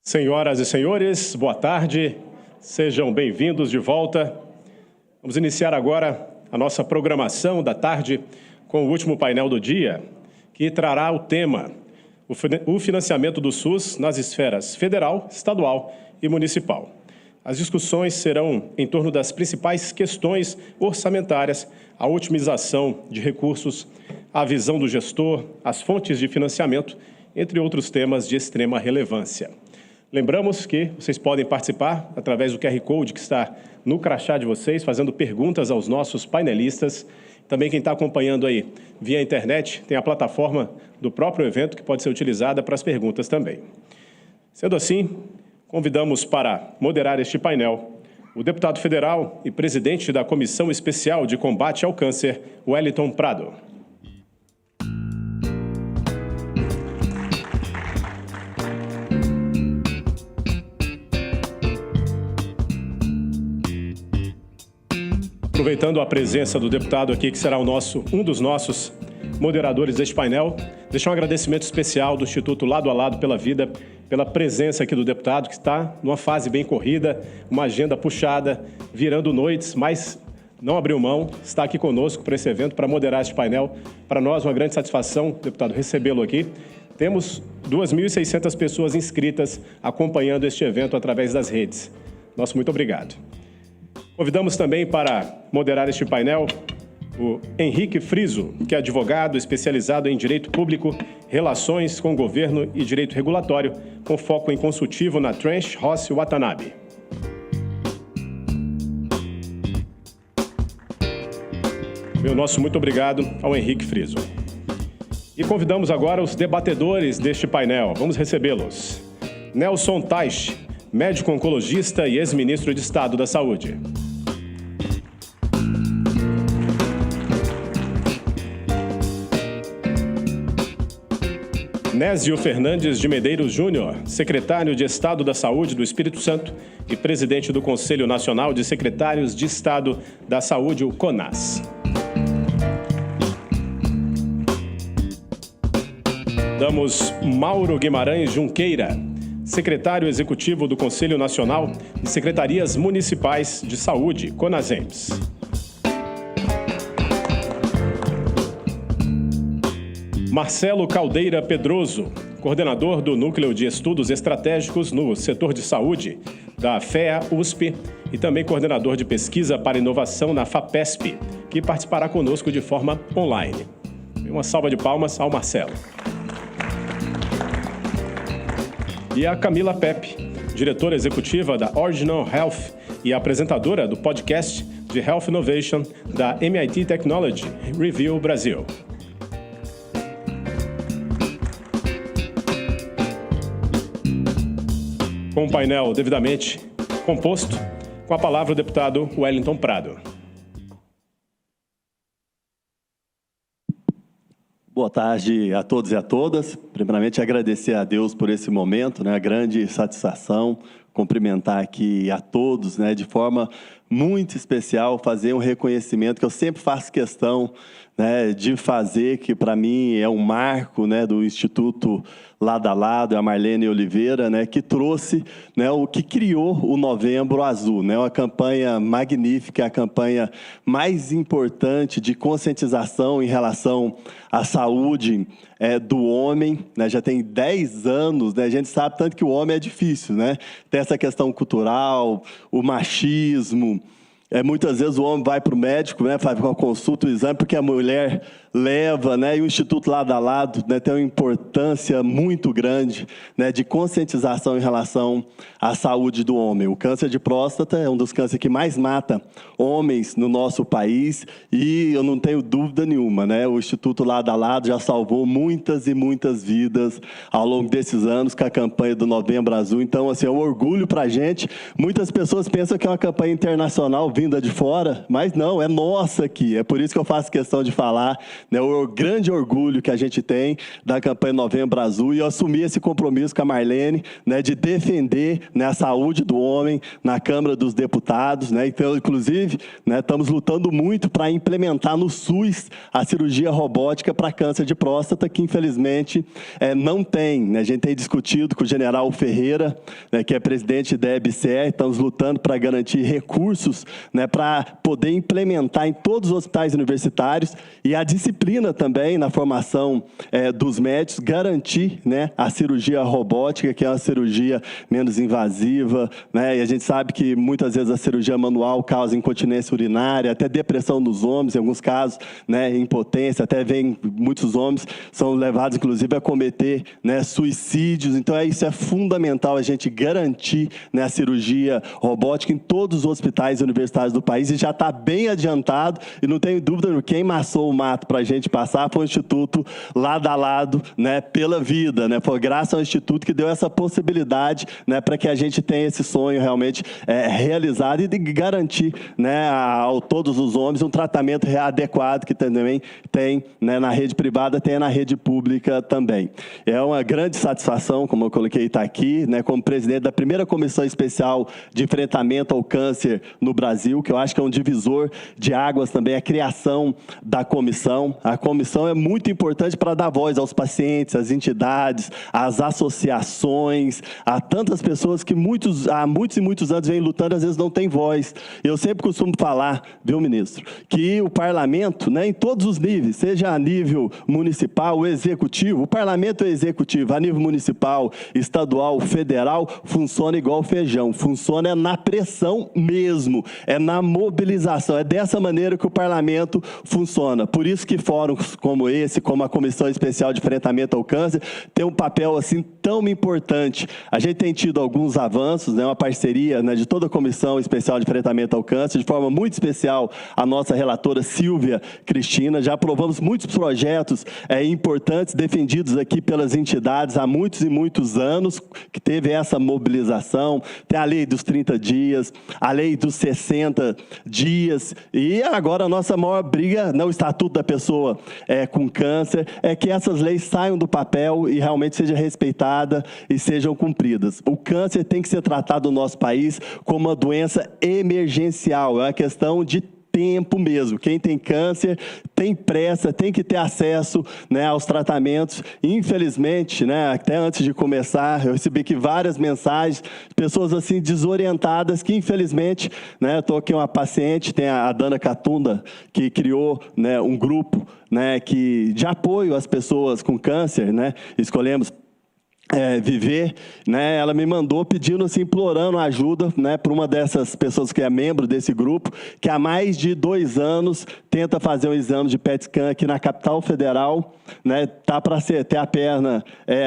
Senhoras e senhores, boa tarde, sejam bem-vindos de volta. Vamos iniciar agora a nossa programação da tarde com o último painel do dia, que trará o tema o financiamento do SUS nas esferas federal, estadual e municipal. As discussões serão em torno das principais questões orçamentárias, a otimização de recursos, a visão do gestor, as fontes de financiamento, entre outros temas de extrema relevância. Lembramos que vocês podem participar através do QR Code que está no crachá de vocês, fazendo perguntas aos nossos painelistas. Também quem está acompanhando aí via internet, tem a plataforma do próprio evento que pode ser utilizada para as perguntas também. Sendo assim, convidamos para moderar este painel o deputado federal e presidente da Comissão Especial de Combate ao Câncer, Wellington Prado. Aproveitando a presença do deputado aqui, que será um dos nossos moderadores deste painel, deixar um agradecimento especial do Instituto Lado a Lado pela Vida, pela presença aqui do deputado, que está numa fase bem corrida, uma agenda puxada, virando noites, mas não abriu mão, está aqui conosco para esse evento, para moderar este painel. Para nós, uma grande satisfação, deputado, recebê-lo aqui. Temos 2.600 pessoas inscritas acompanhando este evento através das redes. Nosso muito obrigado. Convidamos também para moderar este painel o Henrique Friso, que é advogado especializado em Direito Público, Relações com o Governo e Direito Regulatório, com foco em consultivo na Trench Rossi Watanabe. Meu nosso muito obrigado ao Henrique Friso. E convidamos agora os debatedores deste painel. Vamos recebê-los. Nelson Teich, médico oncologista e ex-ministro de Estado da Saúde. Nésio Fernandes de Medeiros Júnior, secretário de Estado da Saúde do Espírito Santo e presidente do Conselho Nacional de Secretários de Estado da Saúde, o CONAS. Damos Mauro Guimarães Junqueira, secretário executivo do Conselho Nacional de Secretarias Municipais de Saúde, CONASEMS. Marcelo Caldeira Pedroso, coordenador do Núcleo de Estudos Estratégicos no Setor de Saúde, da FEA-USP, e também coordenador de pesquisa para inovação na FAPESP, que participará conosco de forma online. Uma salva de palmas ao Marcelo. E a Camila Pepe, diretora executiva da Original Health e apresentadora do podcast de Health Innovation da MIT Technology Review Brasil. Com o painel devidamente composto, com a palavra o deputado Wellington Prado. Boa tarde a todos e a todas. Primeiramente, agradecer a Deus por esse momento, a grande satisfação, cumprimentar aqui a todos, de forma muito especial, fazer um reconhecimento que eu sempre faço questão de fazer, que para mim é um marco do Instituto Lado a Lado, a Marlene Oliveira, que trouxe, o que criou o Novembro Azul, uma campanha magnífica, a campanha mais importante de conscientização em relação à saúde do homem, já tem 10 anos, a gente sabe tanto que o homem é difícil, tem essa questão cultural, o machismo. Muitas vezes o homem vai para o médico, faz uma consulta, o exame, porque a mulher leva, e o Instituto Lado a Lado tem uma importância muito grande de conscientização em relação à saúde do homem. O câncer de próstata é um dos cânceres que mais mata homens no nosso país e eu não tenho dúvida nenhuma, o Instituto Lado a Lado já salvou muitas e muitas vidas ao longo desses anos com a campanha do Novembro Azul. Então, assim, é um orgulho para a gente. Muitas pessoas pensam que é uma campanha internacional vinda de fora, mas não, é nossa aqui. É por isso que eu faço questão de falar né, o grande orgulho que a gente tem da campanha Novembro Azul, e eu assumi esse compromisso com a Marlene, né, de defender, né, a saúde do homem na Câmara dos Deputados, né, então, inclusive, né, estamos lutando muito para implementar no SUS a cirurgia robótica para câncer de próstata, que infelizmente não tem, né, a gente tem discutido com o general Ferreira, né, que é presidente da EBSER, estamos lutando para garantir recursos, né, para poder implementar em todos os hospitais universitários e a disciplina também na formação dos médicos, garantir, né, a cirurgia robótica, que é uma cirurgia menos invasiva, né, e a gente sabe que muitas vezes a cirurgia manual causa incontinência urinária, até depressão nos homens, em alguns casos, né, impotência, até vem muitos homens são levados inclusive a cometer, né, suicídios. Então isso é fundamental, a gente garantir, né, a cirurgia robótica em todos os hospitais universitários do país, e já está bem adiantado, e não tenho dúvida, quem maçou o mato para a gente passar foi o Instituto Lado a Lado, né, pela Vida, né, foi graças ao Instituto que deu essa possibilidade, né, para que a gente tenha esse sonho realmente realizado e de garantir, né, a todos os homens um tratamento adequado que também tem, né, na rede privada, tem na rede pública também. É uma grande satisfação, como eu coloquei, estar aqui, né, como presidente da primeira Comissão Especial de Enfrentamento ao Câncer no Brasil, que eu acho que é um divisor de águas também, a criação da comissão. A comissão é muito importante para dar voz aos pacientes, às entidades, às associações, a tantas pessoas que há muitos e muitos anos vêm lutando, às vezes não tem voz. Eu sempre costumo falar, viu, ministro, que o parlamento, né, em todos os níveis, seja a nível municipal, o executivo, o parlamento é executivo, a nível municipal, estadual, federal, funciona igual feijão, funciona na pressão mesmo, é na mobilização, é dessa maneira que o parlamento funciona. Por isso que fóruns como esse, como a Comissão Especial de Enfrentamento ao Câncer, tem um papel assim tão importante. A gente tem tido alguns avanços, né, uma parceria, né, de toda a Comissão Especial de Enfrentamento ao Câncer, de forma muito especial a nossa relatora Silvia Cristina. Já aprovamos muitos projetos importantes, defendidos aqui pelas entidades há muitos e muitos anos, que teve essa mobilização. Tem a lei dos 30 dias, a lei dos 60 dias, e agora a nossa maior briga, no Estatuto da Pessoa com Câncer, é que essas leis saiam do papel e realmente sejam respeitadas e sejam cumpridas. O câncer tem que ser tratado no nosso país como uma doença emergencial, é uma questão de tempo mesmo. Quem tem câncer tem pressa, tem que ter acesso, né, aos tratamentos. Infelizmente, né, até antes de começar, eu recebi aqui várias mensagens de pessoas assim desorientadas que, infelizmente, né, estou aqui uma paciente, tem a Dana Catunda, que criou, né, um grupo, né, de apoio às pessoas com câncer, né, escolhemos Viver, né, ela me mandou pedindo, assim, implorando ajuda, né, para uma dessas pessoas que é membro desse grupo, que há mais de 2 anos tenta fazer um exame de PET scan aqui na capital federal, né, tá para ter a perna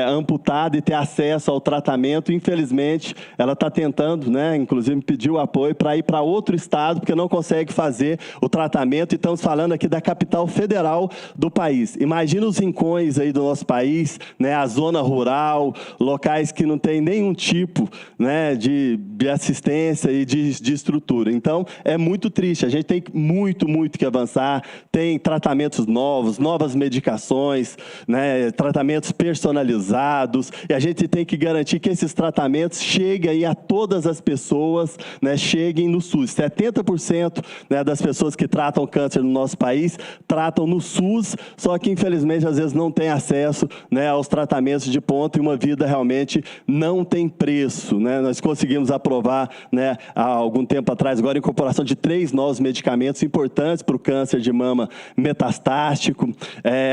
amputada e ter acesso ao tratamento. Infelizmente, ela está tentando, né, inclusive me pediu apoio para ir para outro estado, porque não consegue fazer o tratamento, e estamos falando aqui da capital federal do país. Imagina os rincões aí do nosso país, né, a zona rural, locais que não tem nenhum tipo, né, de assistência e de estrutura. Então, é muito triste. A gente tem muito que avançar. Tem tratamentos novos, novas medicações, né, tratamentos personalizados, e a gente tem que garantir que esses tratamentos cheguem aí a todas as pessoas, né, cheguem no SUS. 70%, né, das pessoas que tratam câncer no nosso país tratam no SUS, só que, infelizmente, às vezes não tem acesso, né, aos tratamentos de ponta, e uma vida realmente não tem preço, né? Nós conseguimos aprovar, né, há algum tempo atrás, agora a incorporação de 3 novos medicamentos importantes para o câncer de mama metastático,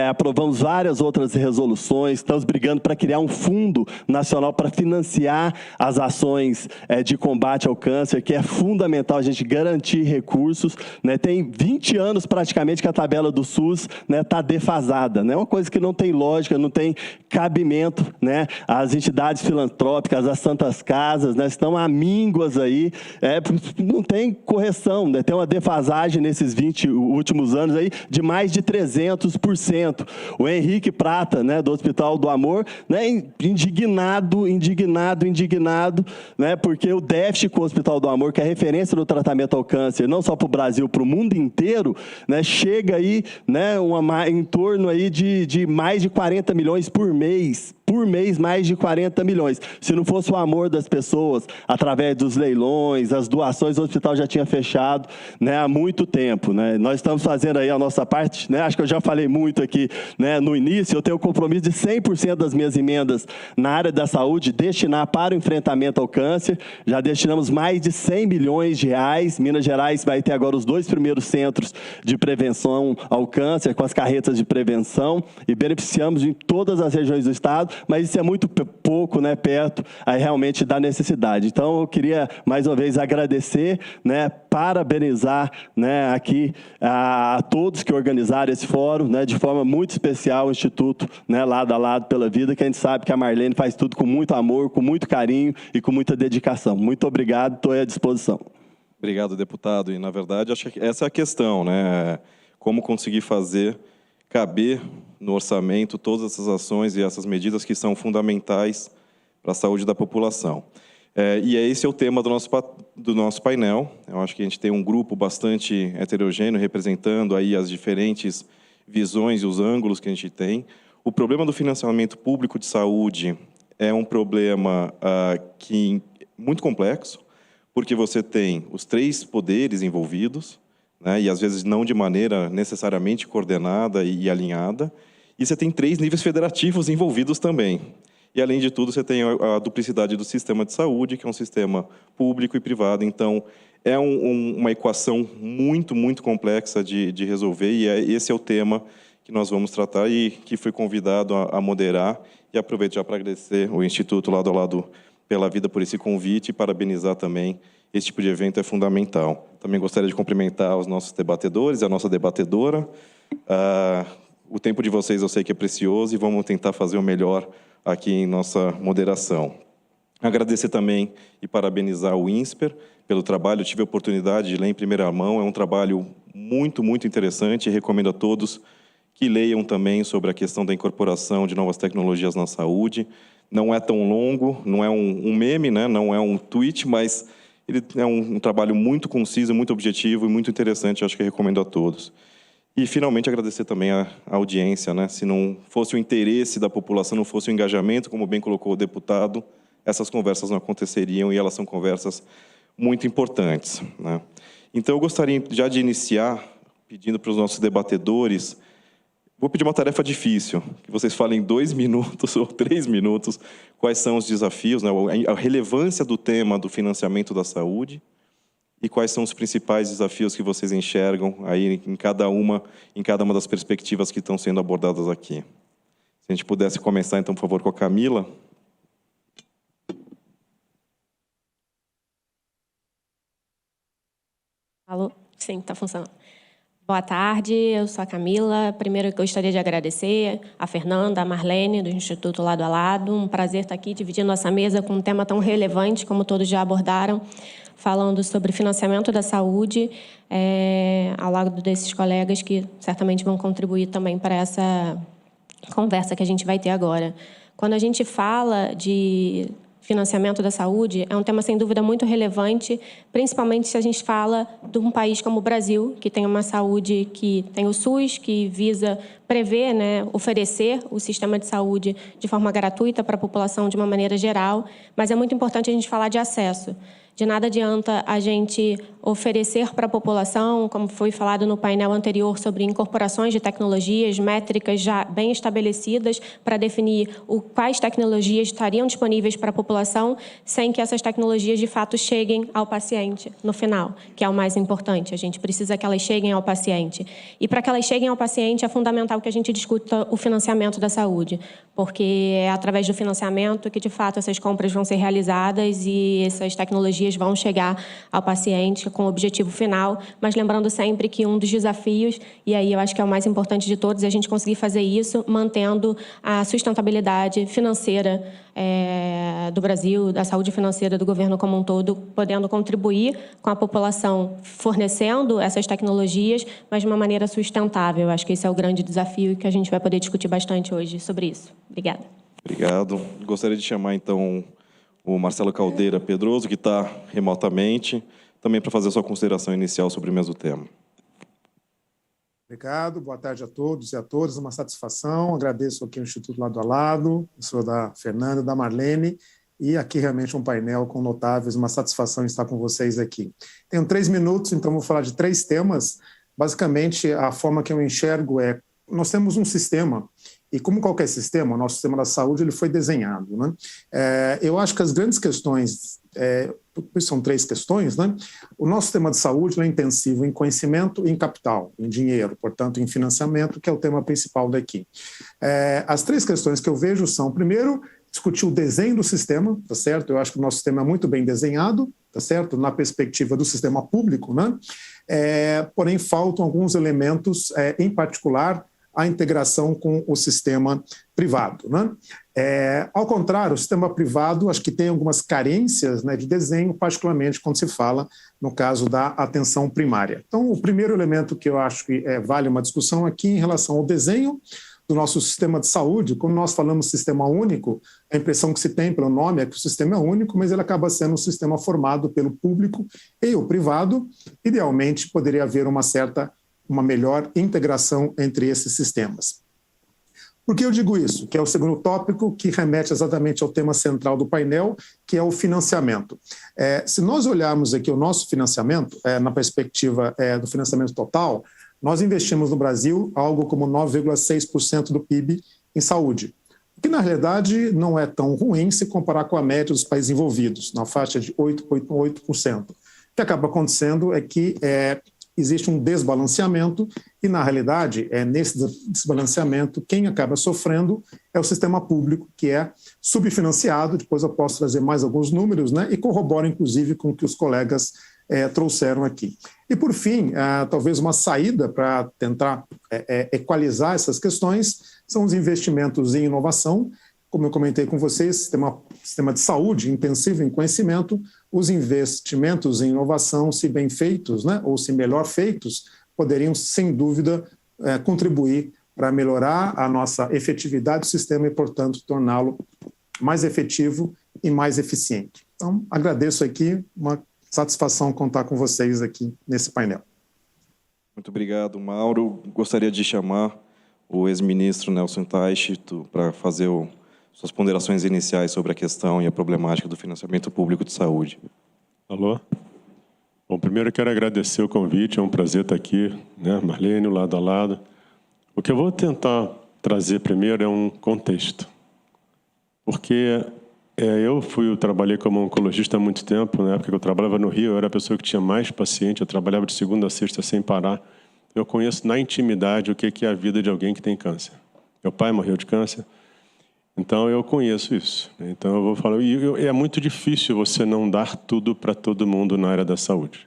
aprovamos várias outras resoluções, estamos brigando para criar um fundo nacional para financiar as ações de combate ao câncer, que é fundamental a gente garantir recursos, né? Tem 20 anos praticamente que a tabela do SUS, né, está defasada, né? Uma coisa que não tem lógica, não tem cabimento, né? as entidades filantrópicas, as santas casas, né, estão amínguas aí, não tem correção, né, tem uma defasagem nesses 20 últimos anos aí de mais de 300%. O Henrique Prata, né, do Hospital do Amor, né, indignado, né, porque o déficit com o Hospital do Amor, que é referência no tratamento ao câncer, não só para o Brasil, para o mundo inteiro, né, chega aí, né, em torno aí de mais de 40 milhões por mês, mais de 40 milhões. Se não fosse o amor das pessoas, através dos leilões, as doações, o hospital já tinha fechado, né, há muito tempo, né? Nós estamos fazendo aí a nossa parte, né? Acho que eu já falei muito aqui, né, no início, eu tenho o compromisso de 100% das minhas emendas na área da saúde destinar para o enfrentamento ao câncer. Já destinamos mais de 100 milhões de reais. Minas Gerais vai ter agora os 2 primeiros centros de prevenção ao câncer, com as carretas de prevenção, e beneficiamos em todas as regiões do estado, mas isso é muito pouco, né, perto aí realmente da necessidade. Então, eu queria, mais uma vez, agradecer, né, parabenizar, né, aqui a todos que organizaram esse fórum, né, de forma muito especial, o Instituto, né, Lado a Lado pela Vida, que a gente sabe que a Marlene faz tudo com muito amor, com muito carinho e com muita dedicação. Muito obrigado, estou à disposição. Obrigado, deputado. E, na verdade, acho que essa é a questão, né? Como conseguir fazer caber no orçamento todas essas ações e essas medidas que são fundamentais para a saúde da população. E esse é o tema do nosso painel. Eu acho que a gente tem um grupo bastante heterogêneo, representando aí as diferentes visões e os ângulos que a gente tem. O problema do financiamento público de saúde é um problema muito complexo, porque você tem os 3 poderes envolvidos, né, e às vezes não de maneira necessariamente coordenada e alinhada, e você tem 3 níveis federativos envolvidos também. E, além de tudo, você tem a duplicidade do sistema de saúde, que é um sistema público e privado. Então, é uma equação muito, muito complexa de resolver, e esse é o tema que nós vamos tratar e que fui convidado a moderar. E aproveito já para agradecer o Instituto Lado a Lado pela Vida por esse convite e parabenizar também. Esse tipo de evento é fundamental. Também gostaria de cumprimentar os nossos debatedores, a nossa debatedora. O tempo de vocês eu sei que é precioso e vamos tentar fazer o melhor aqui em nossa moderação. Agradecer também e parabenizar o INSPER pelo trabalho. Eu tive a oportunidade de ler em primeira mão. É um trabalho muito, muito interessante. Recomendo a todos que leiam também sobre a questão da incorporação de novas tecnologias na saúde. Não é tão longo, não é um meme, né? Não é um tweet, mas ele é um trabalho muito conciso, muito objetivo e muito interessante. Acho que recomendo a todos. E, finalmente, agradecer também a audiência, né? Se não fosse o interesse da população, não fosse o engajamento, como bem colocou o deputado, essas conversas não aconteceriam, e elas são conversas muito importantes, né? Então, eu gostaria já de iniciar pedindo para os nossos debatedores, vou pedir uma tarefa difícil, que vocês falem em 2 minutos ou 3 minutos quais são os desafios, né? A relevância do tema do financiamento da saúde, e quais são os principais desafios que vocês enxergam aí em cada uma das perspectivas que estão sendo abordadas aqui. Se a gente pudesse começar, então, por favor, com a Camila. Alô? Sim, está funcionando. Boa tarde, eu sou a Camila. Primeiro, eu gostaria de agradecer a Fernanda, a Marlene, do Instituto Lado a Lado. Um prazer estar aqui dividindo nossa mesa com um tema tão relevante, como todos já abordaram, falando sobre financiamento da saúde, ao lado desses colegas que certamente vão contribuir também para essa conversa que a gente vai ter agora. Quando a gente fala de financiamento da saúde, é um tema, sem dúvida, muito relevante, principalmente se a gente fala de um país como o Brasil, que tem uma saúde que tem o SUS, que visa prever, né, oferecer o sistema de saúde de forma gratuita para a população de uma maneira geral, mas é muito importante a gente falar de acesso. De nada adianta a gente oferecer para a população, como foi falado no painel anterior, sobre incorporações de tecnologias, métricas já bem estabelecidas para definir quais tecnologias estariam disponíveis para a população, sem que essas tecnologias, de fato, cheguem ao paciente no final, que é o mais importante. A gente precisa que elas cheguem ao paciente. E para que elas cheguem ao paciente, é fundamental que a gente discuta o financiamento da saúde, porque é através do financiamento que, de fato, essas compras vão ser realizadas e essas tecnologias tecnologias vão chegar ao paciente com o objetivo final, mas lembrando sempre que um dos desafios, e aí eu acho que é o mais importante de todos, é a gente conseguir fazer isso mantendo a sustentabilidade financeira do Brasil, da saúde financeira do governo como um todo, podendo contribuir com a população, fornecendo essas tecnologias, mas de uma maneira sustentável. Eu acho que esse é o grande desafio que a gente vai poder discutir bastante hoje sobre isso. Obrigada. Obrigado. Gostaria de chamar, então, o Marcelo Caldeira Pedroso, que está remotamente, também para fazer a sua consideração inicial sobre o mesmo tema. Obrigado, boa tarde a todos e a todas, uma satisfação, agradeço aqui o Instituto Lado a Lado, sou da Fernanda, da Marlene, e aqui realmente um painel com notáveis, uma satisfação estar com vocês aqui. Tenho 3 minutos, então vou falar de 3 temas. Basicamente, a forma que eu enxergo é, nós temos um sistema, e como qualquer sistema, o nosso sistema da saúde ele foi desenhado, né? Eu acho que as grandes questões, são 3 questões, né? O nosso sistema de saúde é intensivo em conhecimento e em capital, em dinheiro, portanto, em financiamento, que é o tema principal daqui. As 3 questões que eu vejo são, primeiro, discutir o desenho do sistema, tá certo? Eu acho que o nosso sistema é muito bem desenhado, tá certo? Na perspectiva do sistema público, né? Porém, faltam alguns elementos, em particular, a integração com o sistema privado, né? Ao contrário, o sistema privado acho que tem algumas carências, né, de desenho, particularmente quando se fala no caso da atenção primária. Então, o primeiro elemento que eu acho que vale uma discussão aqui em relação ao desenho do nosso sistema de saúde, quando nós falamos sistema único, a impressão que se tem pelo nome é que o sistema é único, mas ele acaba sendo um sistema formado pelo público e o privado. Idealmente, poderia haver uma melhor integração entre esses sistemas. Por que eu digo isso? Que é o segundo tópico que remete exatamente ao tema central do painel, que é o financiamento. Se nós olharmos aqui o nosso financiamento, na perspectiva do financiamento total, nós investimos no Brasil algo como 9,6% do PIB em saúde, o que na realidade não é tão ruim se comparar com a média dos países envolvidos, na faixa de 8,8%. O que acaba acontecendo é que existe um desbalanceamento e, na realidade, nesse desbalanceamento, quem acaba sofrendo é o sistema público, que é subfinanciado. Depois eu posso trazer mais alguns números, né, e corroboro, inclusive, com o que os colegas trouxeram aqui. E, por fim, talvez uma saída para tentar equalizar essas questões são os investimentos em inovação. Como eu comentei com vocês, sistema de saúde intensivo em conhecimento, os investimentos em inovação, se bem feitos, né, ou se melhor feitos, poderiam, sem dúvida, contribuir para melhorar a nossa efetividade do sistema e, portanto, torná-lo mais efetivo e mais eficiente. Então, agradeço aqui, uma satisfação contar com vocês aqui nesse painel. Muito obrigado, Mauro. Gostaria de chamar o ex-ministro Nelson Teich para fazer suas ponderações iniciais sobre a questão e a problemática do financiamento público de saúde. Alô? Bom, primeiro eu quero agradecer o convite, é um prazer estar aqui, né, Marlene, lado a lado. O que eu vou tentar trazer primeiro é um contexto, porque eu trabalhei como oncologista há muito tempo, na época que eu trabalhava no Rio, eu era a pessoa que tinha mais paciente, eu trabalhava de segunda a sexta sem parar. Eu conheço na intimidade o que é a vida de alguém que tem câncer. Meu pai morreu de câncer, então eu conheço isso. Então eu vou falar, e é muito difícil você não dar tudo para todo mundo na área da saúde.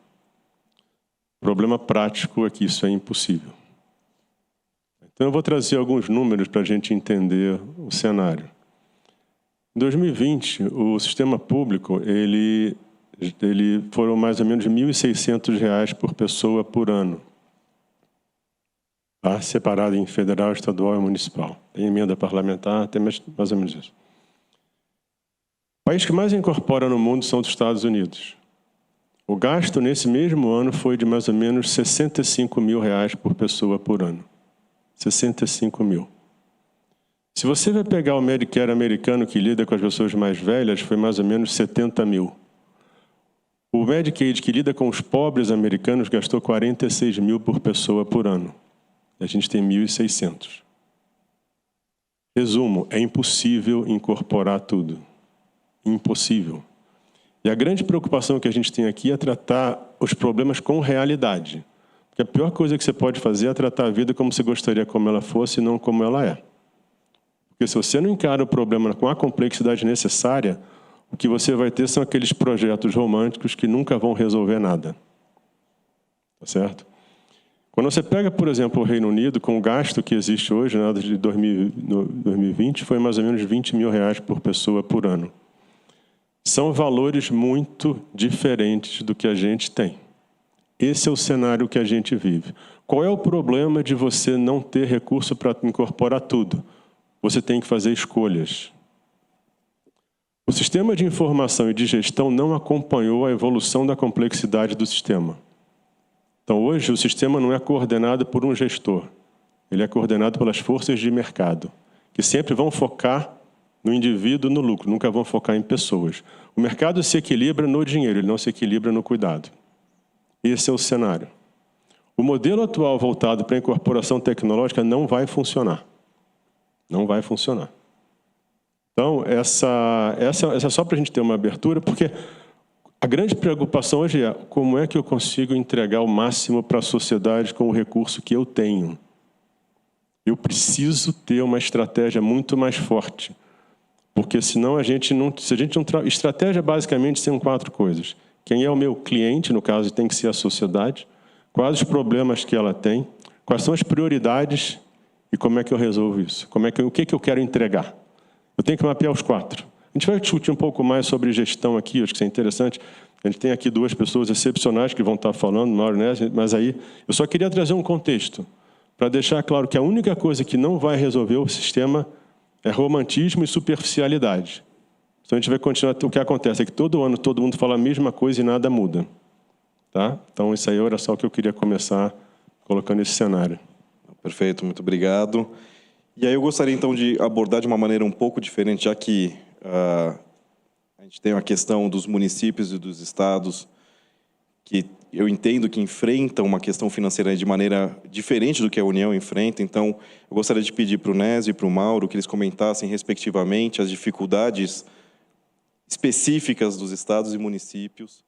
O problema prático é que isso é impossível. Então eu vou trazer alguns números para a gente entender o cenário. Em 2020, o sistema público, ele foram mais ou menos R$ 1.600 por pessoa por ano. Tá? Separado em federal, estadual e municipal. Tem emenda parlamentar, tem mais ou menos isso. O país que mais incorpora no mundo são os Estados Unidos. O gasto nesse mesmo ano foi de mais ou menos R$ 65 mil por pessoa por ano. 65 mil. Se você vai pegar o Medicare americano, que lida com as pessoas mais velhas, foi mais ou menos 70 mil. O Medicaid, que lida com os pobres americanos, gastou 46 mil por pessoa por ano. A gente tem 1.600. Resumo, é impossível incorporar tudo. Impossível. E a grande preocupação que a gente tem aqui é tratar os problemas com realidade. Porque a pior coisa que você pode fazer é tratar a vida como você gostaria como ela fosse e não como ela é. Porque se você não encara o problema com a complexidade necessária, o que você vai ter são aqueles projetos românticos que nunca vão resolver nada. Tá certo? Quando você pega, por exemplo, o Reino Unido, com o gasto que existe hoje, né, de 2020, foi mais ou menos R$20 mil por pessoa por ano. São valores muito diferentes do que a gente tem. Esse é o cenário que a gente vive. Qual é o problema de você não ter recurso para incorporar tudo? Você tem que fazer escolhas. O sistema de informação e de gestão não acompanhou a evolução da complexidade do sistema. Então, hoje, o sistema não é coordenado por um gestor. Ele é coordenado pelas forças de mercado, que sempre vão focar no indivíduo, no lucro, nunca vão focar em pessoas. O mercado se equilibra no dinheiro, ele não se equilibra no cuidado. Esse é o cenário. O modelo atual voltado para a incorporação tecnológica não vai funcionar. Não vai funcionar. Então, essa é só para a gente ter uma abertura, porque a grande preocupação hoje é como é que eu consigo entregar o máximo para a sociedade com o recurso que eu tenho. Eu preciso ter uma estratégia muito mais forte, porque senão a gente não... Estratégia basicamente são 4 coisas. Quem é o meu cliente, no caso, tem que ser a sociedade, quais os problemas que ela tem, quais são as prioridades e como é que eu resolvo isso, o que eu quero entregar. Eu tenho que mapear os 4. A gente vai discutir um pouco mais sobre gestão aqui, acho que isso é interessante. A gente tem aqui 2 pessoas excepcionais que vão estar falando, Mauro, né? Mas aí eu só queria trazer um contexto, para deixar claro que a única coisa que não vai resolver o sistema é romantismo e superficialidade. Então a gente vai continuar, o que acontece é que todo ano todo mundo fala a mesma coisa e nada muda. Tá? Então isso aí era só o que eu queria começar colocando esse cenário. Perfeito, muito obrigado. E aí eu gostaria então de abordar de uma maneira um pouco diferente, já que a gente tem a questão dos municípios e dos estados, que eu entendo que enfrentam uma questão financeira de maneira diferente do que a União enfrenta. Então, eu gostaria de pedir para o Nésio e para o Mauro que eles comentassem, respectivamente, as dificuldades específicas dos estados e municípios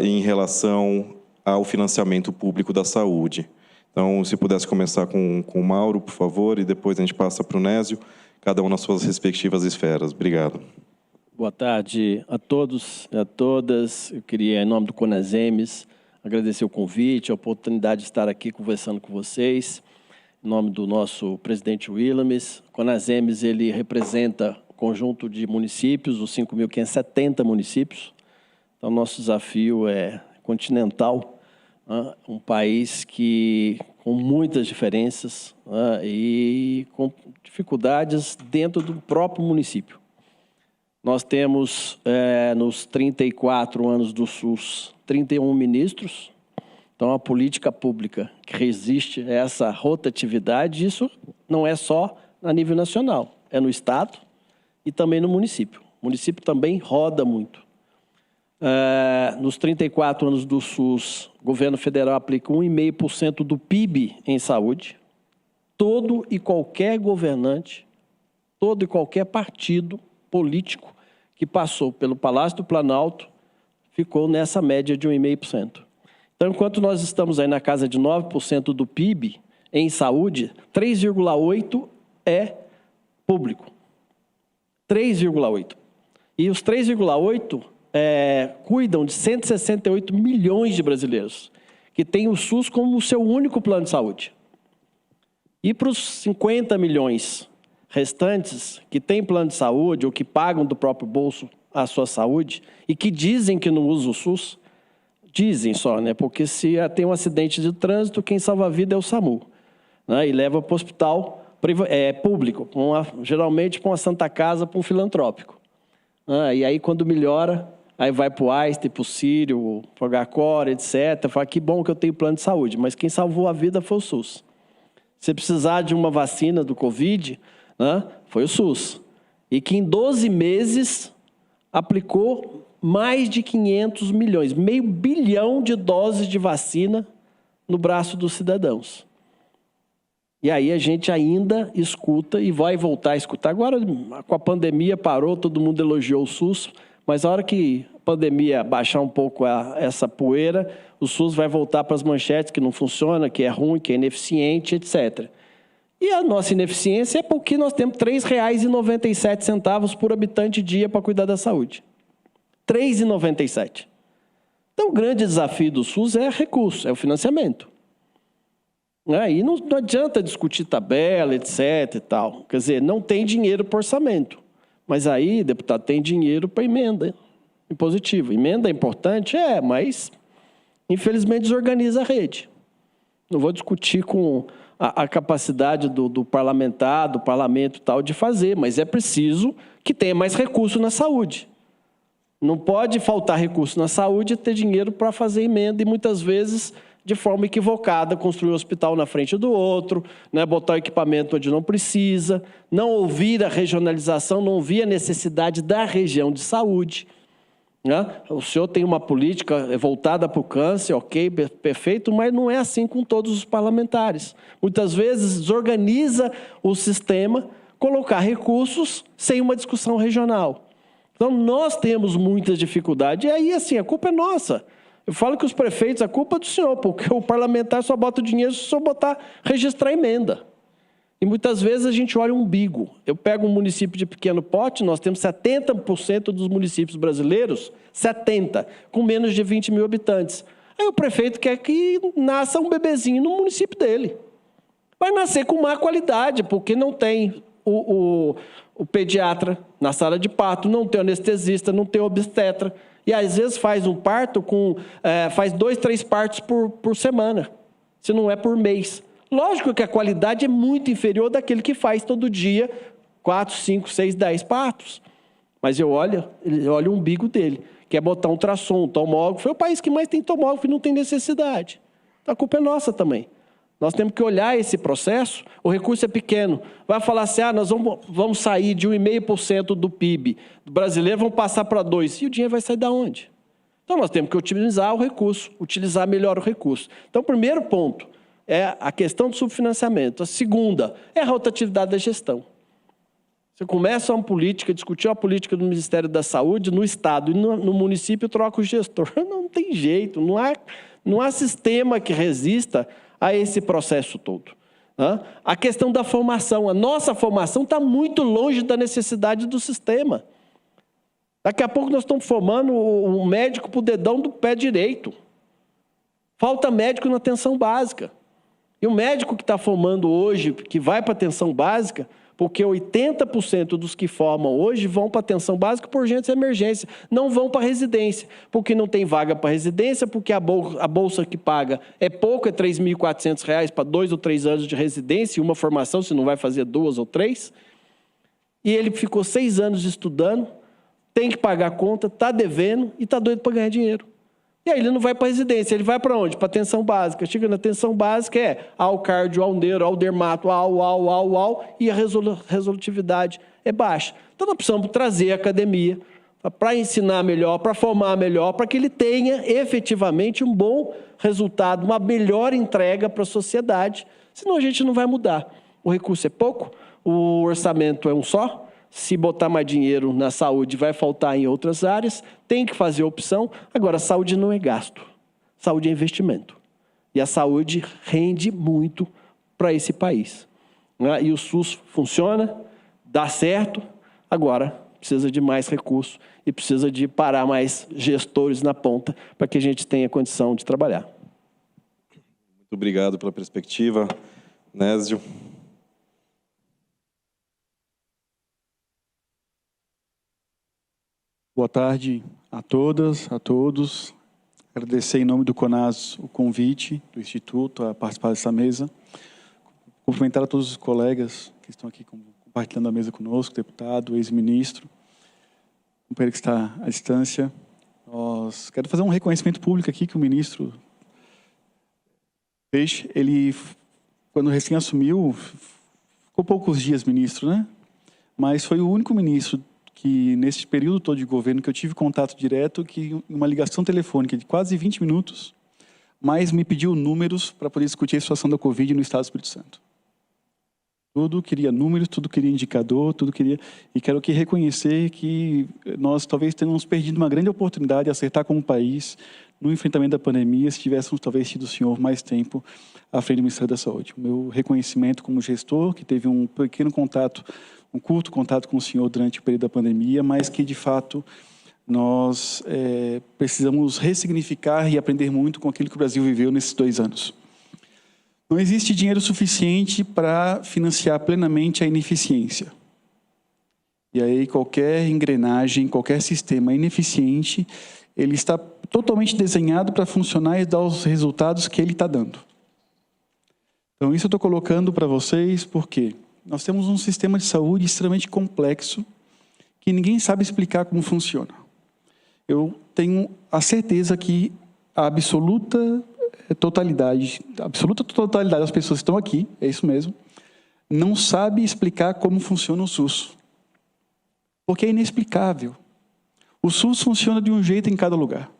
em relação ao financiamento público da saúde. Então, se pudesse começar com o Mauro, por favor, e depois a gente passa para o Nésio, cada um nas suas respectivas esferas. Obrigado. Boa tarde a todos e a todas. Eu queria, em nome do Conasems, agradecer o convite, a oportunidade de estar aqui conversando com vocês. Em nome do nosso presidente Williams, o Conasems, ele representa o conjunto de municípios, os 5.570 municípios. Então, nosso desafio é continental, um país com muitas diferenças e com dificuldades dentro do próprio município. Nós temos, nos 34 anos do SUS, 31 ministros. Então, a política pública que resiste a essa rotatividade, isso não é só a nível nacional, é no Estado e também no município. O município também roda muito. Nos 34 anos do SUS, o governo federal aplica 1,5% do PIB em saúde. Todo e qualquer governante, todo e qualquer partido político que passou pelo Palácio do Planalto ficou nessa média de 1,5%. Então, enquanto nós estamos aí na casa de 9% do PIB em saúde, 3,8% é público. 3,8%. E os 3,8% cuidam de 168 milhões de brasileiros, que têm o SUS como o seu único plano de saúde. E para os 50 milhões restantes, que têm plano de saúde ou que pagam do próprio bolso a sua saúde e que dizem que não usam o SUS, dizem só, né? Porque se tem um acidente de trânsito, quem salva a vida é o SAMU, né? E leva para o hospital público, geralmente para uma Santa Casa, para um filantrópico. E aí, quando melhora, aí vai para o Einstein, para o Sírio, para o HCOR, etc. Fala, que bom que eu tenho plano de saúde, mas quem salvou a vida foi o SUS. Se precisar de uma vacina do Covid, foi o SUS. E que em 12 meses aplicou mais de 500 milhões, meio bilhão de doses de vacina no braço dos cidadãos. E aí a gente ainda escuta e vai voltar a escutar. Agora, com a pandemia, parou, todo mundo elogiou o SUS, mas a hora que a pandemia baixar um pouco essa poeira, o SUS vai voltar para as manchetes que não funciona, que é ruim, que é ineficiente, etc. E a nossa ineficiência é porque nós temos R$ 3,97 por habitante dia para cuidar da saúde. R$ 3,97. Então, o grande desafio do SUS é recurso, é o financiamento. E não adianta discutir tabela, etc. e tal. Quer dizer, não tem dinheiro para orçamento. Mas aí, deputado, tem dinheiro para emenda impositiva. Emenda é importante? Mas infelizmente desorganiza a rede. Não vou discutir com a capacidade do parlamentar, do parlamento e tal, de fazer, mas é preciso que tenha mais recurso na saúde. Não pode faltar recurso na saúde e ter dinheiro para fazer emenda e muitas vezes, de forma equivocada, construir um hospital na frente do outro, né, botar o equipamento onde não precisa, não ouvir a regionalização, não ouvir a necessidade da região de saúde. Né? O senhor tem uma política voltada para o câncer, ok, perfeito, mas não é assim com todos os parlamentares. Muitas vezes desorganiza o sistema, colocar recursos sem uma discussão regional. Então, nós temos muitas dificuldades. E aí, assim, a culpa é nossa. Eu falo que os prefeitos, a culpa é do senhor, porque o parlamentar só bota o dinheiro se o senhor registrar emenda. E muitas vezes a gente olha o umbigo. Eu pego um município de pequeno porte, nós temos 70% dos municípios brasileiros, 70%, com menos de 20 mil habitantes. Aí o prefeito quer que nasça um bebezinho no município dele. Vai nascer com má qualidade, porque não tem o pediatra na sala de parto, não tem o anestesista, não tem o obstetra. E às vezes faz um parto faz 2, 3 partos por semana, se não é por mês. Lógico que a qualidade é muito inferior daquele que faz todo dia 4, 5, 6, 10 partos. Mas ele olha o umbigo dele, quer botar um ultrassom, um tomógrafo. É o país que mais tem tomógrafo e não tem necessidade. Então a culpa é nossa também. Nós temos que olhar esse processo, o recurso é pequeno. Vai falar assim, nós vamos sair de 1,5% do PIB do brasileiro, vamos passar para 2%. E o dinheiro vai sair de onde? Então nós temos que otimizar o recurso, utilizar melhor o recurso. Então o primeiro ponto é a questão do subfinanciamento. A segunda é a rotatividade da gestão. Você começa uma política, discutir uma política do Ministério da Saúde, no Estado e no município, troca o gestor. Não tem jeito, não há sistema que resista a esse processo todo. A questão da formação. A nossa formação está muito longe da necessidade do sistema. Daqui a pouco nós estamos formando um médico para o dedão do pé direito. Falta médico na atenção básica. E o médico que está formando hoje, que vai para a atenção básica, porque 80% dos que formam hoje vão para a atenção básica por urgência e emergência, não vão para a residência, porque não tem vaga para residência, porque a bolsa que paga é pouco, é R$ 3.400 para 2 ou 3 anos de residência e uma formação, se não vai fazer 2 ou 3. E ele ficou 6 anos estudando, tem que pagar a conta, está devendo e está doido para ganhar dinheiro. E aí ele não vai para a residência, ele vai para onde? Para a atenção básica. Chega na atenção básica, ao cardio, ao neuro, ao dermato, e a resolutividade é baixa. Então nós precisamos trazer a academia para ensinar melhor, para formar melhor, para que ele tenha efetivamente um bom resultado, uma melhor entrega para a sociedade, senão a gente não vai mudar. O recurso é pouco, o orçamento é um só. Se botar mais dinheiro na saúde, vai faltar em outras áreas, tem que fazer opção. Agora, saúde não é gasto, saúde é investimento. E a saúde rende muito para esse país. E o SUS funciona, dá certo, agora precisa de mais recursos e precisa de parar mais gestores na ponta para que a gente tenha condição de trabalhar. Muito obrigado pela perspectiva, Nésio. Boa tarde a todas, a todos. Agradecer em nome do CONAS o convite do Instituto a participar dessa mesa. Cumprimentar a todos os colegas que estão aqui compartilhando a mesa conosco, deputado, ex-ministro, companheiro que está à distância. Quero fazer um reconhecimento público aqui que o ministro Peixe, ele, quando recém assumiu, ficou poucos dias ministro, né? Mas foi o único ministro que, nesse período todo de governo, que eu tive contato direto, que uma ligação telefônica de quase 20 minutos, mas me pediu números para poder discutir a situação da Covid no Estado do Espírito Santo. Tudo queria números, tudo queria indicador, tudo queria... E quero aqui reconhecer que nós talvez tenhamos perdido uma grande oportunidade de acertar como país no enfrentamento da pandemia se tivéssemos talvez tido o senhor mais tempo à frente do Ministério da Saúde. O meu reconhecimento como gestor, que teve um pequeno contato, um curto contato com o senhor durante o período da pandemia, mas que, de fato, nós precisamos ressignificar e aprender muito com aquilo que o Brasil viveu nesses 2 anos. Não existe dinheiro suficiente para financiar plenamente a ineficiência. E aí qualquer engrenagem, qualquer sistema ineficiente, ele está totalmente desenhado para funcionar e dar os resultados que ele está dando. Então isso eu estou colocando para vocês porque nós temos um sistema de saúde extremamente complexo que ninguém sabe explicar como funciona. Eu tenho a certeza que a absoluta totalidade das pessoas que estão aqui, é isso mesmo, não sabe explicar como funciona o SUS. Porque é inexplicável. O SUS funciona de um jeito em cada lugar.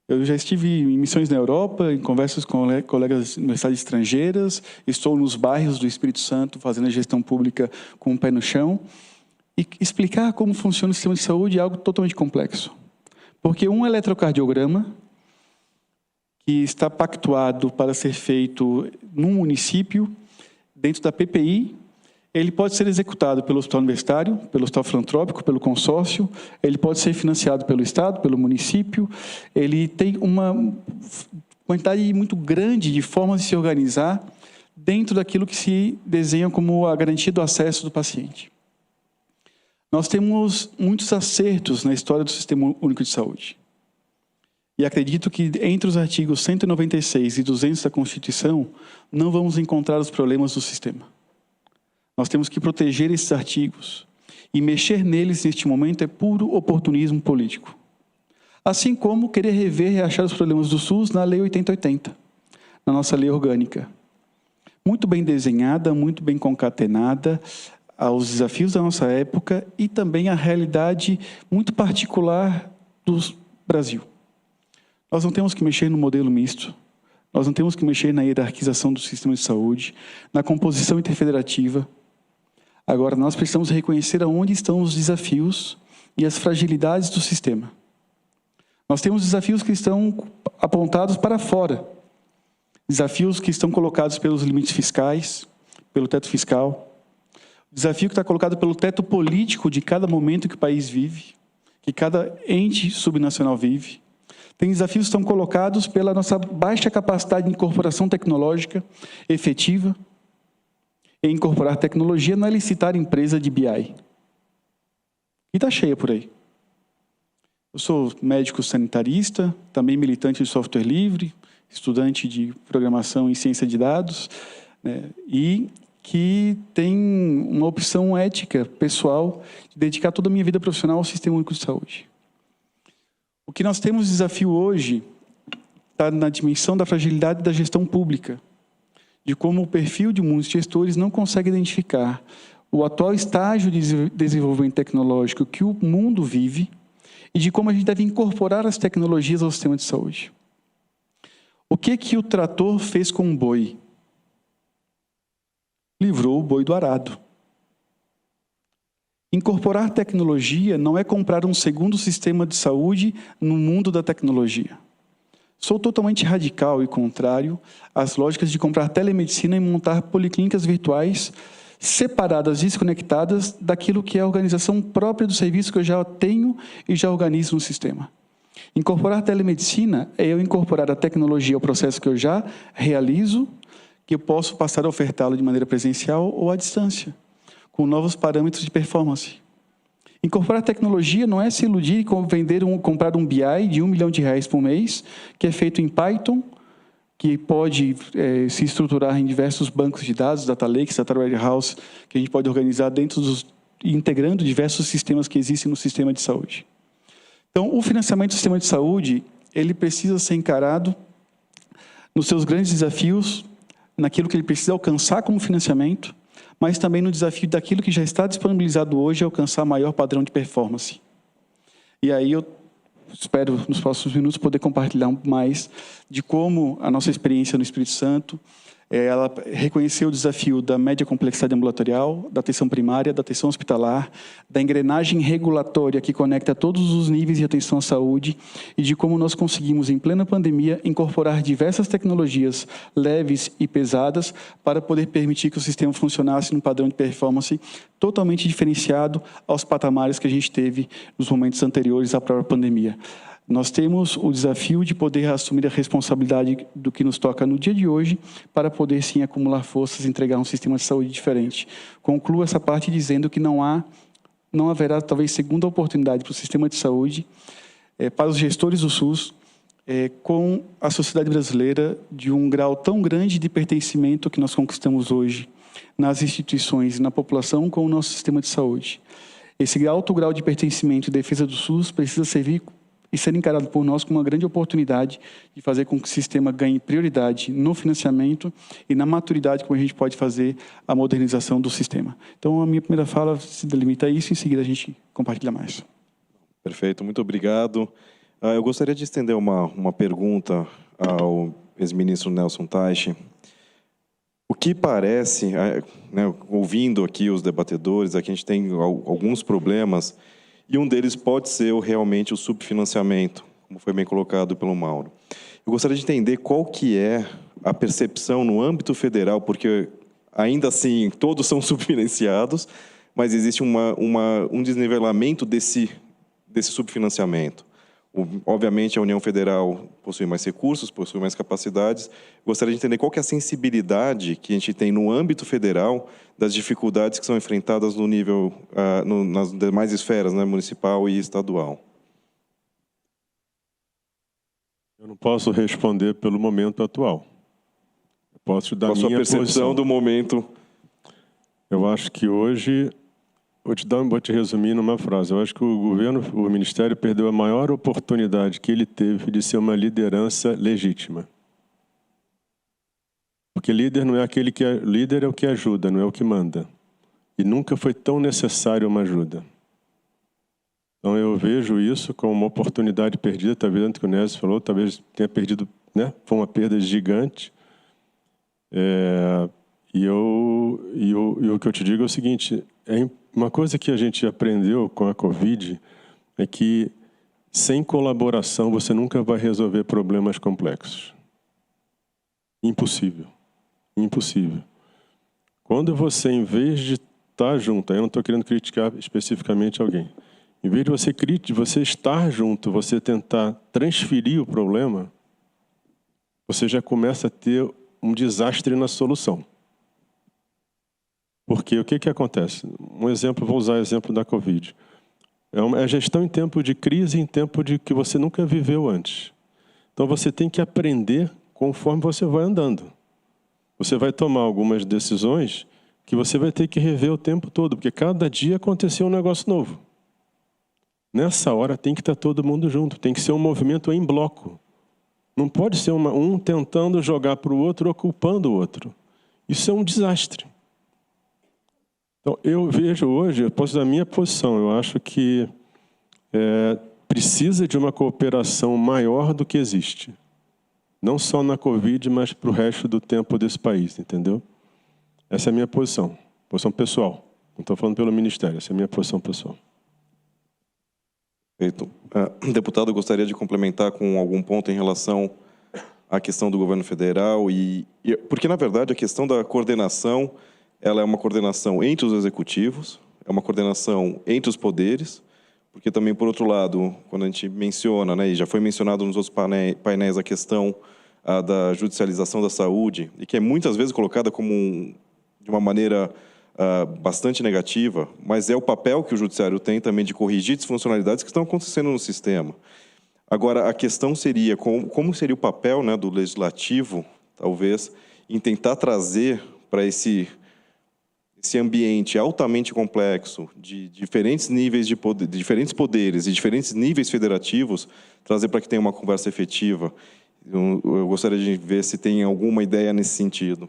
Eu já estive em missões na Europa, em conversas com colegas de universidades estrangeiras, estou nos bairros do Espírito Santo fazendo a gestão pública com o pé no chão, e explicar como funciona o sistema de saúde é algo totalmente complexo. Porque um eletrocardiograma que está pactuado para ser feito num município, dentro da PPI, ele pode ser executado pelo hospital universitário, pelo hospital filantrópico, pelo consórcio, ele pode ser financiado pelo Estado, pelo município, ele tem uma quantidade muito grande de formas de se organizar dentro daquilo que se desenha como a garantia do acesso do paciente. Nós temos muitos acertos na história do Sistema Único de Saúde. E acredito que entre os artigos 196 e 200 da Constituição, não vamos encontrar os problemas do sistema. Nós temos que proteger esses artigos. E mexer neles neste momento é puro oportunismo político. Assim como querer rever e reachar os problemas do SUS na Lei 8080, na nossa lei orgânica. Muito bem desenhada, muito bem concatenada aos desafios da nossa época e também à realidade muito particular do Brasil. Nós não temos que mexer no modelo misto, nós não temos que mexer na hierarquização do sistema de saúde, na composição interfederativa. Agora, nós precisamos reconhecer aonde estão os desafios e as fragilidades do sistema. Nós temos desafios que estão apontados para fora, desafios que estão colocados pelos limites fiscais, pelo teto fiscal, desafio que está colocado pelo teto político de cada momento que o país vive, que cada ente subnacional vive. Tem desafios que estão colocados pela nossa baixa capacidade de incorporação tecnológica efetiva. E incorporar tecnologia não é licitar empresa de BI. E está cheia por aí. Eu sou médico sanitarista, também militante de software livre, estudante de programação e ciência de dados, né, e que tem uma opção ética pessoal de dedicar toda a minha vida profissional ao Sistema Único de Saúde. O que nós temos de desafio hoje está na dimensão da fragilidade da gestão pública, de como o perfil de muitos gestores não consegue identificar o atual estágio de desenvolvimento tecnológico que o mundo vive e de como a gente deve incorporar as tecnologias ao sistema de saúde. O que o trator fez com o boi? Livrou o boi do arado. Incorporar tecnologia não é comprar um segundo sistema de saúde no mundo da tecnologia. Sou totalmente radical e contrário às lógicas de comprar telemedicina e montar policlínicas virtuais separadas, desconectadas daquilo que é a organização própria do serviço que eu já tenho e já organizo no sistema. Incorporar telemedicina é eu incorporar a tecnologia ao processo que eu já realizo, que eu posso passar a ofertá-lo de maneira presencial ou à distância, com novos parâmetros de performance. Incorporar tecnologia não é se iludir e comprar um BI de R$1 milhão por mês, que é feito em Python, que pode se estruturar em diversos bancos de dados, data lakes, data warehouse, que a gente pode organizar integrando diversos sistemas que existem no sistema de saúde. Então, o financiamento do sistema de saúde, ele precisa ser encarado nos seus grandes desafios, naquilo que ele precisa alcançar como financiamento, mas também no desafio daquilo que já está disponibilizado hoje, alcançar maior padrão de performance. E aí eu espero, nos próximos minutos, poder compartilhar mais de como a nossa experiência no Espírito Santo Ela reconheceu o desafio da média complexidade ambulatorial, da atenção primária, da atenção hospitalar, da engrenagem regulatória que conecta todos os níveis de atenção à saúde e de como nós conseguimos, em plena pandemia, incorporar diversas tecnologias leves e pesadas para poder permitir que o sistema funcionasse num padrão de performance totalmente diferenciado aos patamares que a gente teve nos momentos anteriores à própria pandemia. Nós temos o desafio de poder assumir a responsabilidade do que nos toca no dia de hoje para poder, sim, acumular forças e entregar um sistema de saúde diferente. Concluo essa parte dizendo que não haverá, talvez, segunda oportunidade para o sistema de saúde, para os gestores do SUS, com a sociedade brasileira, de um grau tão grande de pertencimento que nós conquistamos hoje nas instituições e na população com o nosso sistema de saúde. Esse alto grau de pertencimento e defesa do SUS precisa servir e ser encarado por nós como uma grande oportunidade de fazer com que o sistema ganhe prioridade no financiamento e na maturidade como a gente pode fazer a modernização do sistema. Então, a minha primeira fala se delimita a isso, em seguida a gente compartilha mais. Perfeito, muito obrigado. Eu gostaria de estender uma pergunta ao ex-ministro Nelson Teich. O que parece, né, ouvindo aqui os debatedores, aqui a gente tem alguns problemas, e um deles pode ser realmente o subfinanciamento, como foi bem colocado pelo Mauro. Eu gostaria de entender qual que é a percepção no âmbito federal, porque ainda assim todos são subfinanciados, mas existe um desnivelamento desse subfinanciamento. Obviamente, a União Federal possui mais recursos, possui mais capacidades. Gostaria de entender qual que é a sensibilidade que a gente tem no âmbito federal das dificuldades que são enfrentadas no nível, nas demais esferas, né, municipal e estadual. Eu não posso responder pelo momento atual. Eu posso dar minha percepção posição do momento. Eu acho que hoje, vou te resumir numa frase. Eu acho que o Ministério perdeu a maior oportunidade que ele teve de ser uma liderança legítima. Porque líder não é aquele que líder é o que ajuda, não é o que manda. E nunca foi tão necessário uma ajuda. Então eu vejo isso como uma oportunidade perdida, talvez antes que o Nézio falou, talvez tenha perdido, né? Foi uma perda gigante. E o que eu te digo é o seguinte: uma coisa que a gente aprendeu com a Covid é que sem colaboração você nunca vai resolver problemas complexos. Impossível. Impossível. Quando você, em vez de estar junto, eu não estou querendo criticar especificamente alguém, em vez de você estar junto, você tentar transferir o problema, você já começa a ter um desastre na solução. Porque o que acontece? Um exemplo, vou usar o exemplo da Covid. É a gestão em tempo de crise, em tempo de que você nunca viveu antes. Então você tem que aprender conforme você vai andando. Você vai tomar algumas decisões que você vai ter que rever o tempo todo, porque cada dia aconteceu um negócio novo. Nessa hora tem que estar todo mundo junto, tem que ser um movimento em bloco. Não pode ser um tentando jogar para o outro ou culpando o outro. Isso é um desastre. Então, eu vejo hoje, eu posso dar a minha posição, eu acho que precisa de uma cooperação maior do que existe. Não só na Covid, mas para o resto do tempo desse país, entendeu? Essa é a minha posição pessoal. Não estou falando pelo Ministério, essa é a minha posição pessoal. Perfeito. Deputado, eu gostaria de complementar com algum ponto em relação à questão do governo federal, porque, na verdade, a questão da coordenação, ela é uma coordenação entre os executivos, é uma coordenação entre os poderes, porque também, por outro lado, quando a gente menciona, né, e já foi mencionado nos outros painéis, a questão da judicialização da saúde, e que é muitas vezes colocada como de uma maneira bastante negativa, mas é o papel que o judiciário tem também de corrigir disfuncionalidades que estão acontecendo no sistema. Agora, a questão seria, como seria o papel, né, do legislativo, talvez, em tentar trazer para esse ambiente altamente complexo, de diferentes níveis de poder, de diferentes poderes e diferentes níveis federativos, trazer para que tenha uma conversa efetiva. Eu gostaria de ver se tem alguma ideia nesse sentido.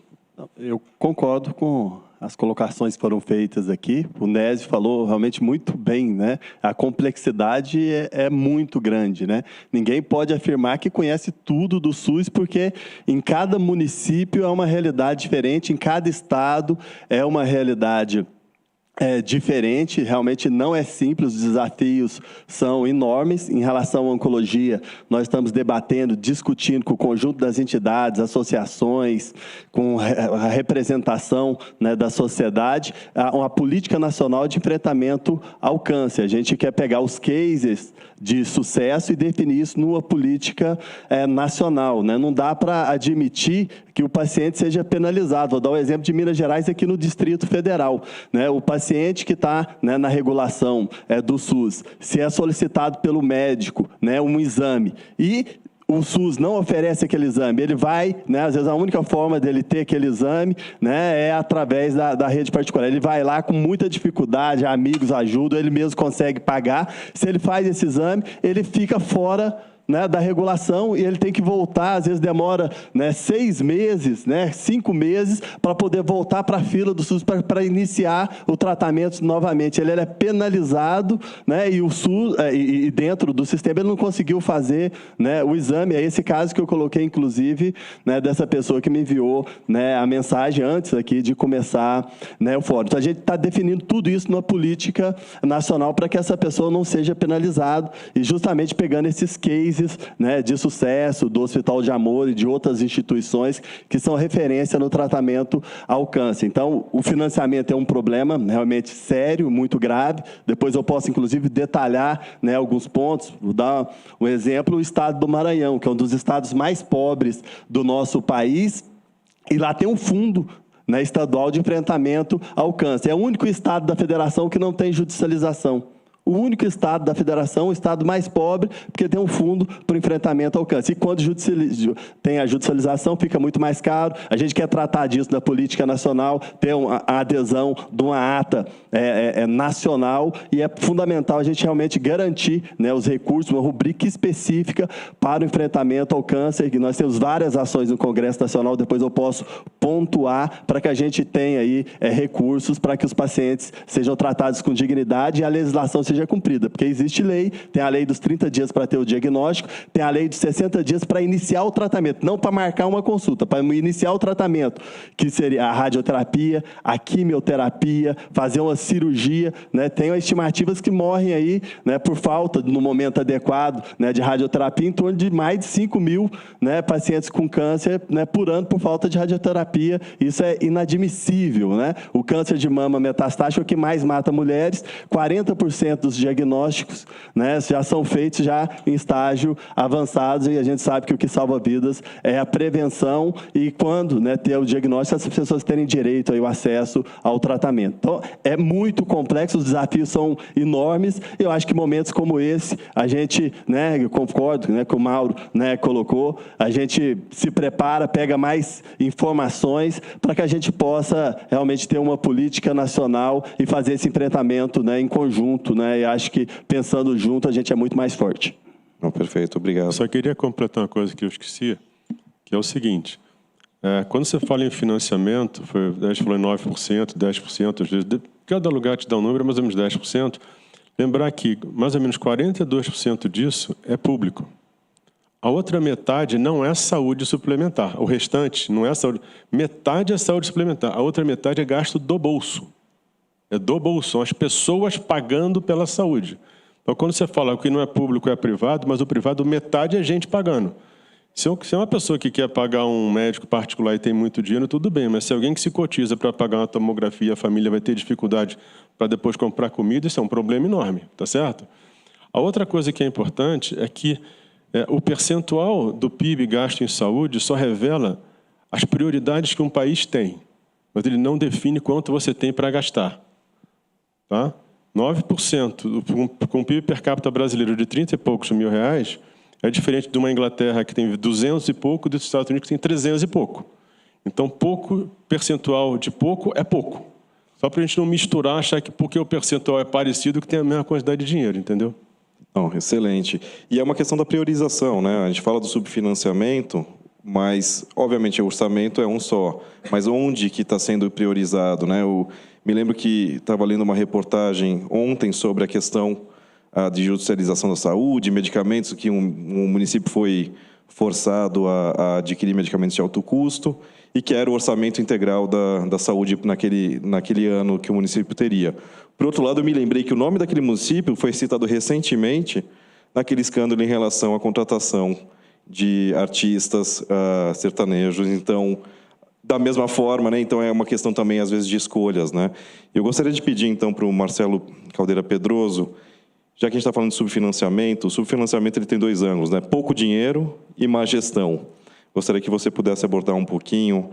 Eu concordo com as colocações foram feitas aqui. O Nézio falou realmente muito bem, né? A complexidade é muito grande, né? Ninguém pode afirmar que conhece tudo do SUS, porque em cada município é uma realidade diferente, em cada estado é uma realidade diferente, realmente não é simples, os desafios são enormes. Em relação à oncologia, nós estamos debatendo, discutindo com o conjunto das entidades, associações, com a representação, né, da sociedade, uma política nacional de enfrentamento ao câncer. A gente quer pegar os cases de sucesso e definir isso numa política nacional, né? Não dá para admitir que o paciente seja penalizado. Vou dar o exemplo de Minas Gerais aqui no Distrito Federal, né? O paciente que está, né, na regulação do SUS, se é solicitado pelo médico, né, um exame e o SUS não oferece aquele exame, ele vai, né, às vezes a única forma dele ter aquele exame, né, é através da rede particular. Ele vai lá com muita dificuldade, amigos ajudam, ele mesmo consegue pagar. Se ele faz esse exame, ele fica fora, né, da regulação e ele tem que voltar, às vezes demora, né, 6 meses, né, 5 meses, para poder voltar para a fila do SUS para iniciar o tratamento novamente. Ele é penalizado, né, e o SUS, e dentro do sistema, ele não conseguiu fazer, né, o exame. É esse caso que eu coloquei, inclusive, né, dessa pessoa que me enviou, né, a mensagem antes aqui de começar, né, o fórum. Então, a gente está definindo tudo isso numa política nacional para que essa pessoa não seja penalizada e justamente pegando esses cases, né, de sucesso do Hospital de Amor e de outras instituições que são referência no tratamento ao câncer. Então, o financiamento é um problema realmente sério, muito grave. Depois eu posso, inclusive, detalhar, né, alguns pontos. Vou dar um exemplo, o estado do Maranhão, que é um dos estados mais pobres do nosso país, e lá tem um fundo, né, estadual de enfrentamento ao câncer. É o único estado da federação que não tem judicialização. O único estado da federação, o estado mais pobre, porque tem um fundo para o enfrentamento ao câncer. E quando tem a judicialização, fica muito mais caro. A gente quer tratar disso na política nacional, ter a adesão de uma ata nacional, e é fundamental a gente realmente garantir, né, os recursos, uma rubrica específica para o enfrentamento ao câncer, que nós temos várias ações no Congresso Nacional, depois eu posso pontuar, para que a gente tenha aí recursos para que os pacientes sejam tratados com dignidade e a legislação seja cumprida, porque existe lei, tem a lei dos 30 dias para ter o diagnóstico, tem a lei dos 60 dias para iniciar o tratamento, não para marcar uma consulta, para iniciar o tratamento, que seria a radioterapia, a quimioterapia, fazer uma cirurgia, né? Tem estimativas que morrem aí, né, por falta, no momento adequado, né, de radioterapia, em torno de mais de 5 mil, né, pacientes com câncer, né, por ano por falta de radioterapia. Isso é inadmissível, né? O câncer de mama metastático é o que mais mata mulheres, 40% dos diagnósticos, né, já são feitos já em estágio avançado, e a gente sabe que o que salva vidas é a prevenção e quando, né, ter o diagnóstico, as pessoas terem direito ao acesso ao tratamento. Então, é muito complexo, os desafios são enormes. Eu acho que momentos como esse, a gente, né, eu concordo, né, com o Mauro, né, colocou, a gente se prepara, pega mais informações para que a gente possa realmente ter uma política nacional e fazer esse enfrentamento, né, em conjunto, né, e acho que pensando junto a gente é muito mais forte. Não, perfeito, obrigado. Eu só queria completar uma coisa que eu esqueci, que é o seguinte, quando você fala em financiamento, a gente falou em 9%, 10%, às vezes, cada lugar te dá um número, mais ou menos 10%, lembrar que mais ou menos 42% disso é público. A outra metade não é saúde suplementar, o restante não é saúde, metade é saúde suplementar, a outra metade é gasto do bolso. É do bolso, são as pessoas pagando pela saúde. Então, quando você fala que não é público, é privado, mas o privado, metade é gente pagando. Se é uma pessoa que quer pagar um médico particular e tem muito dinheiro, tudo bem, mas se alguém que se cotiza para pagar uma tomografia, a família vai ter dificuldade para depois comprar comida, isso é um problema enorme, tá certo? A outra coisa que é importante é que o percentual do PIB gasto em saúde só revela as prioridades que um país tem, mas ele não define quanto você tem para gastar. Tá? 9% com o PIB per capita brasileiro de 30 e poucos mil reais é diferente de uma Inglaterra que tem 200 e pouco e dos Estados Unidos que tem 300 e pouco. Então, pouco percentual de pouco é pouco. Só para a gente não misturar, achar que porque o percentual é parecido que tem a mesma quantidade de dinheiro, entendeu? Não, excelente. E é uma questão da priorização, né? A gente fala do subfinanciamento, mas, obviamente, o orçamento é um só. Mas onde que está sendo priorizado, né? Me lembro que estava lendo uma reportagem ontem sobre a questão de judicialização da saúde, medicamentos, que um município foi forçado a adquirir medicamentos de alto custo e que era o orçamento integral da saúde naquele ano que o município teria. Por outro lado, eu me lembrei que o nome daquele município foi citado recentemente naquele escândalo em relação à contratação de artistas sertanejos. Então, da mesma forma, né? Então é uma questão também, às vezes, de escolhas, né? Eu gostaria de pedir, então, para o Marcelo Caldeira Pedroso, já que a gente está falando de subfinanciamento, o subfinanciamento ele tem 2 ângulos, né? Pouco dinheiro e má gestão. Gostaria que você pudesse abordar um pouquinho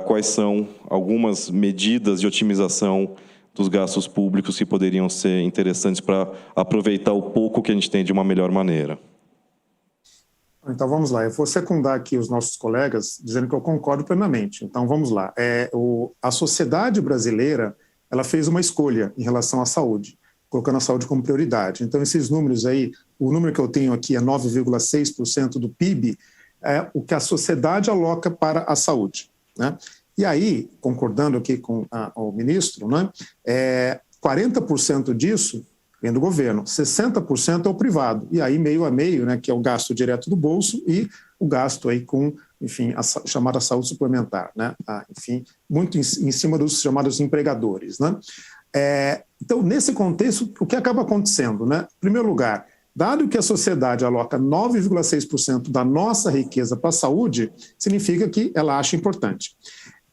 quais são algumas medidas de otimização dos gastos públicos que poderiam ser interessantes para aproveitar o pouco que a gente tem de uma melhor maneira. Então, vamos lá. Eu vou secundar aqui os nossos colegas, dizendo que eu concordo plenamente. Então, vamos lá. A sociedade brasileira, ela fez uma escolha em relação à saúde, colocando a saúde como prioridade. Então, esses números aí, o número que eu tenho aqui é 9,6% do PIB, é o que a sociedade aloca para a saúde, né? E aí, concordando aqui com o ministro, né, 40% disso vem do governo, 60% é o privado, e aí meio a meio, né, que é o gasto direto do bolso e o gasto aí com, enfim, a chamada saúde suplementar, né, enfim, muito em cima dos chamados empregadores, né. Então, nesse contexto, o que acaba acontecendo, né? Em primeiro lugar, dado que a sociedade aloca 9,6% da nossa riqueza para a saúde, significa que ela acha importante.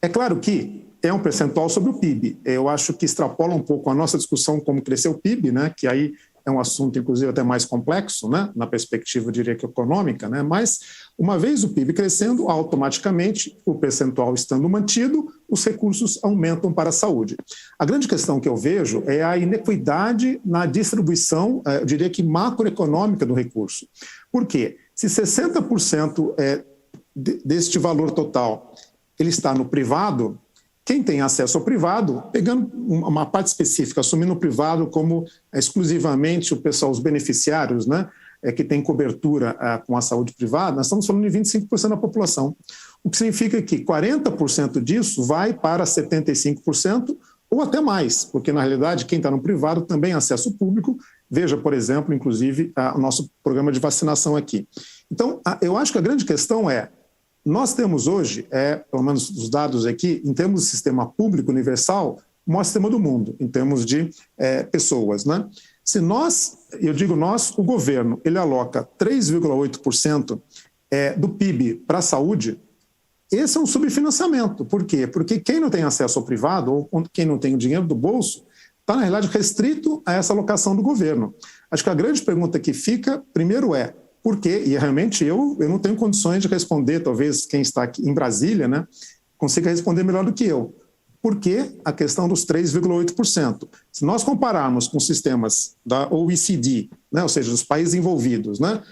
É claro que é um percentual sobre o PIB. Eu acho que extrapola um pouco a nossa discussão como cresceu o PIB, né? Que aí é um assunto, inclusive, até mais complexo, né? Na perspectiva, eu diria que econômica, né? Mas, uma vez o PIB crescendo, automaticamente, o percentual estando mantido, os recursos aumentam para a saúde. A grande questão que eu vejo é a inequidade na distribuição, eu diria que macroeconômica do recurso. Por quê? Se 60% deste valor total ele está no privado, quem tem acesso ao privado, pegando uma parte específica, assumindo o privado como exclusivamente o pessoal, os beneficiários, né, que tem cobertura com a saúde privada, nós estamos falando de 25% da população. O que significa que 40% disso vai para 75% ou até mais, porque, na realidade, quem está no privado também tem acesso público. Veja, por exemplo, inclusive, o nosso programa de vacinação aqui. Então, eu acho que a grande questão nós temos hoje, pelo menos os dados aqui, em termos de sistema público universal, o maior sistema do mundo, em termos de pessoas, né? Se nós, eu digo nós, o governo, ele aloca 3,8% do PIB para a saúde, esse é um subfinanciamento. Por quê? Porque quem não tem acesso ao privado, ou quem não tem o dinheiro do bolso, está, na realidade, restrito a essa alocação do governo. Acho que a grande pergunta que fica, primeiro por quê? E realmente eu não tenho condições de responder, talvez quem está aqui em Brasília, né, consiga responder melhor do que eu. Por que a questão dos 3,8%? Se nós compararmos com sistemas da OECD, né, ou seja, dos países envolvidos, né,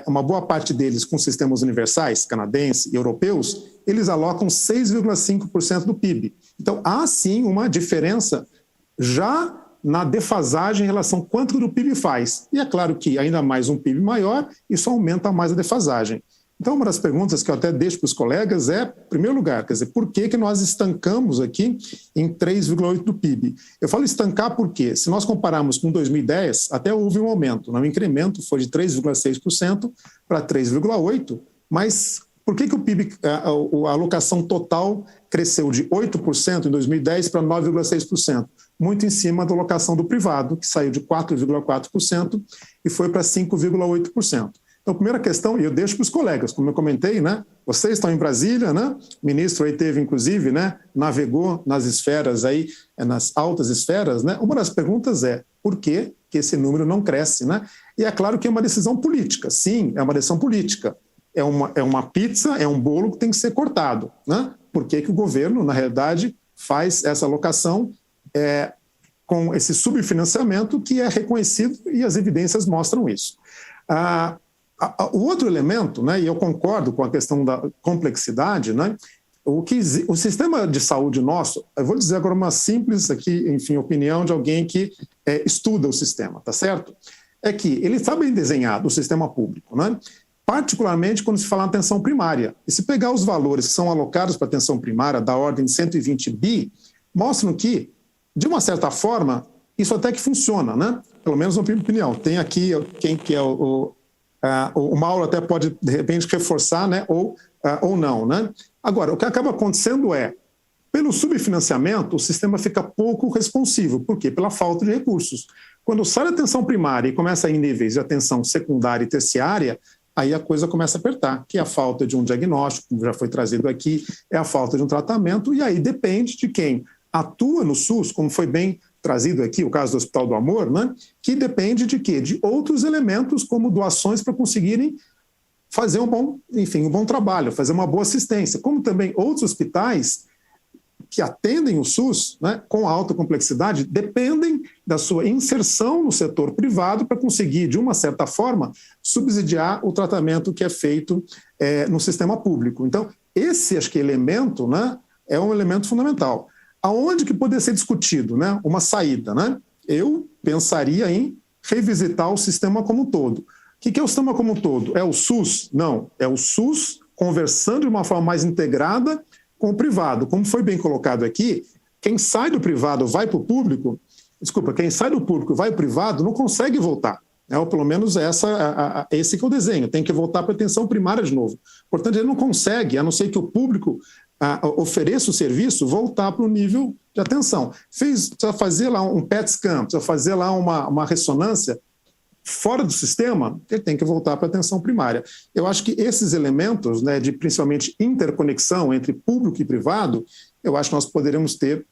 uma boa parte deles com sistemas universais, canadenses e europeus, eles alocam 6,5% do PIB. Então, há sim uma diferença já na defasagem em relação ao quanto do PIB faz. E é claro que ainda mais um PIB maior, isso aumenta mais a defasagem. Então, uma das perguntas que eu até deixo para os colegas em primeiro lugar, quer dizer, por que nós estancamos aqui em 3,8% do PIB? Eu falo estancar porque, se nós compararmos com 2010, até houve um aumento, o incremento foi de 3,6% para 3,8%, mas por que o PIB, a alocação total cresceu de 8% em 2010 para 9,6%? Muito em cima da alocação do privado, que saiu de 4,4% e foi para 5,8%. Então, a primeira questão, e eu deixo para os colegas, como eu comentei, né? Vocês estão em Brasília, né? O ministro aí teve, inclusive, né? Navegou nas esferas aí, nas altas esferas, né? Uma das perguntas por que esse número não cresce, né? E é claro que é uma decisão política. Sim, é uma decisão política. É uma pizza, é um bolo que tem que ser cortado, né? Por que o governo, na realidade, faz essa alocação com esse subfinanciamento que é reconhecido e as evidências mostram isso. O outro elemento, né, e eu concordo com a questão da complexidade, né, o sistema de saúde nosso, eu vou dizer agora uma simples aqui, enfim, opinião de alguém que estuda o sistema, tá certo? É que ele está bem desenhado, o sistema público, né? particularmente quando se fala em atenção primária. E se pegar os valores que são alocados para atenção primária, da ordem de 120 bi, mostram que, de uma certa forma, isso até que funciona, né? Pelo menos na minha opinião. Tem aqui quem que é o Mauro até pode, de repente, reforçar, né? Ou não, né? Agora, o que acaba acontecendo é, pelo subfinanciamento, o sistema fica pouco responsivo. Por quê? Pela falta de recursos. Quando sai da atenção primária e começa a ir em níveis de atenção secundária e terciária, aí a coisa começa a apertar, que é a falta de um diagnóstico, como já foi trazido aqui, é a falta de um tratamento, e aí depende de quem atua no SUS, como foi bem trazido aqui, o caso do Hospital do Amor, né? Que depende de quê? De outros elementos, como doações para conseguirem fazer um bom trabalho, fazer uma boa assistência, como também outros hospitais que atendem o SUS, né, com alta complexidade, dependem da sua inserção no setor privado para conseguir, de uma certa forma, subsidiar o tratamento que é feito no sistema público. Então, esse, acho que, elemento, né, é um elemento fundamental. Aonde que poderia ser discutido, né, uma saída? Né? Eu pensaria em revisitar o sistema como um todo. O que é o sistema como um todo? É o SUS? Não, é o SUS conversando de uma forma mais integrada com o privado. Como foi bem colocado aqui, quem sai do privado vai para o público, quem sai do público vai para o privado não consegue voltar. Ou pelo menos esse que é o desenho, tem que voltar para a atenção primária de novo. Portanto, ele não consegue, a não ser que o público ofereça o serviço, voltar para o nível de atenção. Precisa fazer lá um PET scan, precisa fazer lá uma ressonância, fora do sistema, ele tem que voltar para a atenção primária. Eu acho que esses elementos, né, de principalmente interconexão entre público e privado, eu acho que nós poderíamos ter,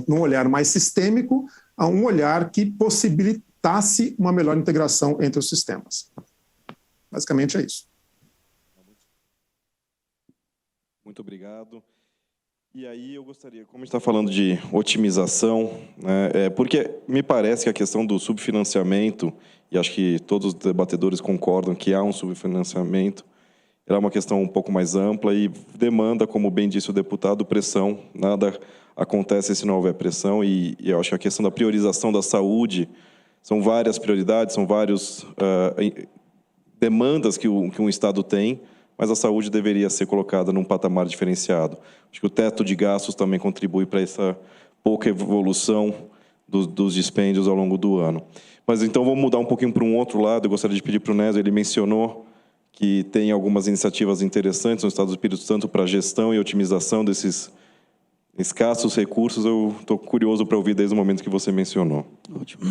num olhar mais sistêmico, um olhar que possibilitasse uma melhor integração entre os sistemas. Basicamente é isso. Muito obrigado. E aí eu gostaria, como a gente está falando de otimização, né, porque me parece que a questão do subfinanciamento, e acho que todos os debatedores concordam que há um subfinanciamento, é uma questão um pouco mais ampla e demanda, como bem disse o deputado, pressão. Nada acontece se não houver pressão, e eu acho que a questão da priorização da saúde, são várias prioridades, são várias demandas que um Estado tem, mas a saúde deveria ser colocada num patamar diferenciado. Acho que o teto de gastos também contribui para essa pouca evolução dos dispêndios ao longo do ano. Mas então vamos mudar um pouquinho para um outro lado. Eu gostaria de pedir para o Nésio, ele mencionou que tem algumas iniciativas interessantes no Estado do Espírito Santo para a gestão e otimização desses escassos recursos. Eu estou curioso para ouvir desde o momento que você mencionou. Ótimo.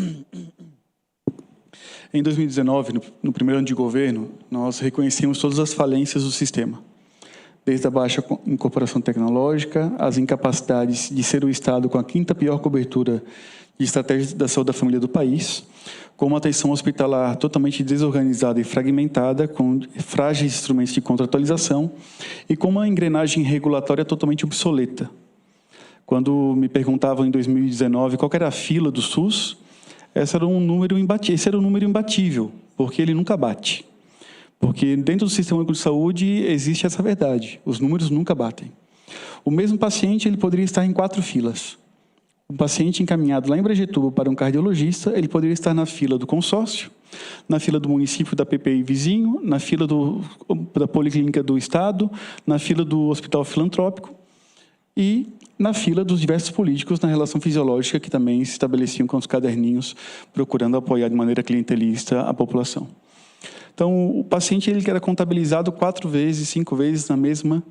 Em 2019, no primeiro ano de governo, nós reconhecemos todas as falências do sistema, desde a baixa incorporação tecnológica, as incapacidades de ser o Estado com a quinta pior cobertura de estratégias da saúde da família do país, com uma atenção hospitalar totalmente desorganizada e fragmentada, com frágeis instrumentos de contratualização e com uma engrenagem regulatória totalmente obsoleta. Quando me perguntavam em 2019 qual era a fila do SUS, esse era um número imbatível, porque ele nunca bate. Porque dentro do Sistema Único de Saúde existe essa verdade, os números nunca batem. O mesmo paciente ele poderia estar em 4 filas. Um paciente encaminhado lá em Brejetuba para um cardiologista, ele poderia estar na fila do consórcio, na fila do município da PPI vizinho, na fila da Policlínica do Estado, na fila do Hospital Filantrópico e na fila dos diversos políticos na relação fisiológica que também se estabeleciam com os caderninhos, procurando apoiar de maneira clientelista a população. Então, o paciente ele era contabilizado 4 vezes, 5 vezes na mesma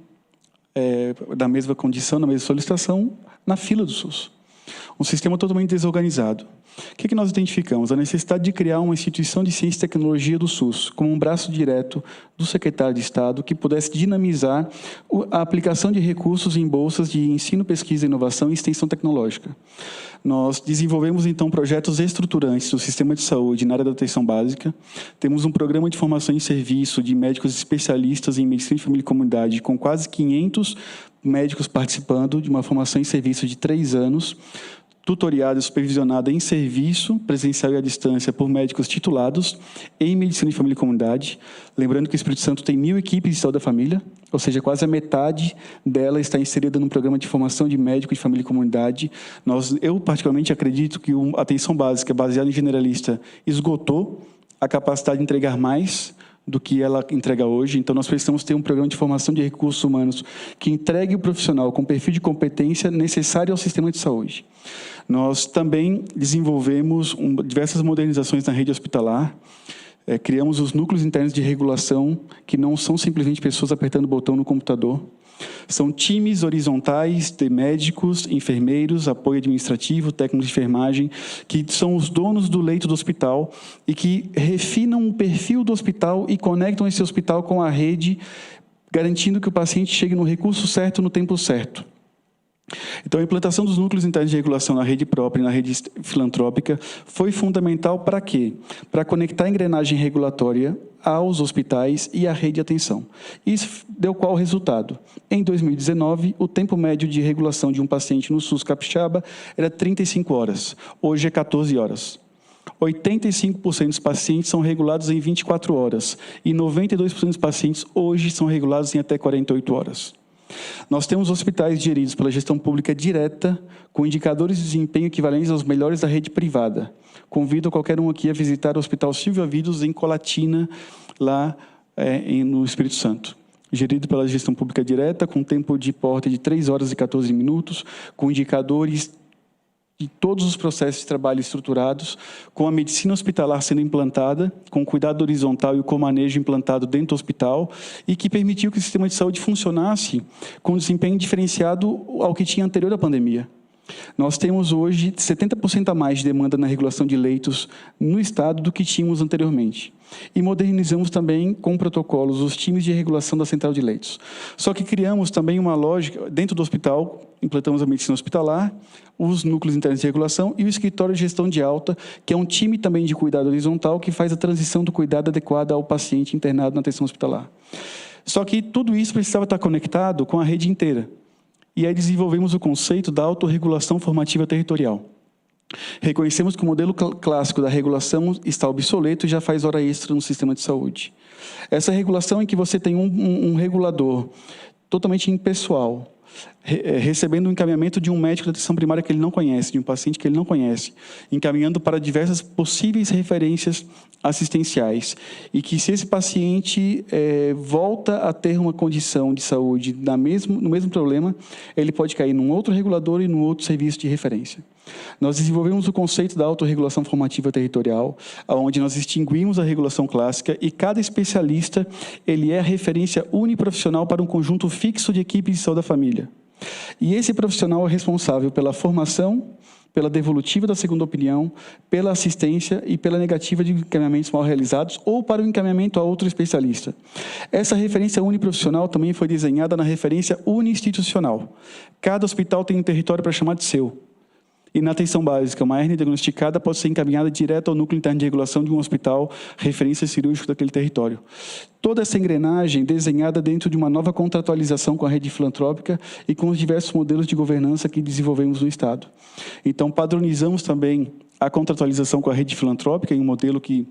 condição, na mesma solicitação, na fila do SUS. Um sistema totalmente desorganizado. O que nós identificamos? A necessidade de criar uma instituição de ciência e tecnologia do SUS, como um braço direto do secretário de Estado que pudesse dinamizar a aplicação de recursos em bolsas de ensino, pesquisa, inovação e extensão tecnológica. Nós desenvolvemos, então, projetos estruturantes do sistema de saúde na área da atenção básica. Temos um programa de formação em serviço de médicos especialistas em medicina de família e comunidade, com quase 500 médicos participando de uma formação em serviço de 3 anos, tutoriada e supervisionada em serviço, presencial e à distância, por médicos titulados em medicina de família e comunidade. Lembrando que o Espírito Santo tem 1.000 equipes de saúde da família, ou seja, quase a metade dela está inserida num programa de formação de médico de família e comunidade. Eu, particularmente, acredito que a atenção básica, baseada em generalista, esgotou a capacidade de entregar mais do que ela entrega hoje. Então, nós precisamos ter um programa de formação de recursos humanos que entregue o profissional com o perfil de competência necessário ao sistema de saúde. Nós também desenvolvemos diversas modernizações na rede hospitalar. Criamos os núcleos internos de regulação, que não são simplesmente pessoas apertando o botão no computador. São times horizontais de médicos, enfermeiros, apoio administrativo, técnicos de enfermagem, que são os donos do leito do hospital e que refinam o perfil do hospital e conectam esse hospital com a rede, garantindo que o paciente chegue no recurso certo, no tempo certo. Então, a implantação dos núcleos internos de regulação na rede própria e na rede filantrópica foi fundamental para quê? Para conectar a engrenagem regulatória aos hospitais e à rede de atenção. Isso deu qual resultado? Em 2019, o tempo médio de regulação de um paciente no SUS capixaba era 35 horas. Hoje é 14 horas. 85% dos pacientes são regulados em 24 horas e 92% dos pacientes hoje são regulados em até 48 horas. Nós temos hospitais geridos pela gestão pública direta, com indicadores de desempenho equivalentes aos melhores da rede privada. Convido qualquer um aqui a visitar o Hospital Silvio Avidos, em Colatina, lá no Espírito Santo. Gerido pela gestão pública direta, com tempo de porta de 3 horas e 14 minutos, com indicadores de todos os processos de trabalho estruturados, com a medicina hospitalar sendo implantada, com o cuidado horizontal e o comanejo implantado dentro do hospital, e que permitiu que o sistema de saúde funcionasse com desempenho diferenciado ao que tinha anterior à pandemia. Nós temos hoje 70% a mais de demanda na regulação de leitos no Estado do que tínhamos anteriormente. E modernizamos também, com protocolos, os times de regulação da central de leitos. Só que criamos também uma lógica, dentro do hospital, implantamos a medicina hospitalar, os núcleos internos de regulação e o escritório de gestão de alta, que é um time também de cuidado horizontal que faz a transição do cuidado adequado ao paciente internado na atenção hospitalar. Só que tudo isso precisava estar conectado com a rede inteira. E aí desenvolvemos o conceito da autorregulação formativa territorial. Reconhecemos que o modelo clássico da regulação está obsoleto e já faz hora extra no sistema de saúde. Essa regulação em que você tem um regulador totalmente impessoal, recebendo o encaminhamento de um médico de atenção primária que ele não conhece, de um paciente que ele não conhece, encaminhando para diversas possíveis referências assistenciais, e que se esse paciente volta a ter uma condição de saúde no mesmo problema, ele pode cair num outro regulador e num outro serviço de referência. Nós desenvolvemos o conceito da autorregulação formativa territorial, onde nós extinguimos a regulação clássica e cada especialista ele é a referência uniprofissional para um conjunto fixo de equipes de saúde da família. E esse profissional é responsável pela formação, pela devolutiva da segunda opinião, pela assistência e pela negativa de encaminhamentos mal realizados ou para o encaminhamento a outro especialista. Essa referência uniprofissional também foi desenhada na referência uninstitucional. Cada hospital tem um território para chamar de seu. E na atenção básica, uma hérnia diagnosticada pode ser encaminhada direto ao núcleo interno de regulação de um hospital, referência cirúrgica daquele território. Toda essa engrenagem desenhada dentro de uma nova contratualização com a rede filantrópica e com os diversos modelos de governança que desenvolvemos no Estado. Então, padronizamos também a contratualização com a rede filantrópica em um modelo que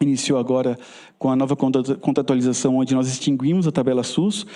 iniciou agora com a nova contratualização, onde nós extinguimos a tabela SUS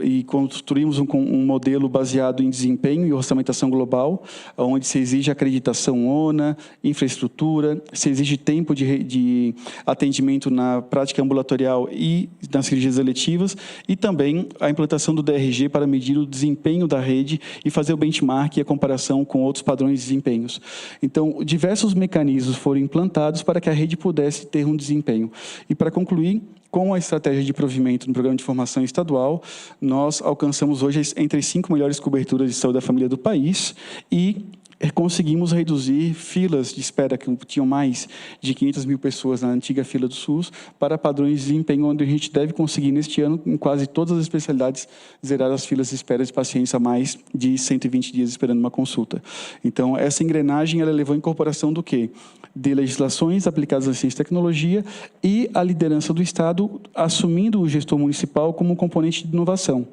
e construímos um modelo baseado em desempenho e orçamentação global, onde se exige acreditação ONA, infraestrutura, se exige tempo de atendimento na prática ambulatorial e nas cirurgias eletivas, e também a implantação do DRG para medir o desempenho da rede e fazer o benchmark e a comparação com outros padrões de desempenhos. Então, diversos mecanismos foram implantados para que a rede pudesse ter um desempenho. E para concluir, com a estratégia de provimento no programa de formação estadual, nós alcançamos hoje entre as 5 melhores coberturas de saúde da família do país e conseguimos reduzir filas de espera que tinham mais de 500 mil pessoas na antiga fila do SUS para padrões de desempenho, onde a gente deve conseguir neste ano, em quase todas as especialidades, zerar as filas de espera de pacientes a mais de 120 dias esperando uma consulta. Então, essa engrenagem ela levou à incorporação do quê? De legislações aplicadas à ciência e tecnologia e a liderança do Estado assumindo o gestor municipal como um componente de inovação.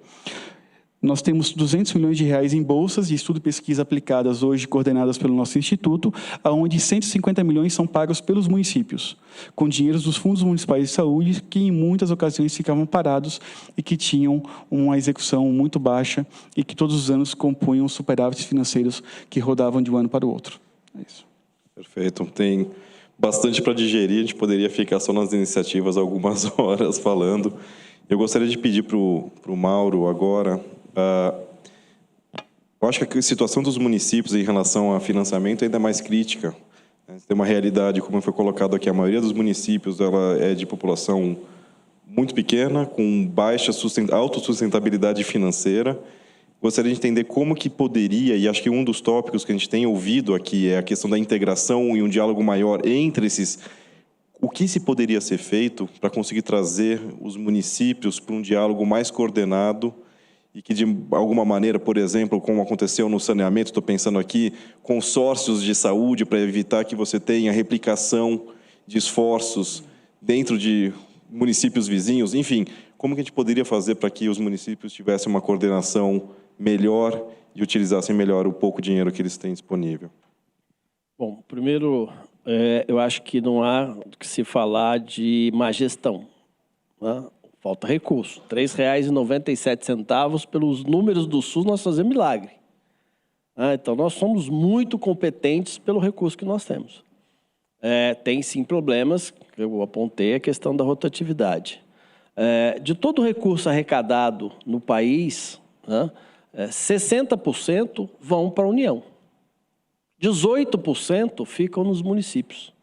Nós temos 200 milhões de reais em bolsas de estudo e pesquisa aplicadas hoje, coordenadas pelo nosso instituto, onde 150 milhões são pagos pelos municípios, com dinheiros dos fundos municipais de saúde, que em muitas ocasiões ficavam parados e que tinham uma execução muito baixa e que todos os anos compunham superávites financeiros que rodavam de um ano para o outro. É isso. Perfeito. Tem bastante para digerir, a gente poderia ficar só nas iniciativas algumas horas falando. Eu gostaria de pedir para o Mauro agora... eu acho que a situação dos municípios em relação a financiamento ainda é mais crítica. Tem uma realidade, como foi colocado aqui, a maioria dos municípios ela é de população muito pequena, com baixa autossustentabilidade financeira. Gostaria de entender como que poderia, e acho que um dos tópicos que a gente tem ouvido aqui é a questão da integração e um diálogo maior entre esses... O que se poderia ser feito para conseguir trazer os municípios para um diálogo mais coordenado e que, de alguma maneira, por exemplo, como aconteceu no saneamento, estou pensando aqui, consórcios de saúde para evitar que você tenha replicação de esforços dentro de municípios vizinhos, enfim, como que a gente poderia fazer para que os municípios tivessem uma coordenação melhor e utilizassem melhor o pouco dinheiro que eles têm disponível? Bom, primeiro, eu acho que não há que se falar de má gestão, né? Falta recurso. R$ 3,97 pelos números do SUS, nós fazemos milagre. Então, nós somos muito competentes pelo recurso que nós temos. Tem, sim, problemas. Eu apontei a questão da rotatividade. De todo o recurso arrecadado no país, 60% vão para a União. 18% ficam nos municípios,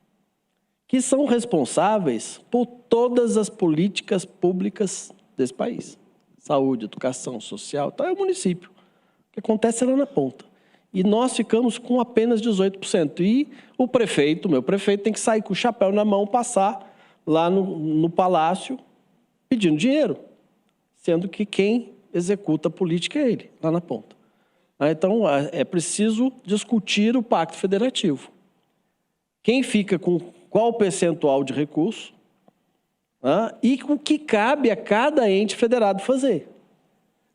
que são responsáveis por todas as políticas públicas desse país. Saúde, educação, social, é o município. O que acontece lá na ponta. E nós ficamos com apenas 18%. E o prefeito, meu prefeito, tem que sair com o chapéu na mão, passar lá no palácio pedindo dinheiro, sendo que quem executa a política é ele, lá na ponta. Então, é preciso discutir o Pacto Federativo. Quem fica com qual percentual de recurso e o que cabe a cada ente federado fazer.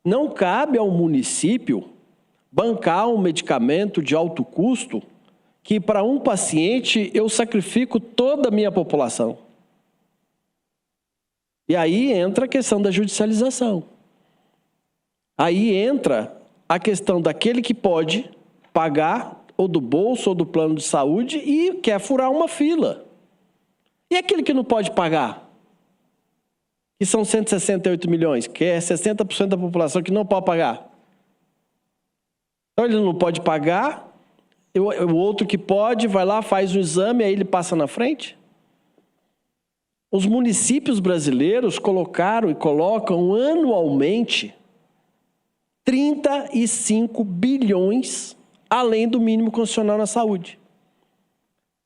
Não cabe ao município bancar um medicamento de alto custo que, para um paciente, eu sacrifico toda a minha população. E aí entra a questão da judicialização. Aí entra a questão daquele que pode pagar ou do bolso ou do plano de saúde e quer furar uma fila. E aquele que não pode pagar? Que são 168 milhões, que é 60% da população que não pode pagar. Então ele não pode pagar, o outro que pode vai lá, faz o exame, aí ele passa na frente. Os municípios brasileiros colocaram e colocam anualmente 35 bilhões além do mínimo constitucional na saúde.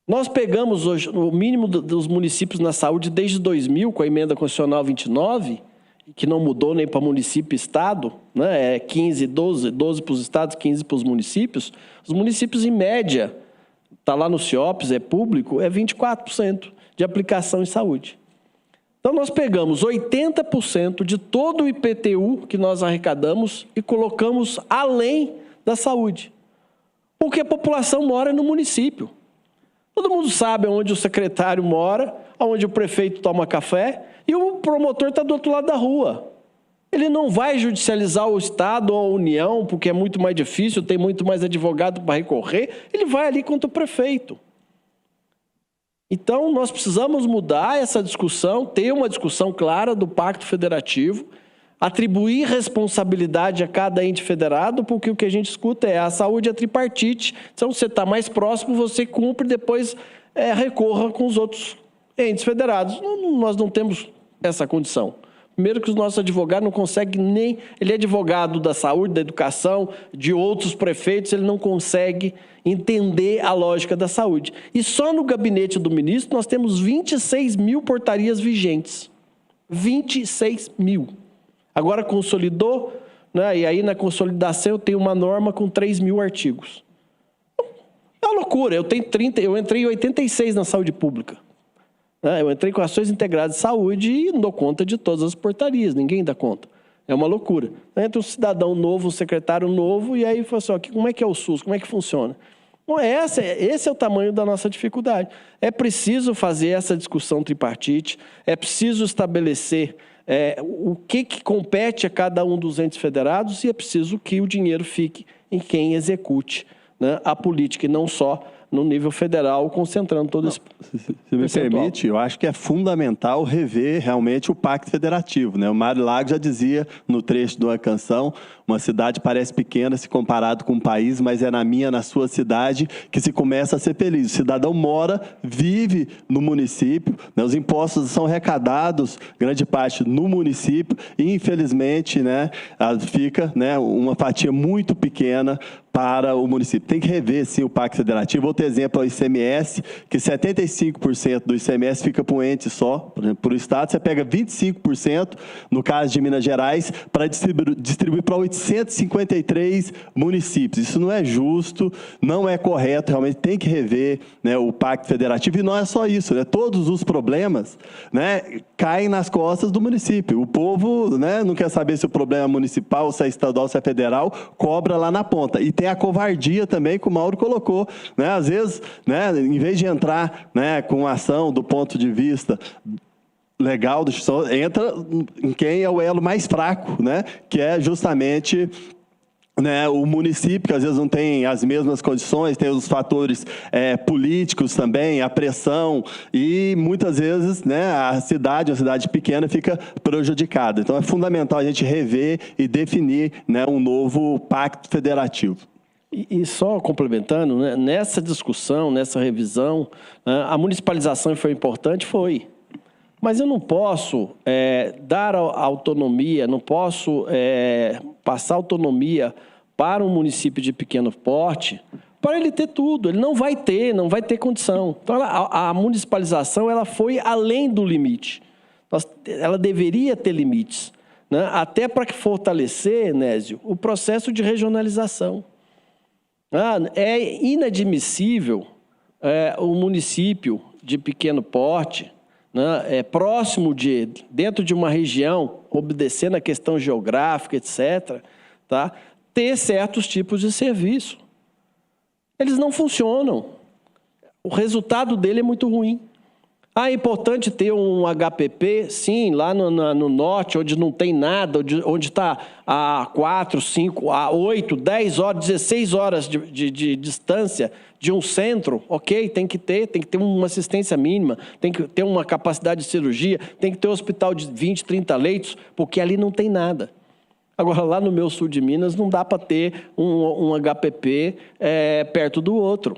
Nós pegamos hoje o mínimo dos municípios na saúde desde 2000, com a emenda constitucional 29, que não mudou nem para município e estado, né? É 15, 12 para os estados, 15 para os municípios. Os municípios, em média, está lá no CIOPS, é público, é 24% de aplicação em saúde. Então, nós pegamos 80% de todo o IPTU que nós arrecadamos e colocamos além da saúde. Porque a população mora no município. Todo mundo sabe onde o secretário mora, onde o prefeito toma café, e o promotor está do outro lado da rua. Ele não vai judicializar o Estado ou a União, porque é muito mais difícil, tem muito mais advogado para recorrer, ele vai ali contra o prefeito. Então, nós precisamos mudar essa discussão, ter uma discussão clara do Pacto Federativo, atribuir responsabilidade a cada ente federado, porque o que a gente escuta é a saúde é tripartite, então você está mais próximo, você cumpre, depois recorra com os outros entes federados. Nós não temos essa condição. Primeiro que os nossos advogados não conseguem nem... Ele é advogado da saúde, da educação, de outros prefeitos, ele não consegue entender a lógica da saúde. E só no gabinete do ministro nós temos 26 mil portarias vigentes. 26 mil. Agora consolidou, né? E aí na consolidação eu tenho uma norma com 3 mil artigos. É uma loucura. Eu entrei em 86 na saúde pública. Eu entrei com ações integradas de saúde e não dou conta de todas as portarias, ninguém dá conta. É uma loucura. Entra um cidadão novo, um secretário novo, e aí fala assim, como é que é o SUS, como é que funciona? Bom, esse é o tamanho da nossa dificuldade. É preciso fazer essa discussão tripartite, é preciso estabelecer o que compete a cada um dos entes federados e é preciso que o dinheiro fique em quem execute, né, a política e não só no nível federal, concentrando todo esse Se me permite, eu acho que é fundamental rever realmente o Pacto Federativo, né? O Mário Lago já dizia no trecho de uma canção: uma cidade parece pequena se comparado com um país, mas é na sua cidade que se começa a ser feliz. O cidadão mora, vive no município, né? Os impostos são arrecadados, grande parte, no município, e infelizmente, né, fica, né, uma fatia muito pequena para o município. Tem que rever, sim, o Pacto Federativo. Outro exemplo é o ICMS, que 75% do ICMS fica para um ente só. Por exemplo, para o Estado, você pega 25%, no caso de Minas Gerais, para distribuir para 853 municípios. Isso não é justo, não é correto, realmente tem que rever, né, o Pacto Federativo. E não é só isso, né? Todos os problemas, né, caem nas costas do município. O povo, né, não quer saber se o problema é municipal, se é estadual, se é federal, cobra lá na ponta. E tem a covardia também que o Mauro colocou, né? Às vezes, né, em vez de entrar, né, com ação do ponto de vista legal, entra em quem é o elo mais fraco, né, que é justamente, né, o município, que às vezes não tem as mesmas condições, tem os fatores políticos também, a pressão, e muitas vezes, né, a cidade, uma cidade pequena, fica prejudicada. Então é fundamental a gente rever e definir, né, um novo pacto federativo. E só complementando, né, nessa discussão, nessa revisão, né, a municipalização foi importante? Foi. Mas eu não posso dar autonomia, não posso passar autonomia para um município de pequeno porte para ele ter tudo. Ele não vai ter condição. Então, a municipalização ela foi além do limite. Ela deveria ter limites, né? Até para fortalecer, Nésio, o processo de regionalização. É inadmissível o município de pequeno porte, né, próximo dentro de uma região, obedecendo a questão geográfica, etc., tá, ter certos tipos de serviço. Eles não funcionam. O resultado dele é muito ruim. É importante ter um HPP, sim, lá no norte, onde não tem nada, onde está a 4, 5, a 8, 10 horas, 16 horas de distância de um centro, ok, tem que ter uma assistência mínima, tem que ter uma capacidade de cirurgia, tem que ter um hospital de 20, 30 leitos, porque ali não tem nada. Agora, lá no meu sul de Minas, não dá para ter um HPP perto do outro.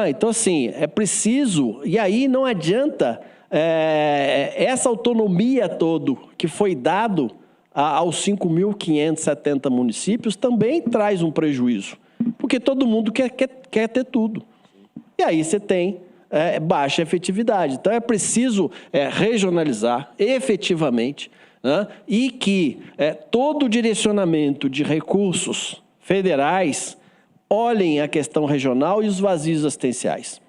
Então, assim, é preciso, e aí não adianta essa autonomia toda que foi dado aos 5.570 municípios também traz um prejuízo, porque todo mundo quer ter tudo. E aí você tem baixa efetividade. Então, é preciso regionalizar efetivamente, né, e que todo o direcionamento de recursos federais olhem a questão regional e os vazios assistenciais.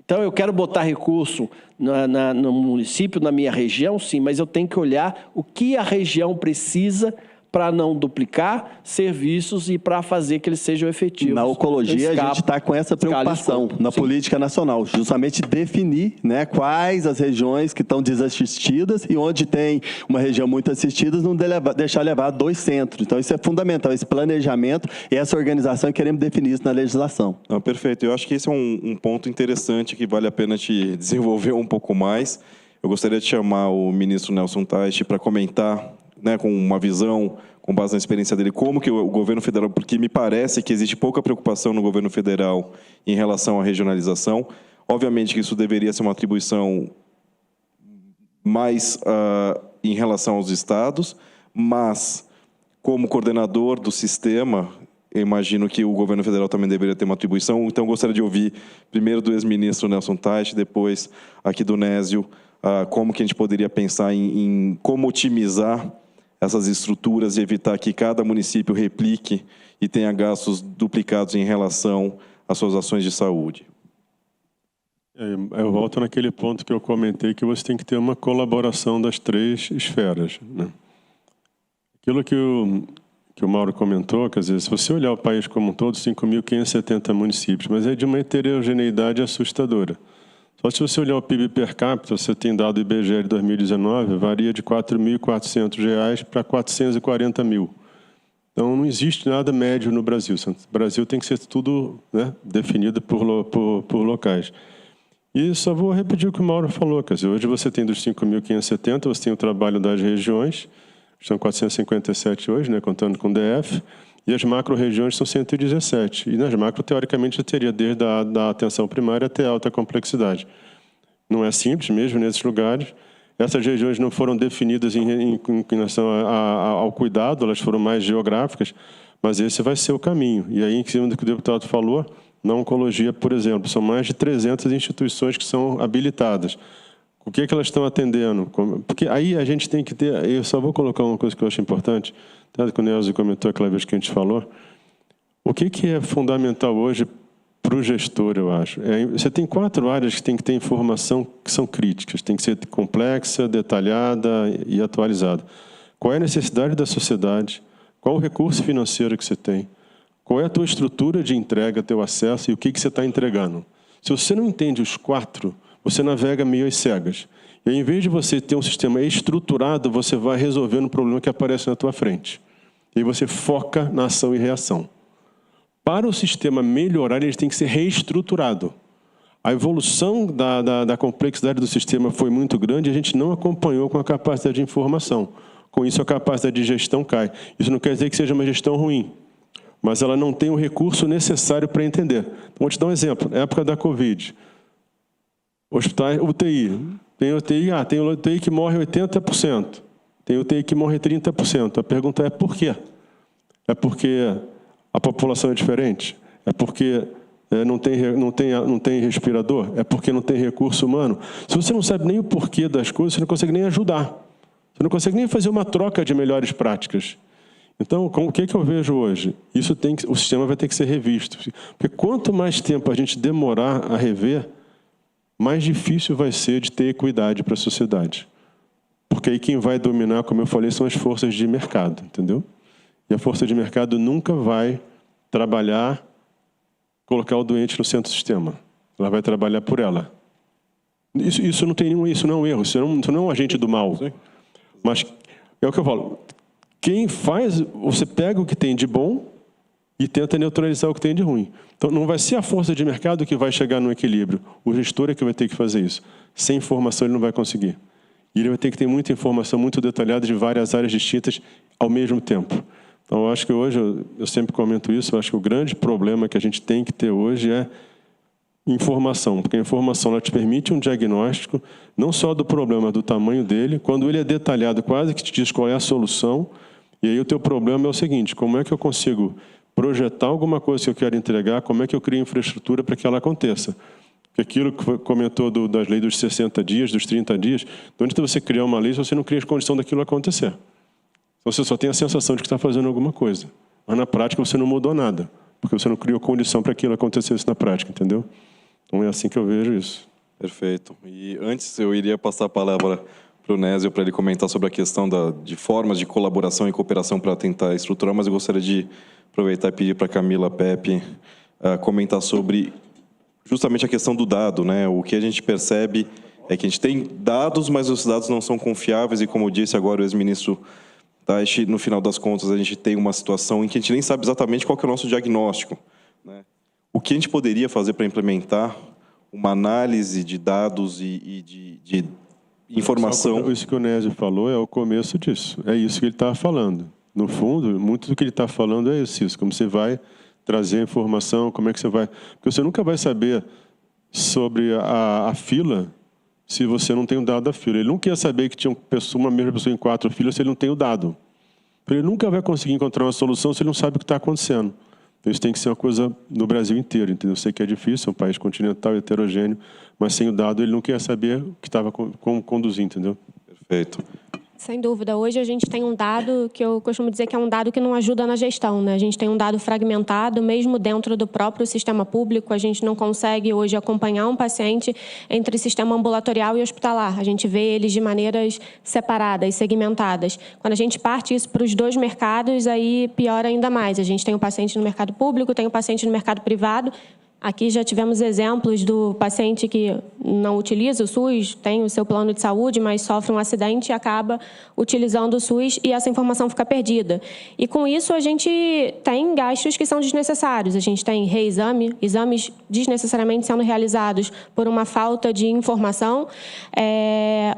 Então, eu quero botar recurso no município, na minha região, sim, mas eu tenho que olhar o que a região precisa para não duplicar serviços e para fazer que eles sejam efetivos. Na oncologia, a gente está com essa preocupação na política nacional, justamente definir, né, quais as regiões que estão desassistidas e onde tem uma região muito assistida, não deixar levar 2 centros. Então, isso é fundamental, esse planejamento e essa organização, e queremos definir isso na legislação. Não, perfeito. Eu acho que esse é um ponto interessante que vale a pena te desenvolver um pouco mais. Eu gostaria de chamar o ministro Nelson Teich para comentar, né, com uma visão, com base na experiência dele, como que o governo federal, porque me parece que existe pouca preocupação no governo federal em relação à regionalização. Obviamente que isso deveria ser uma atribuição mais em relação aos estados, mas como coordenador do sistema, eu imagino que o governo federal também deveria ter uma atribuição. Então, eu gostaria de ouvir primeiro do ex-ministro Nelson Teich, depois aqui do Nésio, como que a gente poderia pensar em como otimizar essas estruturas e evitar que cada município replique e tenha gastos duplicados em relação às suas ações de saúde. Eu volto naquele ponto que eu comentei, que você tem que ter uma colaboração das 3 esferas, né? Aquilo que o Mauro comentou, quer dizer, se você olhar o país como um todo, 5.570 municípios, mas é de uma heterogeneidade assustadora. Só se você olhar o PIB per capita, você tem dado IBGE de 2019, varia de R$ 4.400 para R$ 440 mil. Então, não existe nada médio no Brasil. O Brasil tem que ser tudo, né, definido por locais. E só vou repetir o que o Mauro falou. Quer dizer, hoje você tem dos 5.570, você tem o trabalho das regiões, são 457 hoje, né, contando com o DF, e as macro-regiões são 117. E nas macro, teoricamente, já teria desde a atenção primária até a alta complexidade. Não é simples mesmo nesses lugares. Essas regiões não foram definidas em relação ao cuidado, elas foram mais geográficas, mas esse vai ser o caminho. E aí, em cima do que o deputado falou, na oncologia, por exemplo, são mais de 300 instituições que são habilitadas. O que elas estão atendendo? Porque aí a gente tem que ter... Eu só vou colocar uma coisa que eu acho importante, tanto que o Nelson comentou aquela vez que a gente falou. O que é fundamental hoje para o gestor, eu acho? Você tem 4 áreas que tem que ter informação que são críticas. Tem que ser complexa, detalhada e atualizada. Qual é a necessidade da sociedade? Qual o recurso financeiro que você tem? Qual é a tua estrutura de entrega, teu acesso e o que você está entregando? Se você não entende os 4, você navega meio às cegas. E em vez de você ter um sistema estruturado, você vai resolvendo um problema que aparece na tua frente. E você foca na ação e reação. Para o sistema melhorar, ele tem que ser reestruturado. A evolução da complexidade do sistema foi muito grande e a gente não acompanhou com a capacidade de informação. Com isso, a capacidade de gestão cai. Isso não quer dizer que seja uma gestão ruim, mas ela não tem o recurso necessário para entender. Vou te dar um exemplo. Na época da Covid, hospitais, UTI. Tem UTI que morre 80%. Tem UTI que morre 30%. A pergunta é por quê? É porque a população é diferente? É porque não tem respirador? É porque não tem recurso humano? Se você não sabe nem o porquê das coisas, você não consegue nem ajudar. Você não consegue nem fazer uma troca de melhores práticas. Então, o que eu vejo hoje? O sistema vai ter que ser revisto. Porque quanto mais tempo a gente demorar a rever, mais difícil vai ser de ter equidade para a sociedade. Porque aí quem vai dominar, como eu falei, são as forças de mercado, entendeu? E a força de mercado nunca vai trabalhar, colocar o doente no centro do sistema. Ela vai trabalhar por ela. Isso não é um erro, isso não é um agente do mal. Sim. Mas é o que eu falo. Quem faz, você pega o que tem de bom e tenta neutralizar o que tem de ruim. Então, não vai ser a força de mercado que vai chegar no equilíbrio. O gestor é que vai ter que fazer isso. Sem informação, ele não vai conseguir. E ele vai ter que ter muita informação, muito detalhada de várias áreas distintas ao mesmo tempo. Então, eu acho que hoje, eu sempre comento isso, eu acho que o grande problema que a gente tem que ter hoje é informação, porque a informação ela te permite um diagnóstico, não só do problema, do tamanho dele, quando ele é detalhado, quase que te diz qual é a solução, e aí o teu problema é o seguinte, como é que eu consigo projetar alguma coisa que eu quero entregar, como é que eu crio infraestrutura para que ela aconteça? Porque aquilo que comentou das leis dos 60 dias, dos 30 dias, de onde você criar uma lei se você não cria a condição daquilo acontecer? Você só tem a sensação de que está fazendo alguma coisa, mas na prática você não mudou nada, porque você não criou condição para que aquilo acontecesse na prática, entendeu? Então é assim que eu vejo isso. Perfeito. E antes eu iria passar a palavra para o Nésio para ele comentar sobre a questão de formas de colaboração e cooperação para tentar estruturar, mas eu gostaria de aproveitar e pedir para a Camila Pepe comentar sobre justamente a questão do dado, né? O que a gente percebe é que a gente tem dados, mas os dados não são confiáveis e, como disse agora o ex-ministro Taishi, no final das contas a gente tem uma situação em que a gente nem sabe exatamente qual que é o nosso diagnóstico, né? O que a gente poderia fazer para implementar uma análise de dados e de informação? Isso que o Nésio falou é o começo disso. É isso que ele está falando. No fundo, muito do que ele está falando é isso. Como você vai trazer a informação, como é que você vai... Porque você nunca vai saber sobre a fila se você não tem o dado da fila. Ele nunca ia saber que tinha uma mesma pessoa em 4 filas se ele não tem o dado. Ele nunca vai conseguir encontrar uma solução se ele não sabe o que está acontecendo. Isso tem que ser uma coisa no Brasil inteiro, entendeu? Eu sei que é difícil, é um país continental, heterogêneo, mas sem o dado ele não queria saber o que estava conduzindo, entendeu? Perfeito. Sem dúvida. Hoje a gente tem um dado que eu costumo dizer que é um dado que não ajuda na gestão, né? A gente tem um dado fragmentado, mesmo dentro do próprio sistema público, a gente não consegue hoje acompanhar um paciente entre sistema ambulatorial e hospitalar. A gente vê eles de maneiras separadas, segmentadas. Quando a gente parte isso para os 2 mercados, aí piora ainda mais. A gente tem o paciente no mercado público, tem o paciente no mercado privado, Aqui já tivemos exemplos do paciente que não utiliza o SUS, tem o seu plano de saúde, mas sofre um acidente e acaba utilizando o SUS e essa informação fica perdida. E com isso a gente tem gastos que são desnecessários. A gente tem reexame, exames desnecessariamente sendo realizados por uma falta de informação,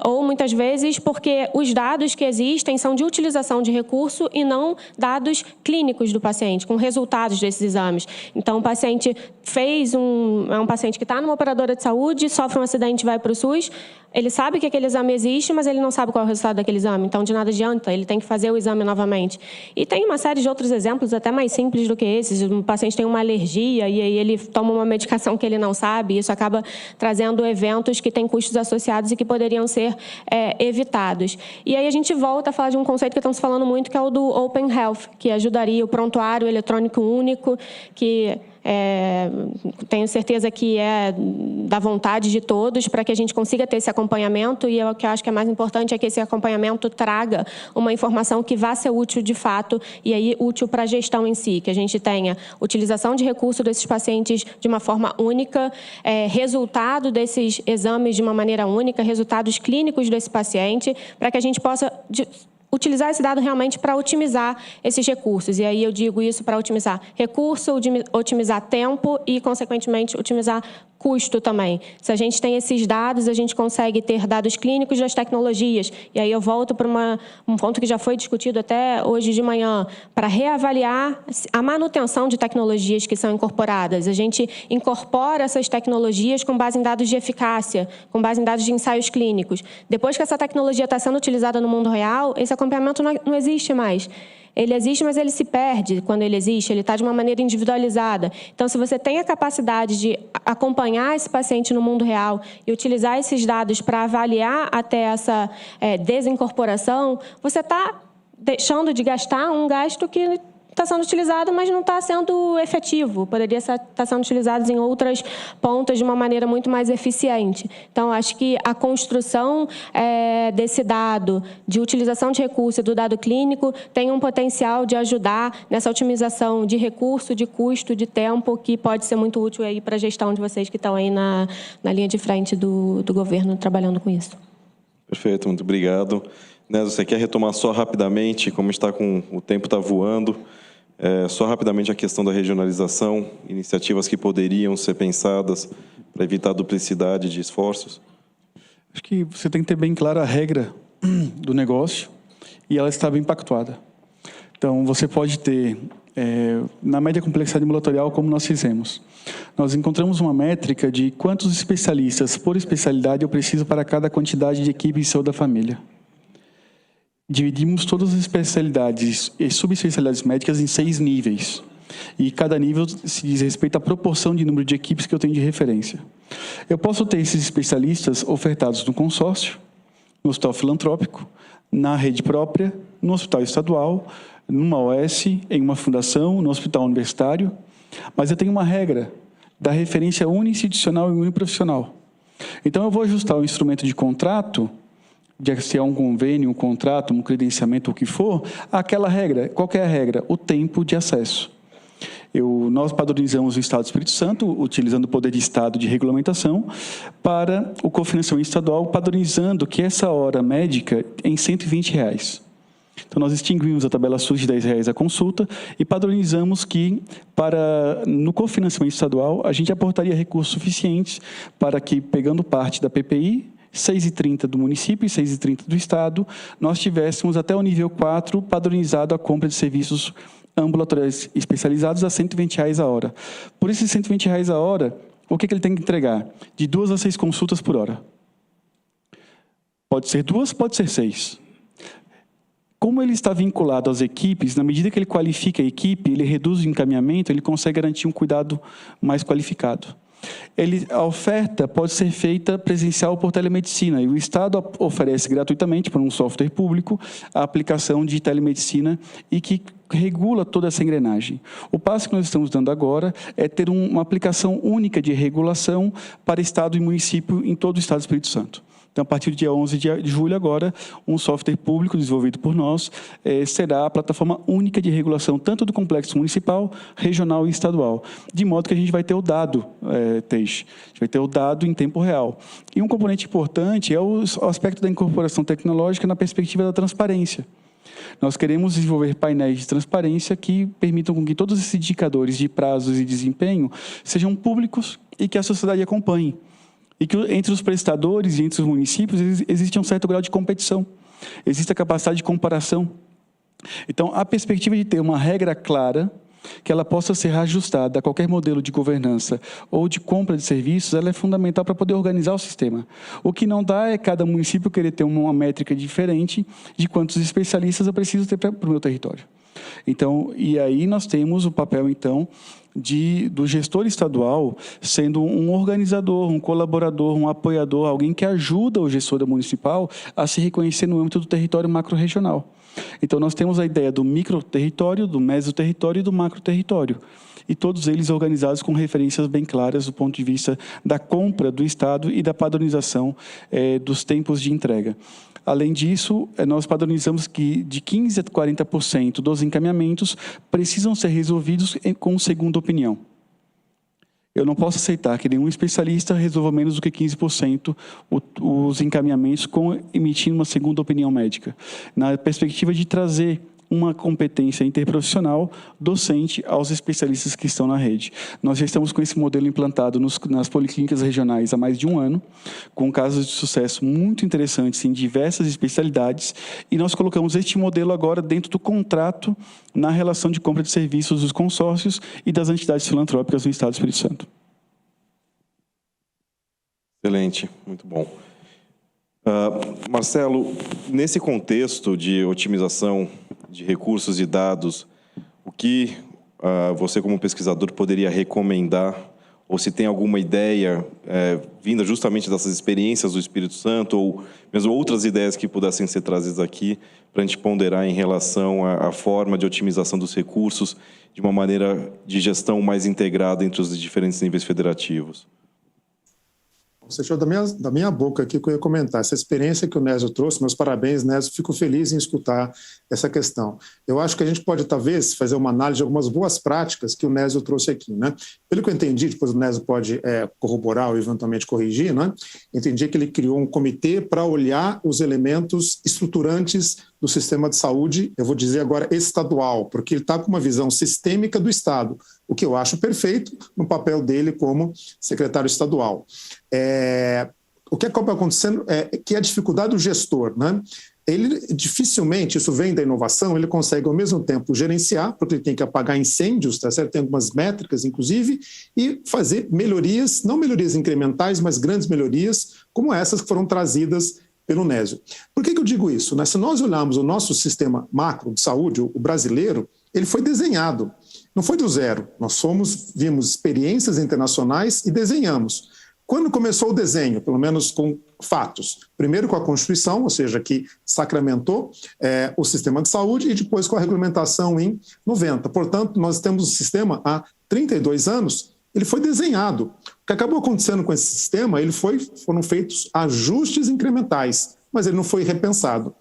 ou muitas vezes porque os dados que existem são de utilização de recurso e não dados clínicos do paciente, com resultados desses exames. Então, o paciente é um paciente que está numa operadora de saúde, sofre um acidente e vai para o SUS, ele sabe que aquele exame existe, mas ele não sabe qual é o resultado daquele exame. Então, de nada adianta, ele tem que fazer o exame novamente. E tem uma série de outros exemplos, até mais simples do que esses. Um paciente tem uma alergia e aí ele toma uma medicação que ele não sabe, e isso acaba trazendo eventos que têm custos associados e que poderiam ser evitados. E aí a gente volta a falar de um conceito que estamos falando muito, que é o do Open Health, que ajudaria o prontuário eletrônico único, que tenho certeza que é da vontade de todos para que a gente consiga ter esse acompanhamento, e o que eu acho que é mais importante é que esse acompanhamento traga uma informação que vá ser útil de fato e aí útil para a gestão em si, que a gente tenha utilização de recursos desses pacientes de uma forma única, resultado desses exames de uma maneira única, resultados clínicos desse paciente, para que a gente possa utilizar esse dado realmente para otimizar esses recursos. E aí eu digo isso para otimizar recurso, otimizar tempo e, consequentemente, otimizar custo também. Se a gente tem esses dados, a gente consegue ter dados clínicos das tecnologias. E aí eu volto para um ponto que já foi discutido até hoje de manhã, para reavaliar a manutenção de tecnologias que são incorporadas. A gente incorpora essas tecnologias com base em dados de eficácia, com base em dados de ensaios clínicos. Depois que essa tecnologia está sendo utilizada no mundo real, esse acompanhamento não existe mais. Ele existe, mas ele se perde quando ele existe, ele está de uma maneira individualizada. Então, se você tem a capacidade de acompanhar esse paciente no mundo real e utilizar esses dados para avaliar até essa desincorporação, você está deixando de gastar um gasto que está sendo utilizado, mas não está sendo efetivo. Poderia estar sendo utilizado em outras pontas de uma maneira muito mais eficiente. Então, acho que a construção desse dado, de utilização de recurso e do dado clínico, tem um potencial de ajudar nessa otimização de recurso, de custo, de tempo, que pode ser muito útil aí para a gestão de vocês que estão aí na linha de frente do governo trabalhando com isso. Perfeito, muito obrigado. Nézio, você quer retomar só rapidamente, como o tempo está voando, só rapidamente a questão da regionalização, iniciativas que poderiam ser pensadas para evitar a duplicidade de esforços? Acho que você tem que ter bem clara a regra do negócio e ela está bem pactuada. Então, você pode ter, na média complexidade ambulatorial, como nós fizemos, nós encontramos uma métrica de quantos especialistas por especialidade eu preciso para cada quantidade de equipe em saúde da família. Dividimos todas as especialidades e subespecialidades médicas em 6 níveis. E cada nível se diz respeito à proporção de número de equipes que eu tenho de referência. Eu posso ter esses especialistas ofertados no consórcio, no hospital filantrópico, na rede própria, no hospital estadual, numa OS, em uma fundação, no hospital universitário. Mas eu tenho uma regra da referência uninstitucional e uniprofissional. Então, eu vou ajustar o instrumento de contrato, se é um convênio, um contrato, um credenciamento, o que for, aquela regra. Qual que é a regra? O tempo de acesso. Nós padronizamos o Estado do Espírito Santo, utilizando o poder de Estado de regulamentação, para o cofinanciamento estadual, padronizando que essa hora médica é em R$ 120. Então, nós extinguimos a tabela SUS de R$ 10 a consulta e padronizamos que, no cofinanciamento estadual, a gente aportaria recursos suficientes para que, pegando parte da PPI, 6,30 do município e 6,30 do Estado, nós tivéssemos até o nível 4 padronizado a compra de serviços ambulatoriais especializados a R$ 120 a hora. Por esses R$ 120 a hora, o que ele tem que entregar? De 2 a 6 consultas por hora. Pode ser 2, pode ser 6. Como ele está vinculado às equipes, na medida que ele qualifica a equipe, ele reduz o encaminhamento, ele consegue garantir um cuidado mais qualificado. A oferta pode ser feita presencial por telemedicina, e o Estado oferece gratuitamente, por um software público, a aplicação de telemedicina e que regula toda essa engrenagem. O passo que nós estamos dando agora é ter uma aplicação única de regulação para Estado e município em todo o Estado do Espírito Santo. Então, a partir do dia 11 de julho, agora, um software público desenvolvido por nós será a plataforma única de regulação, tanto do complexo municipal, regional e estadual. De modo que a gente vai ter o dado, Teixe, a gente vai ter o dado em tempo real. E um componente importante é o aspecto da incorporação tecnológica na perspectiva da transparência. Nós queremos desenvolver painéis de transparência que permitam com que todos esses indicadores de prazos e desempenho sejam públicos e que a sociedade acompanhe. E que entre os prestadores e entre os municípios existe um certo grau de competição, existe a capacidade de comparação. Então, a perspectiva de ter uma regra clara, que ela possa ser ajustada a qualquer modelo de governança ou de compra de serviços, ela é fundamental para poder organizar o sistema. O que não dá é cada município querer ter uma métrica diferente de quantos especialistas eu preciso ter para o meu território. Então, e aí nós temos o papel, então, do gestor estadual sendo um organizador, um colaborador, um apoiador, alguém que ajuda o gestor municipal a se reconhecer no âmbito do território macro-regional. Então, nós temos a ideia do microterritório, do mesoterritório e do macroterritório. E todos eles organizados com referências bem claras do ponto de vista da compra do Estado e da padronização dos tempos de entrega. Além disso, nós padronizamos que de 15% a 40% dos encaminhamentos precisam ser resolvidos com segunda opinião. Eu não posso aceitar que nenhum especialista resolva menos do que 15% os encaminhamentos emitindo uma segunda opinião médica, na perspectiva de trazer uma competência interprofissional docente aos especialistas que estão na rede. Nós já estamos com esse modelo implantado nas policlínicas regionais há mais de um ano, com casos de sucesso muito interessantes em diversas especialidades, e nós colocamos este modelo agora dentro do contrato na relação de compra de serviços dos consórcios e das entidades filantrópicas do Estado do Espírito Santo. Excelente, muito bom. Marcelo, nesse contexto de otimização de recursos e dados, o que você, como pesquisador, poderia recomendar, ou se tem alguma ideia vinda justamente dessas experiências do Espírito Santo, ou mesmo outras ideias que pudessem ser trazidas aqui, para a gente ponderar em relação à forma de otimização dos recursos, de uma maneira de gestão mais integrada entre os diferentes níveis federativos? Você tirou da minha boca aqui que eu ia comentar. Essa experiência que o Nésio trouxe, meus parabéns, Nésio, fico feliz em escutar essa questão. Eu acho que a gente pode, talvez, fazer uma análise de algumas boas práticas que o Nésio trouxe aqui, né? Pelo que eu entendi, depois o Nésio pode corroborar ou eventualmente corrigir, né? Entendi que ele criou um comitê para olhar os elementos estruturantes do sistema de saúde, eu vou dizer agora estadual, porque ele está com uma visão sistêmica do Estado, o que eu acho perfeito no papel dele como secretário estadual. O que acaba acontecendo é que a dificuldade do gestor, né? Ele dificilmente, isso vem da inovação, ele consegue ao mesmo tempo gerenciar, porque ele tem que apagar incêndios, tá certo? Tem algumas métricas, inclusive, e fazer melhorias, não melhorias incrementais, mas grandes melhorias, como essas que foram trazidas pelo Nésio. Por que eu digo isso? Se nós olharmos o nosso sistema macro de saúde, o brasileiro, ele foi desenhado, não foi do zero. Nós vimos experiências internacionais e desenhamos. Quando começou o desenho, pelo menos com fatos? Primeiro com a Constituição, ou seja, que sacramentou o sistema de saúde, e depois com a regulamentação em 90. Portanto, nós temos o sistema há 32 anos, ele foi desenhado. O que acabou acontecendo com esse sistema, foram feitos ajustes incrementais, mas ele não foi repensado.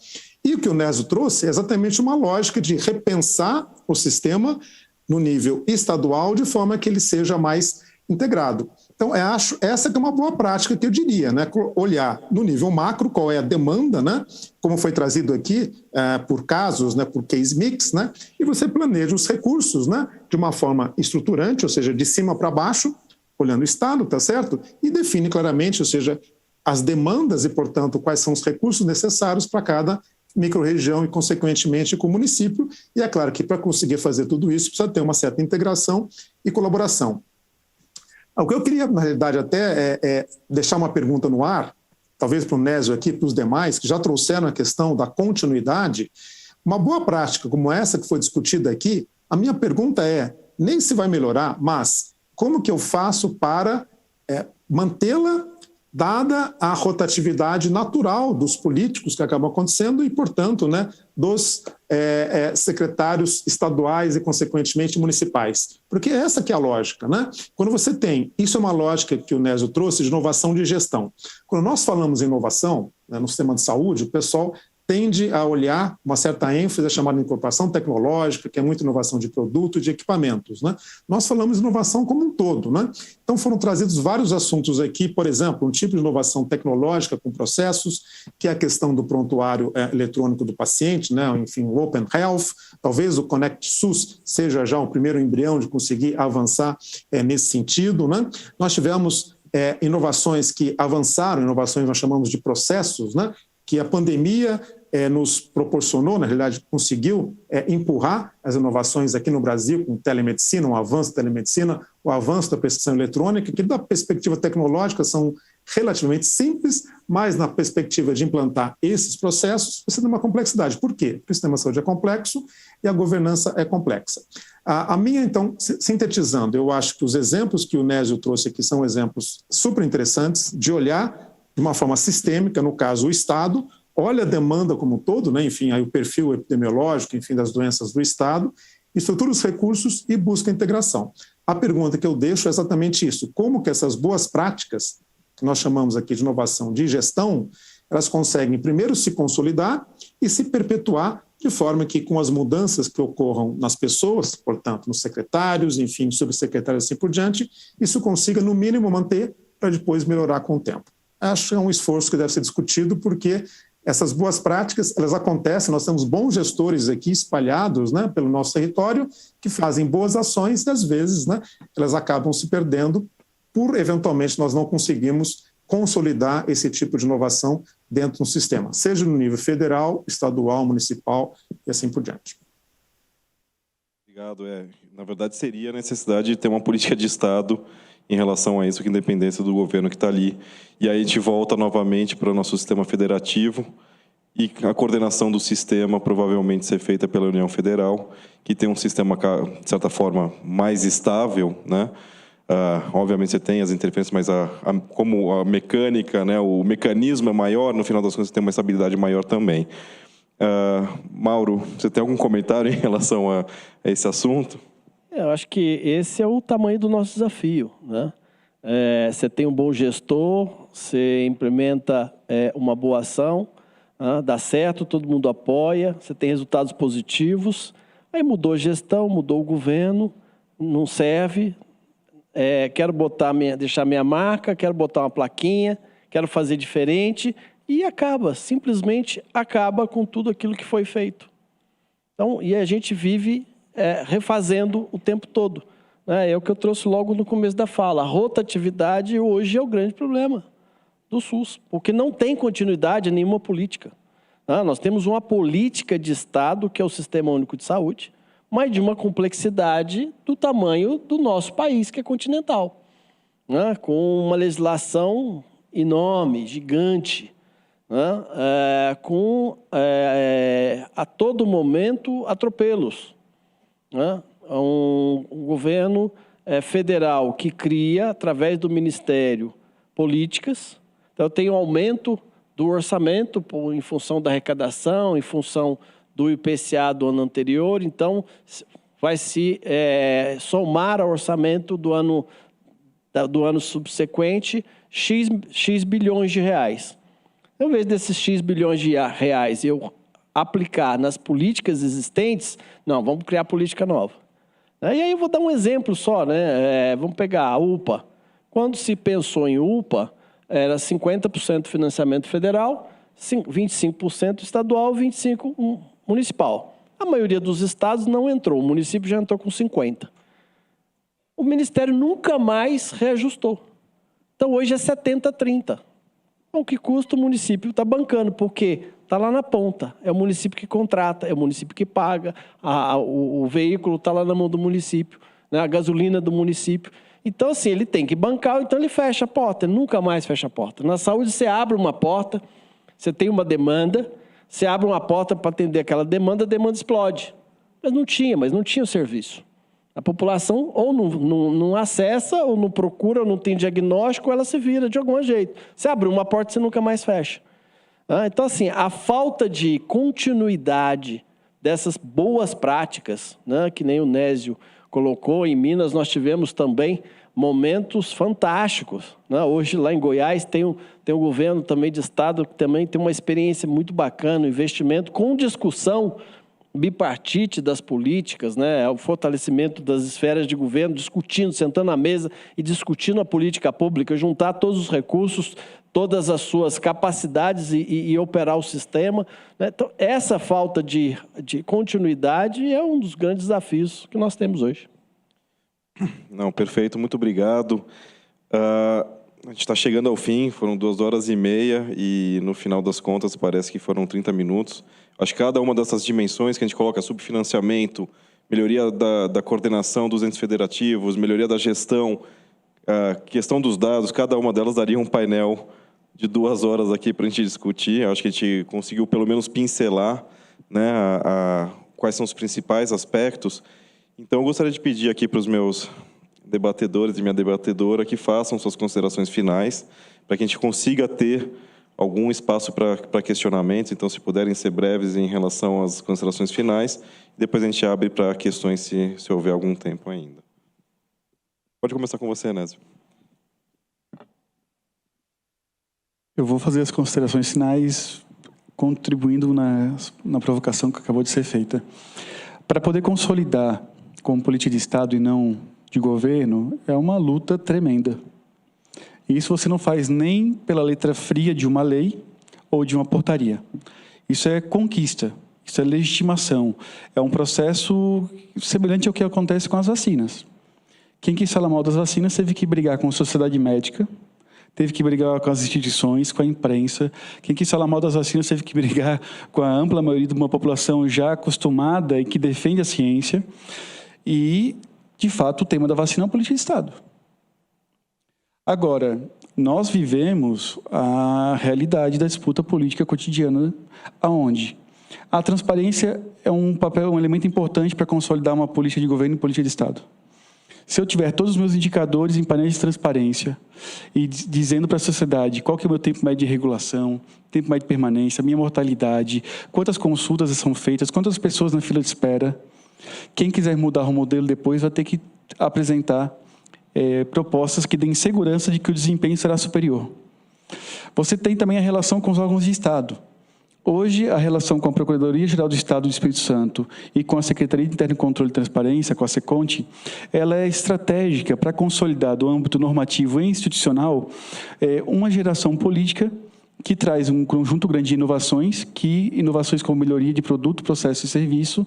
E o que o Nésio trouxe é exatamente uma lógica de repensar o sistema no nível estadual, de forma que ele seja mais integrado. Então, eu acho essa que é uma boa prática que eu diria, né? Olhar no nível macro qual é a demanda, né? Como foi trazido aqui por casos, né? Por case mix, né? E você planeja os recursos, né? De uma forma estruturante, ou seja, de cima para baixo, olhando o Estado, tá certo? E define claramente, ou seja, as demandas e, portanto, quais são os recursos necessários para cada microrregião e, consequentemente, com o município. E é claro que para conseguir fazer tudo isso precisa ter uma certa integração e colaboração. O que eu queria, na realidade, até é deixar uma pergunta no ar, talvez para o Nésio aqui, para os demais, que já trouxeram a questão da continuidade. Uma boa prática como essa que foi discutida aqui, a minha pergunta é, nem se vai melhorar, mas como que eu faço para mantê-la dada a rotatividade natural dos políticos que acabam acontecendo e, portanto, né, dos secretários estaduais e, consequentemente, municipais. Porque essa que é a lógica, né? Quando você tem, isso é uma lógica que o Nésio trouxe de inovação de gestão. Quando nós falamos em inovação, né, no sistema de saúde, o pessoal tende a olhar uma certa ênfase, a chamada incorporação tecnológica, que é muita inovação de produto e de equipamentos, né? Nós falamos de inovação como um todo, né? Então foram trazidos vários assuntos aqui, por exemplo, um tipo de inovação tecnológica com processos, que é a questão do prontuário eletrônico do paciente, né? Enfim, o Open Health, talvez o Connect SUS seja já o primeiro embrião de conseguir avançar nesse sentido, né? Nós tivemos inovações que avançaram, inovações nós chamamos de processos, né? Que a pandemia nos proporcionou, na realidade, conseguiu empurrar as inovações aqui no Brasil, com telemedicina, um avanço da telemedicina, o avanço da prescrição eletrônica, que da perspectiva tecnológica são relativamente simples, mas na perspectiva de implantar esses processos, você tem uma complexidade. Por quê? Porque o sistema de saúde é complexo e a governança é complexa. A minha, então, sintetizando, eu acho que os exemplos que o Nésio trouxe aqui são exemplos super interessantes de olhar de uma forma sistêmica, no caso, o Estado, olha a demanda como um todo, né? Enfim, aí o perfil epidemiológico, enfim, das doenças do Estado, estrutura os recursos e busca a integração. A pergunta que eu deixo é exatamente isso: como que essas boas práticas, que nós chamamos aqui de inovação de gestão, elas conseguem primeiro se consolidar e se perpetuar de forma que, com as mudanças que ocorram nas pessoas, portanto, nos secretários, enfim, subsecretários e assim por diante, isso consiga, no mínimo, manter para depois melhorar com o tempo. Acho que é um esforço que deve ser discutido, porque essas boas práticas, elas acontecem, nós temos bons gestores aqui espalhados, né, pelo nosso território, que fazem boas ações e, às vezes, né, elas acabam se perdendo por, eventualmente, nós não conseguimos consolidar esse tipo de inovação dentro do sistema, seja no nível federal, estadual, municipal e assim por diante. Obrigado. Na verdade, seria a necessidade de ter uma política de Estado em relação a isso, que independência do governo que está ali. E aí a gente volta novamente para o nosso sistema federativo e a coordenação do sistema provavelmente ser feita pela União Federal, que tem um sistema, de certa forma, mais estável, né? Obviamente você tem as interferências, mas como a mecânica, né, o mecanismo é maior, no final das contas você tem uma estabilidade maior também. Mauro, você tem algum comentário em relação a esse assunto? Eu acho que esse é o tamanho do nosso desafio, né? Você tem um bom gestor, você implementa uma boa ação, dá certo, todo mundo apoia, você tem resultados positivos, aí mudou a gestão, mudou o governo, não serve, quero deixar minha marca, quero botar uma plaquinha, quero fazer diferente, e simplesmente acaba com tudo aquilo que foi feito. Então, e a gente vive refazendo o tempo todo. É o que eu trouxe logo no começo da fala. A rotatividade hoje é o grande problema do SUS, porque não tem continuidade em nenhuma política. Nós temos uma política de Estado, que é o Sistema Único de Saúde, mas de uma complexidade do tamanho do nosso país, que é continental, com uma legislação enorme, gigante, com a todo momento atropelos. Um governo federal que cria, através do Ministério, políticas. Então, tem um aumento do orçamento em função da arrecadação, em função do IPCA do ano anterior. Então, vai se somar ao orçamento do ano subsequente X bilhões de reais. Em vez desses X bilhões de reais eu aplicar nas políticas existentes, não, vamos criar política nova. E aí eu vou dar um exemplo só, né? Vamos pegar a UPA. Quando se pensou em UPA, era 50% financiamento federal, 25% estadual, 25% municipal. A maioria dos estados não entrou, o município já entrou com 50%. O Ministério nunca mais reajustou. Então, hoje é 70-30. O que custa o município está bancando, porque está lá na ponta. É o município que contrata, é o município que paga, o veículo está lá na mão do município, né, a gasolina do município. Então, assim, ele tem que bancar, então ele fecha a porta, ele nunca mais fecha a porta. Na saúde, você abre uma porta, você tem uma demanda, você abre uma porta para atender aquela demanda, a demanda explode. Mas não tinha o serviço. A população ou não acessa, ou não procura, ou não tem diagnóstico, ou ela se vira de algum jeito. Você abre uma porta, você nunca mais fecha. Então, assim, a falta de continuidade dessas boas práticas, né, que nem o Nésio colocou, em Minas nós tivemos também momentos fantásticos, né? Hoje, lá em Goiás, tem um governo também de estado que também tem uma experiência muito bacana, um investimento com discussão bipartite das políticas, né? O fortalecimento das esferas de governo, discutindo, sentando à mesa e discutindo a política pública, juntar todos os recursos, todas as suas capacidades e operar o sistema, né? Então, essa falta de continuidade é um dos grandes desafios que nós temos hoje. Não, perfeito, muito obrigado. A gente está chegando ao fim, foram 2h30 e no final das contas parece que foram 30 minutos. Acho que cada uma dessas dimensões que a gente coloca, subfinanciamento, melhoria da coordenação dos entes federativos, melhoria da gestão, questão dos dados, cada uma delas daria um painel de 2 horas aqui para a gente discutir. Acho que a gente conseguiu pelo menos pincelar, né, quais são os principais aspectos. Então, eu gostaria de pedir aqui para os meus debatedores e minha debatedora que façam suas considerações finais, para que a gente consiga ter algum espaço para questionamentos. Então, se puderem ser breves em relação às considerações finais, depois a gente abre para questões se houver algum tempo ainda. Pode começar com você, Nésio. Eu vou fazer as considerações finais contribuindo na provocação que acabou de ser feita. Para poder consolidar como política de Estado e não de governo, é uma luta tremenda. E isso você não faz nem pela letra fria de uma lei ou de uma portaria. Isso é conquista, isso é legitimação. É um processo semelhante ao que acontece com as vacinas. Quem quis falar mal das vacinas teve que brigar com a sociedade médica, teve que brigar com as instituições, com a imprensa. Quem quis falar mal das vacinas teve que brigar com a ampla maioria de uma população já acostumada e que defende a ciência. E, de fato, o tema da vacina é uma política de Estado. Agora, nós vivemos a realidade da disputa política cotidiana, aonde a transparência é um elemento importante para consolidar uma política de governo e política de Estado. Se eu tiver todos os meus indicadores em painéis de transparência e dizendo para a sociedade qual que é o meu tempo médio de regulação, tempo médio de permanência, minha mortalidade, quantas consultas são feitas, quantas pessoas na fila de espera, quem quiser mudar o modelo depois vai ter que apresentar propostas que deem segurança de que o desempenho será superior. Você tem também a relação com os órgãos de Estado. Hoje, a relação com a Procuradoria-Geral do Estado do Espírito Santo e com a Secretaria de Interno e Controle e Transparência, com a SECONT, ela é estratégica para consolidar do âmbito normativo e institucional uma geração política que traz um conjunto grande de inovações como melhoria de produto, processo e serviço,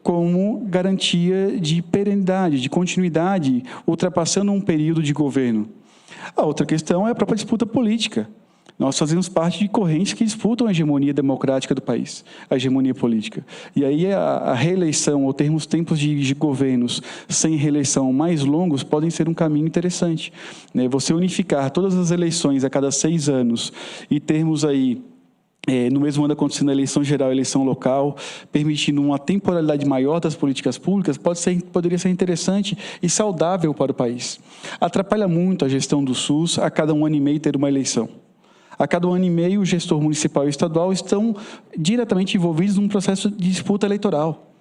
como garantia de perenidade, de continuidade, ultrapassando um período de governo. A outra questão é a própria disputa política. Nós fazemos parte de correntes que disputam a hegemonia democrática do país, a hegemonia política. E aí a reeleição, ou termos tempos de governos sem reeleição mais longos, podem ser um caminho interessante. Você unificar todas as eleições a cada 6 anos e termos aí, no mesmo ano acontecendo a eleição geral e a eleição local, permitindo uma temporalidade maior das políticas públicas, poderia ser interessante e saudável para o país. Atrapalha muito a gestão do SUS a cada 1 ano e meio ter uma eleição. A cada 1 ano e meio, o gestor municipal e estadual estão diretamente envolvidos num processo de disputa eleitoral.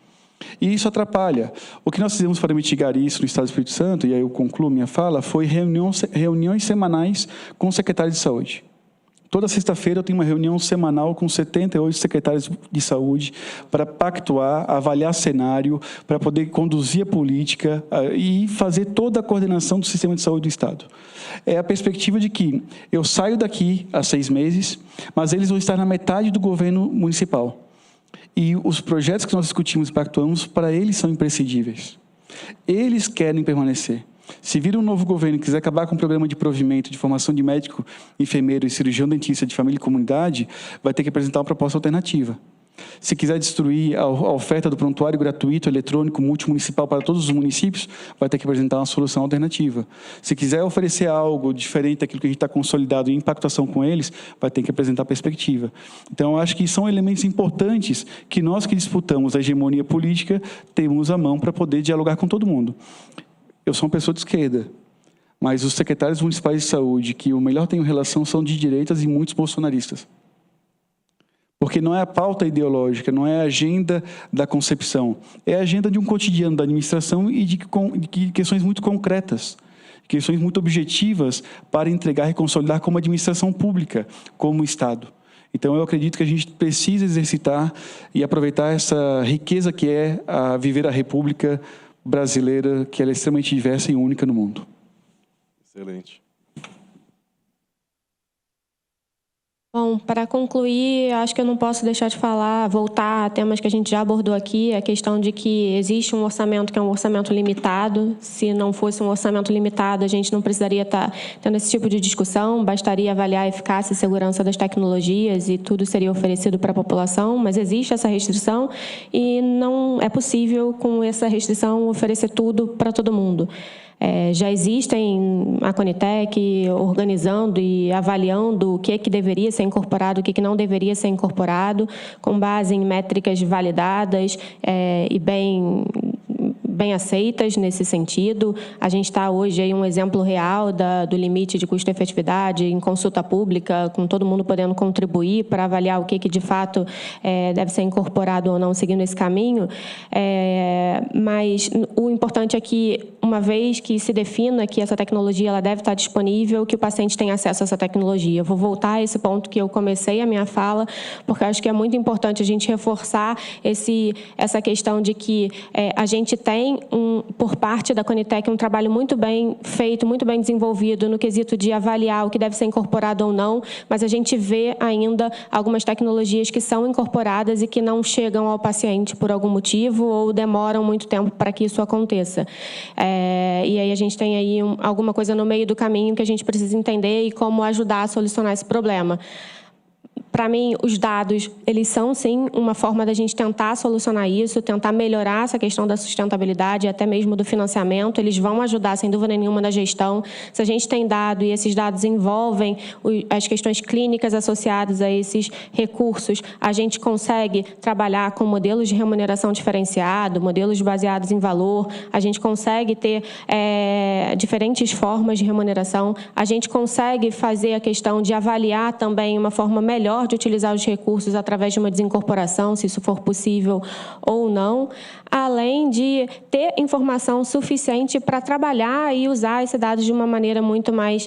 E isso atrapalha. O que nós fizemos para mitigar isso no Estado do Espírito Santo, e aí eu concluo minha fala, foi reuniões semanais com o secretário de Saúde. Toda sexta-feira eu tenho uma reunião semanal com 78 secretários de saúde para pactuar, avaliar cenário, para poder conduzir a política e fazer toda a coordenação do sistema de saúde do Estado. É a perspectiva de que eu saio daqui há 6 meses, mas eles vão estar na metade do governo municipal. E os projetos que nós discutimos e pactuamos, para eles são imprescindíveis. Eles querem permanecer. Se vir um novo governo e quiser acabar com o programa de provimento de formação de médico, enfermeiro e cirurgião dentista de família e comunidade, vai ter que apresentar uma proposta alternativa. Se quiser destruir a oferta do prontuário gratuito eletrônico multimunicipal para todos os municípios, vai ter que apresentar uma solução alternativa. Se quiser oferecer algo diferente daquilo que a gente está consolidado em impactação com eles, vai ter que apresentar perspectiva. Então, eu acho que são elementos importantes que nós que disputamos a hegemonia política temos à mão para poder dialogar com todo mundo. Eu sou uma pessoa de esquerda, mas os secretários municipais de saúde que o melhor tenho relação são de direitas e muitos bolsonaristas. Porque não é a pauta ideológica, não é a agenda da concepção, é a agenda de um cotidiano da administração e de questões muito concretas, questões muito objetivas para entregar e consolidar como administração pública, como Estado. Então, eu acredito que a gente precisa exercitar e aproveitar essa riqueza que é viver a República brasileira, que ela é extremamente diversa e única no mundo. Excelente. Bom, para concluir, acho que eu não posso deixar de voltar a temas que a gente já abordou aqui, a questão de que existe um orçamento que é um orçamento limitado. Se não fosse um orçamento limitado, a gente não precisaria estar tendo esse tipo de discussão, bastaria avaliar a eficácia e segurança das tecnologias e tudo seria oferecido para a população, mas existe essa restrição e não é possível, com essa restrição, oferecer tudo para todo mundo. Já existem a Conitec organizando e avaliando o que deveria ser incorporado, o que não deveria ser incorporado, com base em métricas validadas e bem aceitas nesse sentido. A gente está hoje em um exemplo real do limite de custo-efetividade em consulta pública, com todo mundo podendo contribuir para avaliar o que de fato deve ser incorporado ou não seguindo esse caminho. Mas o importante é que, uma vez que se defina que essa tecnologia ela deve estar disponível, que o paciente tenha acesso a essa tecnologia. Eu vou voltar a esse ponto que eu comecei a minha fala, porque acho que é muito importante a gente reforçar essa questão de que a gente tem, por parte da Conitec, um trabalho muito bem feito, muito bem desenvolvido no quesito de avaliar o que deve ser incorporado ou não, mas a gente vê ainda algumas tecnologias que são incorporadas e que não chegam ao paciente por algum motivo ou demoram muito tempo para que isso aconteça. E aí a gente tem aí alguma coisa no meio do caminho que a gente precisa entender e como ajudar a solucionar esse problema. Para mim, os dados, eles são, sim, uma forma da gente tentar solucionar isso, tentar melhorar essa questão da sustentabilidade, até mesmo do financiamento. Eles vão ajudar, sem dúvida nenhuma, na gestão. Se a gente tem dado e esses dados envolvem as questões clínicas associadas a esses recursos, a gente consegue trabalhar com modelos de remuneração diferenciado, modelos baseados em valor, a gente consegue ter diferentes formas de remuneração, a gente consegue fazer a questão de avaliar também uma forma melhor de utilizar os recursos através de uma desincorporação, se isso for possível ou não, além de ter informação suficiente para trabalhar e usar esse dado de uma maneira muito mais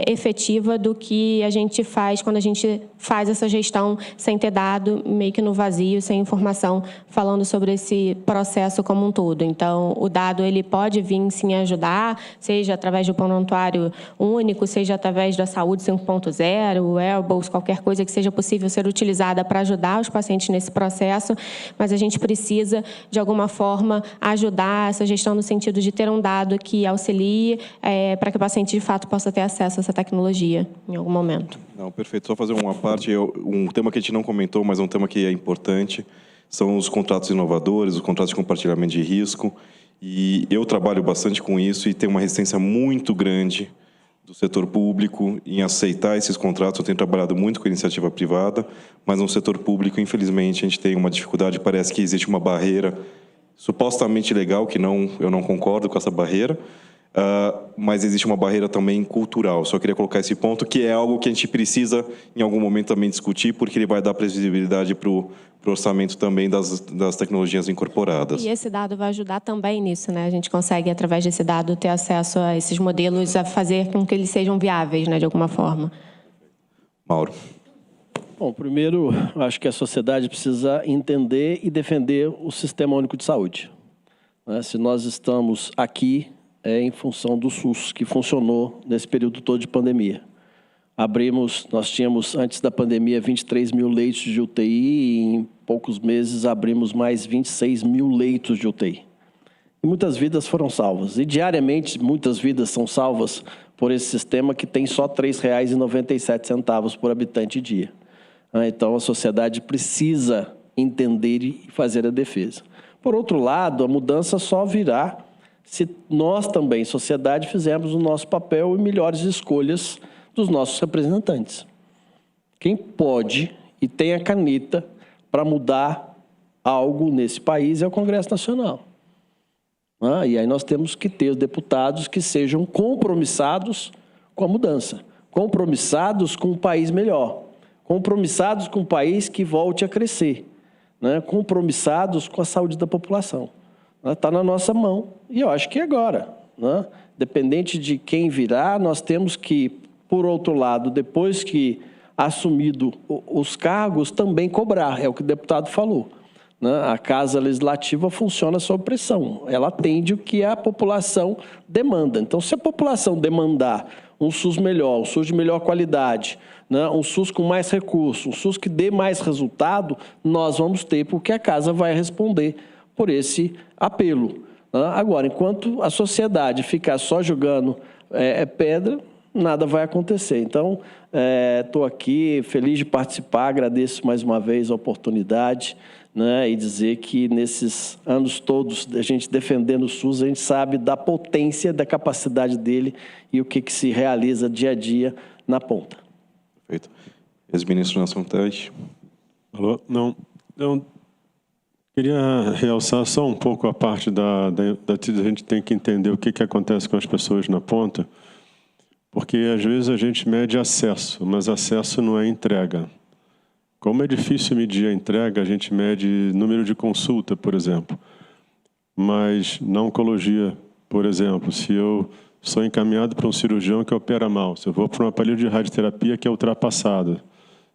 efetiva do que a gente faz quando a gente faz essa gestão sem ter dado, meio que no vazio, sem informação, falando sobre esse processo como um todo. Então, o dado ele pode vir, sim, ajudar, seja através do prontuário único, seja através da saúde 5.0, wearables, qualquer coisa que seja possível ser utilizada para ajudar os pacientes nesse processo, mas a gente precisa, de alguma forma, ajudar essa gestão no sentido de ter um dado que auxilie para que o paciente, de fato, possa ter acesso a essa tecnologia em algum momento. Não, perfeito. Só fazer uma parte, um tema que a gente não comentou, mas é um tema que é importante, são os contratos inovadores, os contratos de compartilhamento de risco, e eu trabalho bastante com isso e tenho uma resistência muito grande do setor público em aceitar esses contratos. Eu tenho trabalhado muito com a iniciativa privada, mas no setor público, infelizmente, a gente tem uma dificuldade, parece que existe uma barreira supostamente legal, que eu não concordo com essa barreira, mas existe uma barreira também cultural. Só queria colocar esse ponto, que é algo que a gente precisa, em algum momento, também discutir, porque ele vai dar previsibilidade para o orçamento também das tecnologias incorporadas. E esse dado vai ajudar também nisso, né? A gente consegue, através desse dado, ter acesso a esses modelos, a fazer com que eles sejam viáveis, né, de alguma forma. Mauro. Bom, primeiro, acho que a sociedade precisa entender e defender o Sistema Único de Saúde. Se nós estamos aqui, é em função do SUS, que funcionou nesse período todo de pandemia. Nós tínhamos, antes da pandemia, 23 mil leitos de UTI e em poucos meses abrimos mais 26 mil leitos de UTI. E muitas vidas foram salvas. E diariamente, muitas vidas são salvas por esse sistema que tem só R$ 3,97 por habitante e dia. Então, a sociedade precisa entender e fazer a defesa. Por outro lado, a mudança só virá se nós também, sociedade, fizermos o nosso papel e melhores escolhas dos nossos representantes. Quem pode e tem a caneta para mudar algo nesse país é o Congresso Nacional. E aí nós temos que ter os deputados que sejam compromissados com a mudança, compromissados com um país melhor, compromissados com um país que volte a crescer, né? Compromissados com a saúde da população. Está na nossa mão e eu acho que é agora, né? Dependente de quem virá, nós temos que, por outro lado, depois que assumido os cargos, também cobrar, é o que o deputado falou. A Casa Legislativa funciona sob pressão, ela atende o que a população demanda. Então, se a população demandar um SUS melhor, um SUS de melhor qualidade, né, um SUS com mais recursos, um SUS que dê mais resultado, nós vamos ter, porque a Casa vai responder por esse apelo. Agora, enquanto a sociedade ficar só jogando pedra, nada vai acontecer. Então, estou aqui feliz de participar, agradeço mais uma vez a oportunidade, né, e dizer que nesses anos todos, a gente defendendo o SUS, a gente sabe da potência, da capacidade dele e o que se realiza dia a dia na ponta. Perfeito. Ex-ministro Nelson Tange. Alô? Não, eu queria realçar só um pouco a parte da gente tem que entender o que acontece com as pessoas na ponta, porque às vezes a gente mede acesso, mas acesso não é entrega. Como é difícil medir a entrega, a gente mede número de consulta, por exemplo. Mas na oncologia, por exemplo, se eu sou encaminhado para um cirurgião que opera mal, se eu vou para um aparelho de radioterapia que é ultrapassado,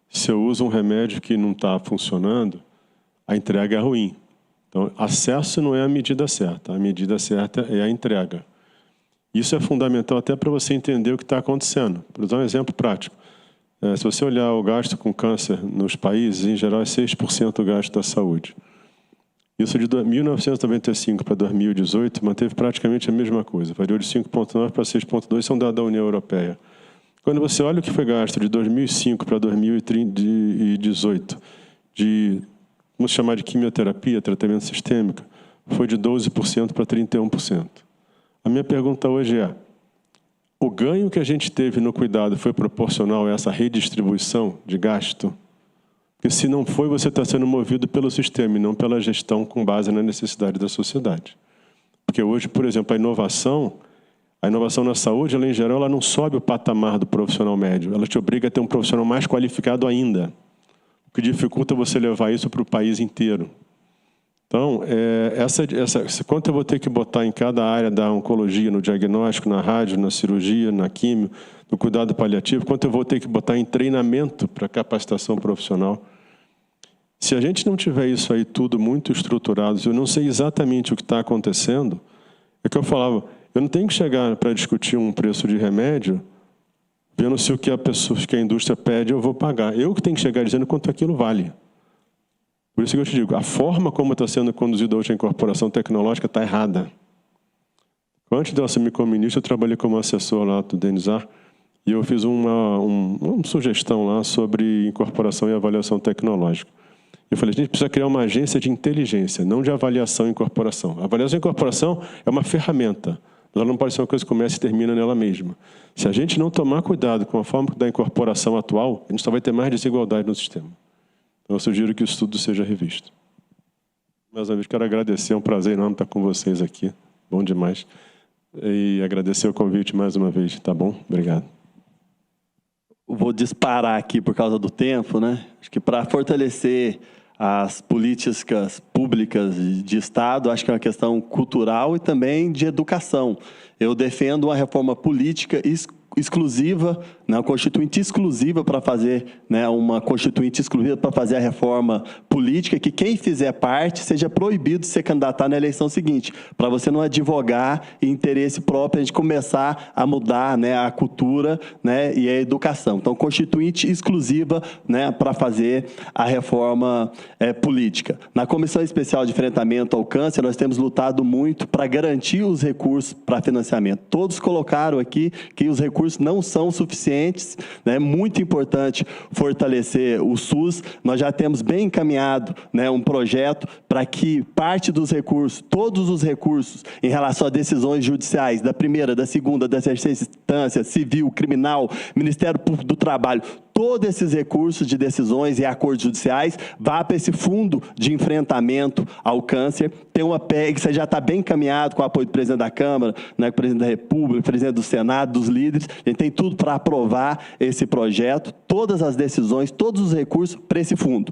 se eu uso um remédio que não está funcionando, a entrega é ruim. Então, acesso não é a medida certa. A medida certa é a entrega. Isso é fundamental até para você entender o que está acontecendo. Para dar um exemplo prático. Se você olhar o gasto com câncer nos países, em geral é 6% o gasto da saúde. Isso de 1995 para 2018 manteve praticamente a mesma coisa. Variou de 5,9 para 6,2, são dados da União Europeia. Quando você olha o que foi gasto de 2005 para 2018, vamos chamar de quimioterapia, tratamento sistêmico, foi de 12% para 31%. A minha pergunta hoje é, o ganho que a gente teve no cuidado foi proporcional a essa redistribuição de gasto? Porque se não foi, você está sendo movido pelo sistema e não pela gestão com base na necessidade da sociedade. Porque hoje, por exemplo, a inovação na saúde, ela, em geral, ela não sobe o patamar do profissional médio. Ela te obriga a ter um profissional mais qualificado ainda, o que dificulta você levar isso para o país inteiro. Então, quanto eu vou ter que botar em cada área da oncologia, no diagnóstico, na rádio, na cirurgia, na químio, no cuidado paliativo, quanto eu vou ter que botar em treinamento para capacitação profissional. Se a gente não tiver isso aí tudo muito estruturado, eu não sei exatamente o que está acontecendo, é que eu falava, eu não tenho que chegar para discutir um preço de remédio, vendo se o que a indústria pede eu vou pagar. Eu que tenho que chegar dizendo quanto aquilo vale. Por isso que eu te digo, a forma como está sendo conduzida hoje a incorporação tecnológica está errada. Antes de eu assumir como ministro, eu trabalhei como assessor lá do DENISAR e eu fiz uma sugestão lá sobre incorporação e avaliação tecnológica. Eu falei, a gente precisa criar uma agência de inteligência, não de avaliação e incorporação. A avaliação e incorporação é uma ferramenta, ela não pode ser uma coisa que começa e termina nela mesma. Se a gente não tomar cuidado com a forma da incorporação atual, a gente só vai ter mais desigualdade no sistema. Então, eu sugiro que o estudo seja revisto. Mais uma vez, quero agradecer, é um prazer enorme estar com vocês aqui. Bom demais. E agradecer o convite mais uma vez, tá bom? Obrigado. Vou disparar aqui por causa do tempo, né? Acho que para fortalecer as políticas públicas de Estado, acho que é uma questão cultural e também de educação. Eu defendo uma reforma política exclusiva, né, uma constituinte exclusiva para fazer, né, uma constituinte exclusiva para fazer a reforma política, que quem fizer parte seja proibido de se candidatar na eleição seguinte, para você não advogar em interesse próprio, a gente começar a mudar, né, a cultura, né, e a educação. Então, constituinte exclusiva, né, para fazer a reforma política. Na Comissão Especial de Enfrentamento ao Câncer, nós temos lutado muito para garantir os recursos para financiamento. Todos colocaram aqui que os recursos recursos não são suficientes, né? É muito importante fortalecer o SUS. Nós já temos bem encaminhado, né, um projeto para que parte dos recursos, todos os recursos em relação a decisões judiciais, da primeira, da segunda, da terceira instância, civil, criminal, Ministério Público do Trabalho, todos esses recursos de decisões e acordos judiciais vá para esse fundo de enfrentamento ao câncer. Tem uma PEC que já está bem encaminhado com o apoio do presidente da Câmara, né, com o presidente da República, presidente do Senado, dos líderes. A gente tem tudo para aprovar esse projeto, todas as decisões, todos os recursos para esse fundo.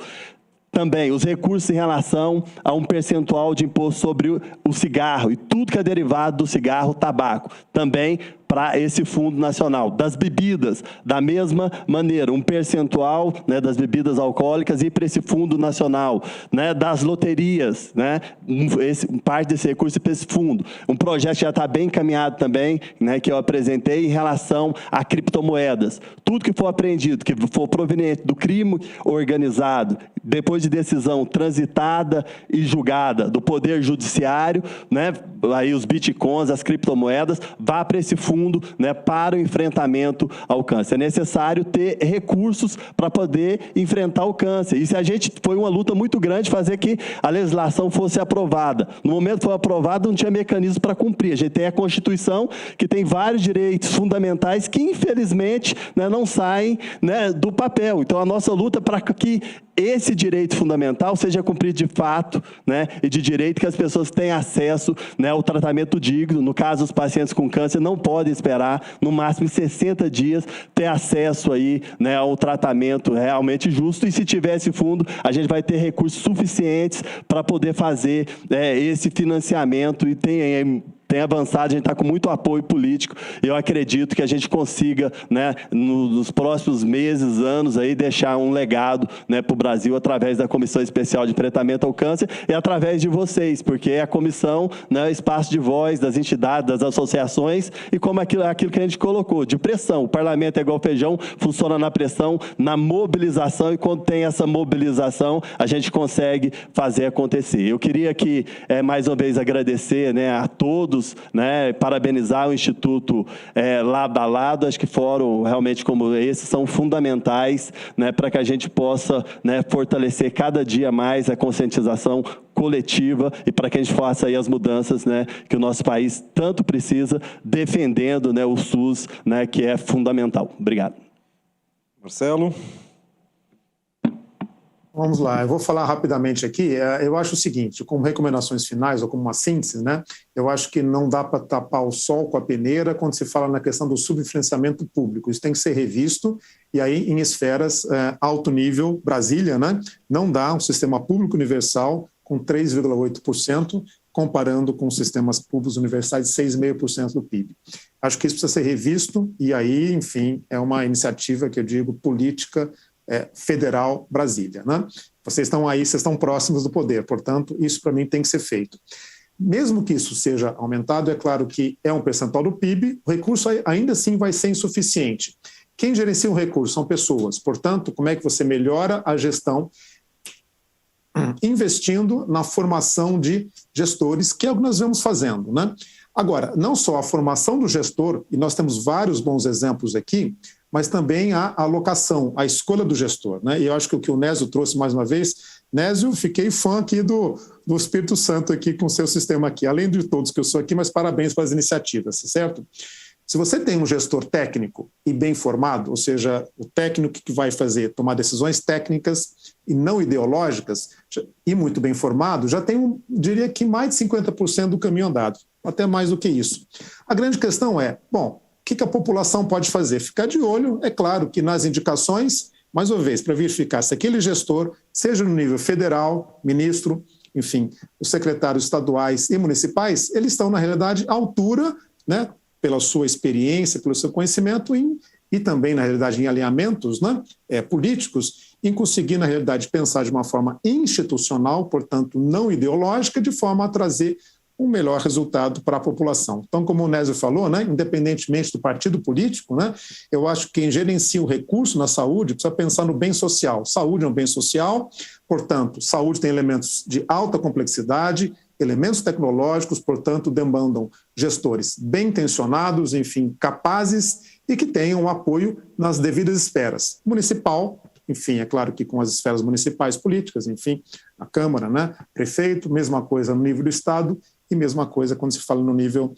Também os recursos em relação a um percentual de imposto sobre o cigarro e tudo que é derivado do cigarro, tabaco. Também para esse Fundo Nacional. Das bebidas, da mesma maneira, um percentual, né, das bebidas alcoólicas e para esse Fundo Nacional, né, das loterias, né, parte desse recurso para esse fundo. Um projeto que já está bem encaminhado também, né, que eu apresentei em relação a criptomoedas. Tudo que for apreendido, que for proveniente do crime organizado, depois de decisão transitada e julgada do Poder Judiciário, né, aí os bitcoins, as criptomoedas, vá para esse fundo, né, para o enfrentamento ao câncer. É necessário ter recursos para poder enfrentar o câncer. E se a gente foi uma luta muito grande fazer que a legislação fosse aprovada. No momento que foi aprovada, não tinha mecanismo para cumprir. A gente tem a Constituição, que tem vários direitos fundamentais que, infelizmente, né, não saem, né, do papel. Então, a nossa luta para que esse direito fundamental seja cumprido de fato, né, e de direito que as pessoas tenham acesso, né, ao tratamento digno. No caso, os pacientes com câncer não podem esperar, no máximo 60 dias, ter acesso aí, né, ao tratamento realmente justo. E se tiver esse fundo, a gente vai ter recursos suficientes para poder fazer esse financiamento e tem avançado, a gente está com muito apoio político. Eu acredito que a gente consiga, né, nos próximos meses, anos, aí, deixar um legado, né, para o Brasil através da Comissão Especial de Enfrentamento ao Câncer e através de vocês, porque a comissão, né, é o espaço de voz das entidades, das associações e como aquilo que a gente colocou, de pressão. O parlamento é igual feijão, funciona na pressão, na mobilização, e quando tem essa mobilização, a gente consegue fazer acontecer. Eu queria aqui, mais uma vez, agradecer, né, a todos, né, parabenizar o Instituto lado a lado. Acho que fórum realmente como esse são fundamentais, né, para que a gente possa, né, fortalecer cada dia mais a conscientização coletiva e para que a gente faça aí as mudanças, né, que o nosso país tanto precisa, defendendo, né, o SUS, né, que é fundamental. Obrigado. Marcelo. Vamos lá, eu vou falar rapidamente aqui. Eu acho o seguinte, como recomendações finais ou como uma síntese, né? Eu acho que não dá para tapar o sol com a peneira quando se fala na questão do subfinanciamento público. Isso tem que ser revisto e aí em esferas alto nível, Brasília, né? Não dá um sistema público universal com 3,8%, comparando com sistemas públicos universais de 6,5% do PIB. Acho que isso precisa ser revisto e aí, enfim, é uma iniciativa que eu digo política federal Brasília, né? Vocês estão aí, vocês estão próximos do poder, portanto, isso para mim tem que ser feito. Mesmo que isso seja aumentado, é claro que é um percentual do PIB, o recurso ainda assim vai ser insuficiente. Quem gerencia o recurso são pessoas, portanto, como é que você melhora a gestão? Investindo na formação de gestores, que é o que nós vemos fazendo, né? Agora, não só a formação do gestor, e nós temos vários bons exemplos aqui, mas também a alocação, a escolha do gestor, né? E eu acho que o que o Nésio trouxe mais uma vez, Nésio, fiquei fã aqui do Espírito Santo aqui com o seu sistema aqui, além de todos que eu sou aqui, mas parabéns para as iniciativas, certo? Se você tem um gestor técnico e bem formado, ou seja, o técnico que vai tomar decisões técnicas e não ideológicas, e muito bem formado, já tem, diria que mais de 50% do caminho andado, até mais do que isso. A grande questão é, bom, o que a população pode fazer? Ficar de olho, é claro que nas indicações, mais uma vez, para verificar se aquele gestor, seja no nível federal, ministro, enfim, os secretários estaduais e municipais, eles estão, na realidade, à altura, né, pela sua experiência, pelo seu conhecimento e também, na realidade, em alinhamentos, né, políticos, em conseguir, na realidade, pensar de uma forma institucional, portanto, não ideológica, de forma a trazer um melhor resultado para a população. Então, como o Nésio falou, né, independentemente do partido político, né, eu acho que quem gerencia o recurso na saúde precisa pensar no bem social. Saúde é um bem social, portanto, saúde tem elementos de alta complexidade, elementos tecnológicos, portanto, demandam gestores bem intencionados, enfim, capazes e que tenham um apoio nas devidas esferas. Municipal, enfim, é claro que com as esferas municipais políticas, enfim, a Câmara, né? Prefeito, mesma coisa no nível do Estado e mesma coisa quando se fala no nível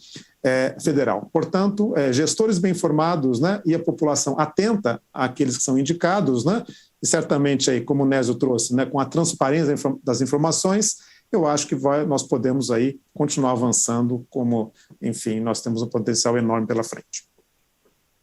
federal. Portanto, gestores bem informados, né? E a população atenta àqueles que são indicados, né? E certamente, aí, como o Nésio trouxe, né? Com a transparência das informações, eu acho que nós podemos aí continuar avançando como, enfim, nós temos um potencial enorme pela frente.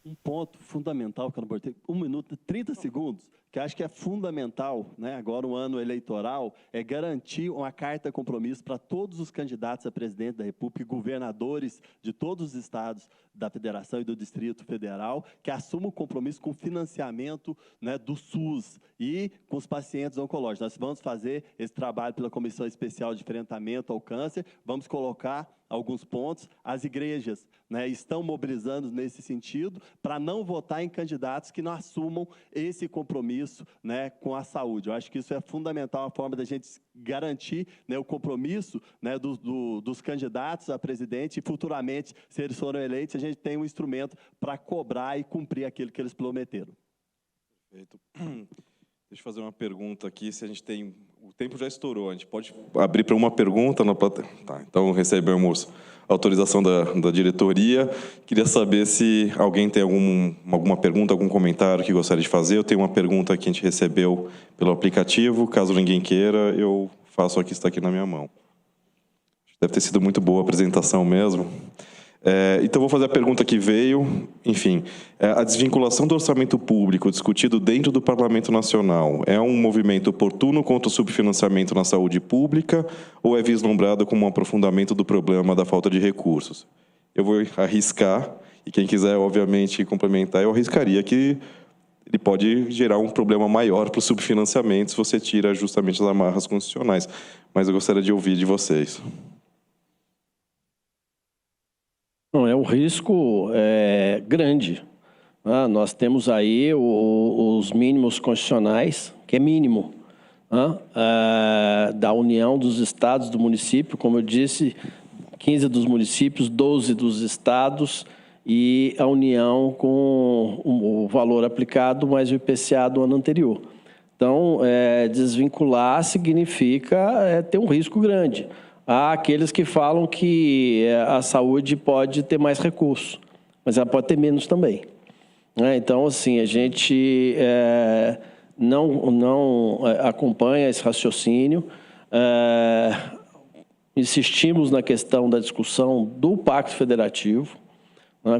Um ponto fundamental, que eu não botei, 1 minuto e 30 segundos, que acho que é fundamental, né, agora o ano eleitoral, é garantir uma carta compromisso para todos os candidatos a presidente da República e governadores de todos os estados da Federação e do Distrito Federal, que assumam o compromisso com o financiamento, né, do SUS e com os pacientes oncológicos. Nós vamos fazer esse trabalho pela Comissão Especial de Enfrentamento ao Câncer, vamos colocar alguns pontos. As igrejas, né, estão mobilizando nesse sentido para não votar em candidatos que não assumam esse compromisso, né, com a saúde. Eu acho que isso é fundamental, a forma da gente garantir, né, o compromisso, né, dos candidatos a presidente e futuramente, se eles forem eleitos, a gente tem um instrumento para cobrar e cumprir aquilo que eles prometeram. Perfeito. Deixa eu fazer uma pergunta aqui, se a gente tem... O tempo já estourou, a gente pode abrir para uma pergunta? Tá, então recebemos autorização da diretoria. Queria saber se alguém tem alguma pergunta, algum comentário que gostaria de fazer. Eu tenho uma pergunta que a gente recebeu pelo aplicativo. Caso ninguém queira, eu faço aqui, está aqui na minha mão. Deve ter sido muito boa a apresentação mesmo. Então, vou fazer a pergunta que veio. Enfim, a desvinculação do orçamento público discutido dentro do Parlamento Nacional é um movimento oportuno contra o subfinanciamento na saúde pública ou é vislumbrado como um aprofundamento do problema da falta de recursos? Eu vou arriscar, e quem quiser, obviamente, complementar, eu arriscaria que ele pode gerar um problema maior para o subfinanciamento se você tira justamente as amarras constitucionais. Mas eu gostaria de ouvir de vocês. Não, é um risco grande. Nós temos aí os mínimos constitucionais, que é mínimo, da União dos Estados do município, como eu disse, 15 dos municípios, 12 dos estados e a União com o valor aplicado mais o IPCA do ano anterior. Então, desvincular significa ter um risco grande. Há aqueles que falam que a saúde pode ter mais recursos, mas ela pode ter menos também. Então, assim, a gente não acompanha esse raciocínio. Insistimos na questão da discussão do Pacto Federativo,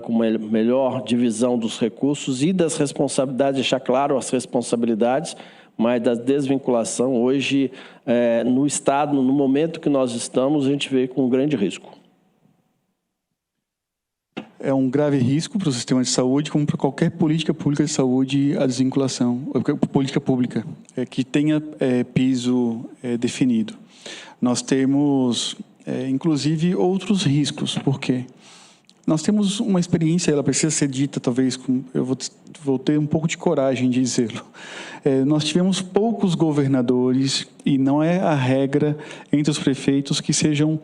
com uma melhor divisão dos recursos e das responsabilidades, deixar claro as responsabilidades, mas da desvinculação, hoje, no Estado, no momento que nós estamos, a gente vê com um grande risco. É um grave risco para o sistema de saúde, como para qualquer política pública de saúde, a desvinculação, política pública, que tenha piso definido. Nós temos, inclusive, outros riscos. Por quê? Nós temos uma experiência, ela precisa ser dita, talvez, eu vou ter um pouco de coragem de dizê-lo. Nós tivemos poucos governadores, e não é a regra entre os prefeitos que sejam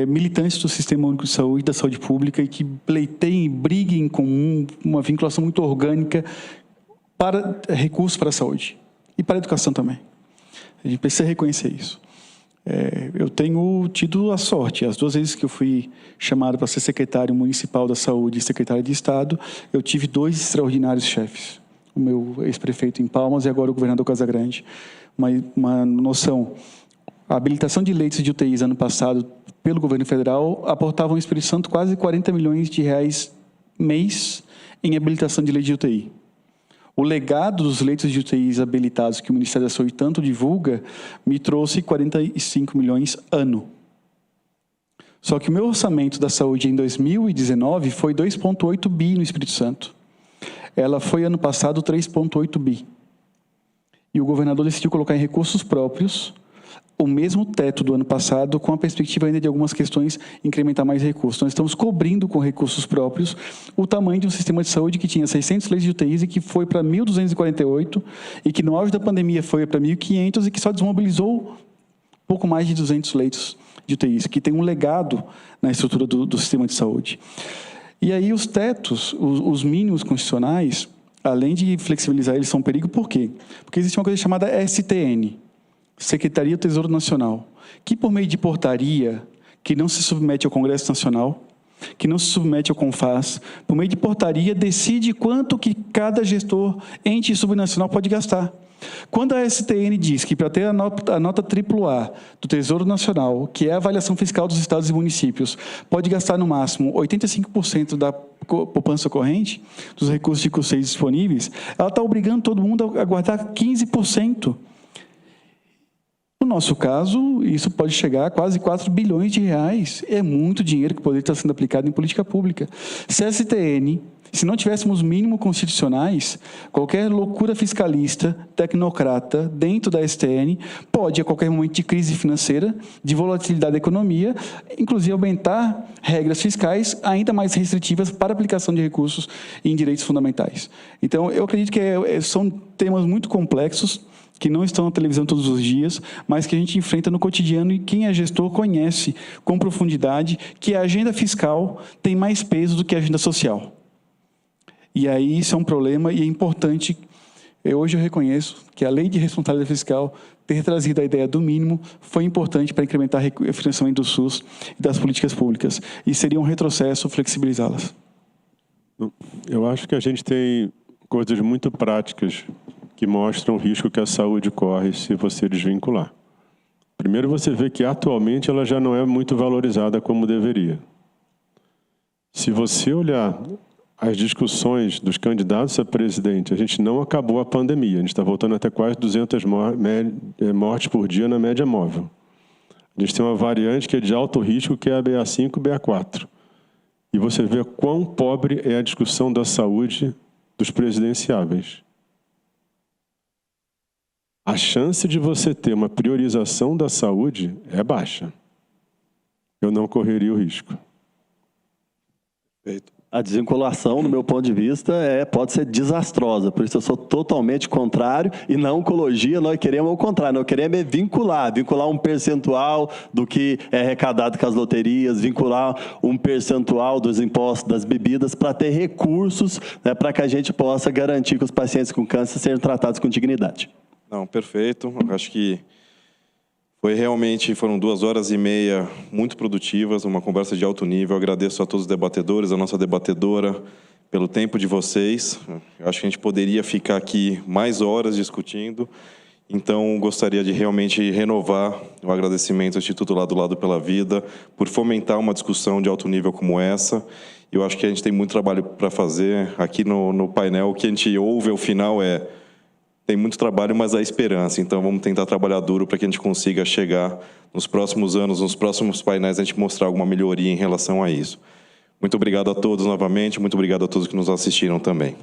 militantes do Sistema Único de Saúde, da saúde pública, e que pleiteiem e briguem com uma vinculação muito orgânica para recursos para a saúde e para a educação também. A gente precisa reconhecer isso. Eu tenho tido a sorte, as 2 vezes que eu fui chamado para ser secretário municipal da saúde e secretário de Estado, eu tive 2 extraordinários chefes. O meu ex-prefeito em Palmas e agora o governador Casagrande. Uma noção, a habilitação de leitos de UTIs ano passado pelo governo federal aportava ao Espírito Santo quase 40 milhões de reais mês em habilitação de leitos de UTI. O legado dos leitos de UTIs habilitados que o Ministério da Saúde tanto divulga me trouxe 45 milhões ano. Só que o meu orçamento da saúde em 2019 foi 2,8 bi no Espírito Santo. Ela foi ano passado 3,8 bi. E o governador decidiu colocar em recursos próprios o mesmo teto do ano passado, com a perspectiva ainda de algumas questões incrementar mais recursos. Nós estamos cobrindo com recursos próprios o tamanho de um sistema de saúde que tinha 600 leitos de UTIs e que foi para 1.248, e que no auge da pandemia foi para 1.500 e que só desmobilizou pouco mais de 200 leitos de UTIs, que tem um legado na estrutura do sistema de saúde. E aí os tetos, os mínimos constitucionais, além de flexibilizar, eles são um perigo. Por quê? Porque existe uma coisa chamada STN, Secretaria do Tesouro Nacional, que por meio de portaria, que não se submete ao Congresso Nacional, que não se submete ao CONFAS, por meio de portaria, decide quanto que cada gestor, ente subnacional pode gastar. Quando a STN diz que para ter a nota AAA do Tesouro Nacional, que é a avaliação fiscal dos estados e municípios, pode gastar no máximo 85% da poupança corrente, dos recursos de custeio disponíveis, ela está obrigando todo mundo a guardar 15%. No nosso caso, isso pode chegar a quase 4 bilhões de reais. É muito dinheiro que poderia estar sendo aplicado em política pública. Se a STN, se não tivéssemos mínimos constitucionais, qualquer loucura fiscalista, tecnocrata, dentro da STN, pode, a qualquer momento de crise financeira, de volatilidade da economia, inclusive aumentar regras fiscais ainda mais restritivas para a aplicação de recursos em direitos fundamentais. Então, eu acredito que são temas muito complexos, que não estão na televisão todos os dias, mas que a gente enfrenta no cotidiano, e quem é gestor conhece com profundidade que a agenda fiscal tem mais peso do que a agenda social. E aí isso é um problema, e é importante, hoje eu reconheço que a lei de responsabilidade fiscal, ter trazido a ideia do mínimo, foi importante para incrementar o financiamento do SUS e das políticas públicas, e seria um retrocesso flexibilizá-las. Eu acho que a gente tem coisas muito práticas que mostram o risco que a saúde corre se você desvincular. Primeiro, você vê que atualmente ela já não é muito valorizada como deveria. Se você olhar as discussões dos candidatos a presidente, a gente não acabou a pandemia, a gente está voltando até quase 200 mortes por dia na média móvel. A gente tem uma variante que é de alto risco, que é a BA5 e BA4. E você vê quão pobre é a discussão da saúde dos presidenciáveis. A chance de você ter uma priorização da saúde é baixa. Eu não correria o risco. Perfeito. A desvinculação, no meu ponto de vista, pode ser desastrosa. Por isso eu sou totalmente contrário, e na oncologia nós queremos o contrário, nós queremos vincular um percentual do que é arrecadado com as loterias, vincular um percentual dos impostos das bebidas para ter recursos, né, para que a gente possa garantir que os pacientes com câncer sejam tratados com dignidade. Não, perfeito. Eu acho que foram 2h30 muito produtivas, uma conversa de alto nível. Eu agradeço a todos os debatedores, a nossa debatedora, pelo tempo de vocês. Eu acho que a gente poderia ficar aqui mais horas discutindo. Então, gostaria de realmente renovar o agradecimento ao Instituto Lado a Lado pela Vida, por fomentar uma discussão de alto nível como essa. Eu acho que a gente tem muito trabalho para fazer. Aqui no painel, o que a gente ouve ao final tem muito trabalho, mas há esperança. Então, vamos tentar trabalhar duro para que a gente consiga chegar nos próximos anos, nos próximos painéis, a gente mostrar alguma melhoria em relação a isso. Muito obrigado a todos novamente, muito obrigado a todos que nos assistiram também.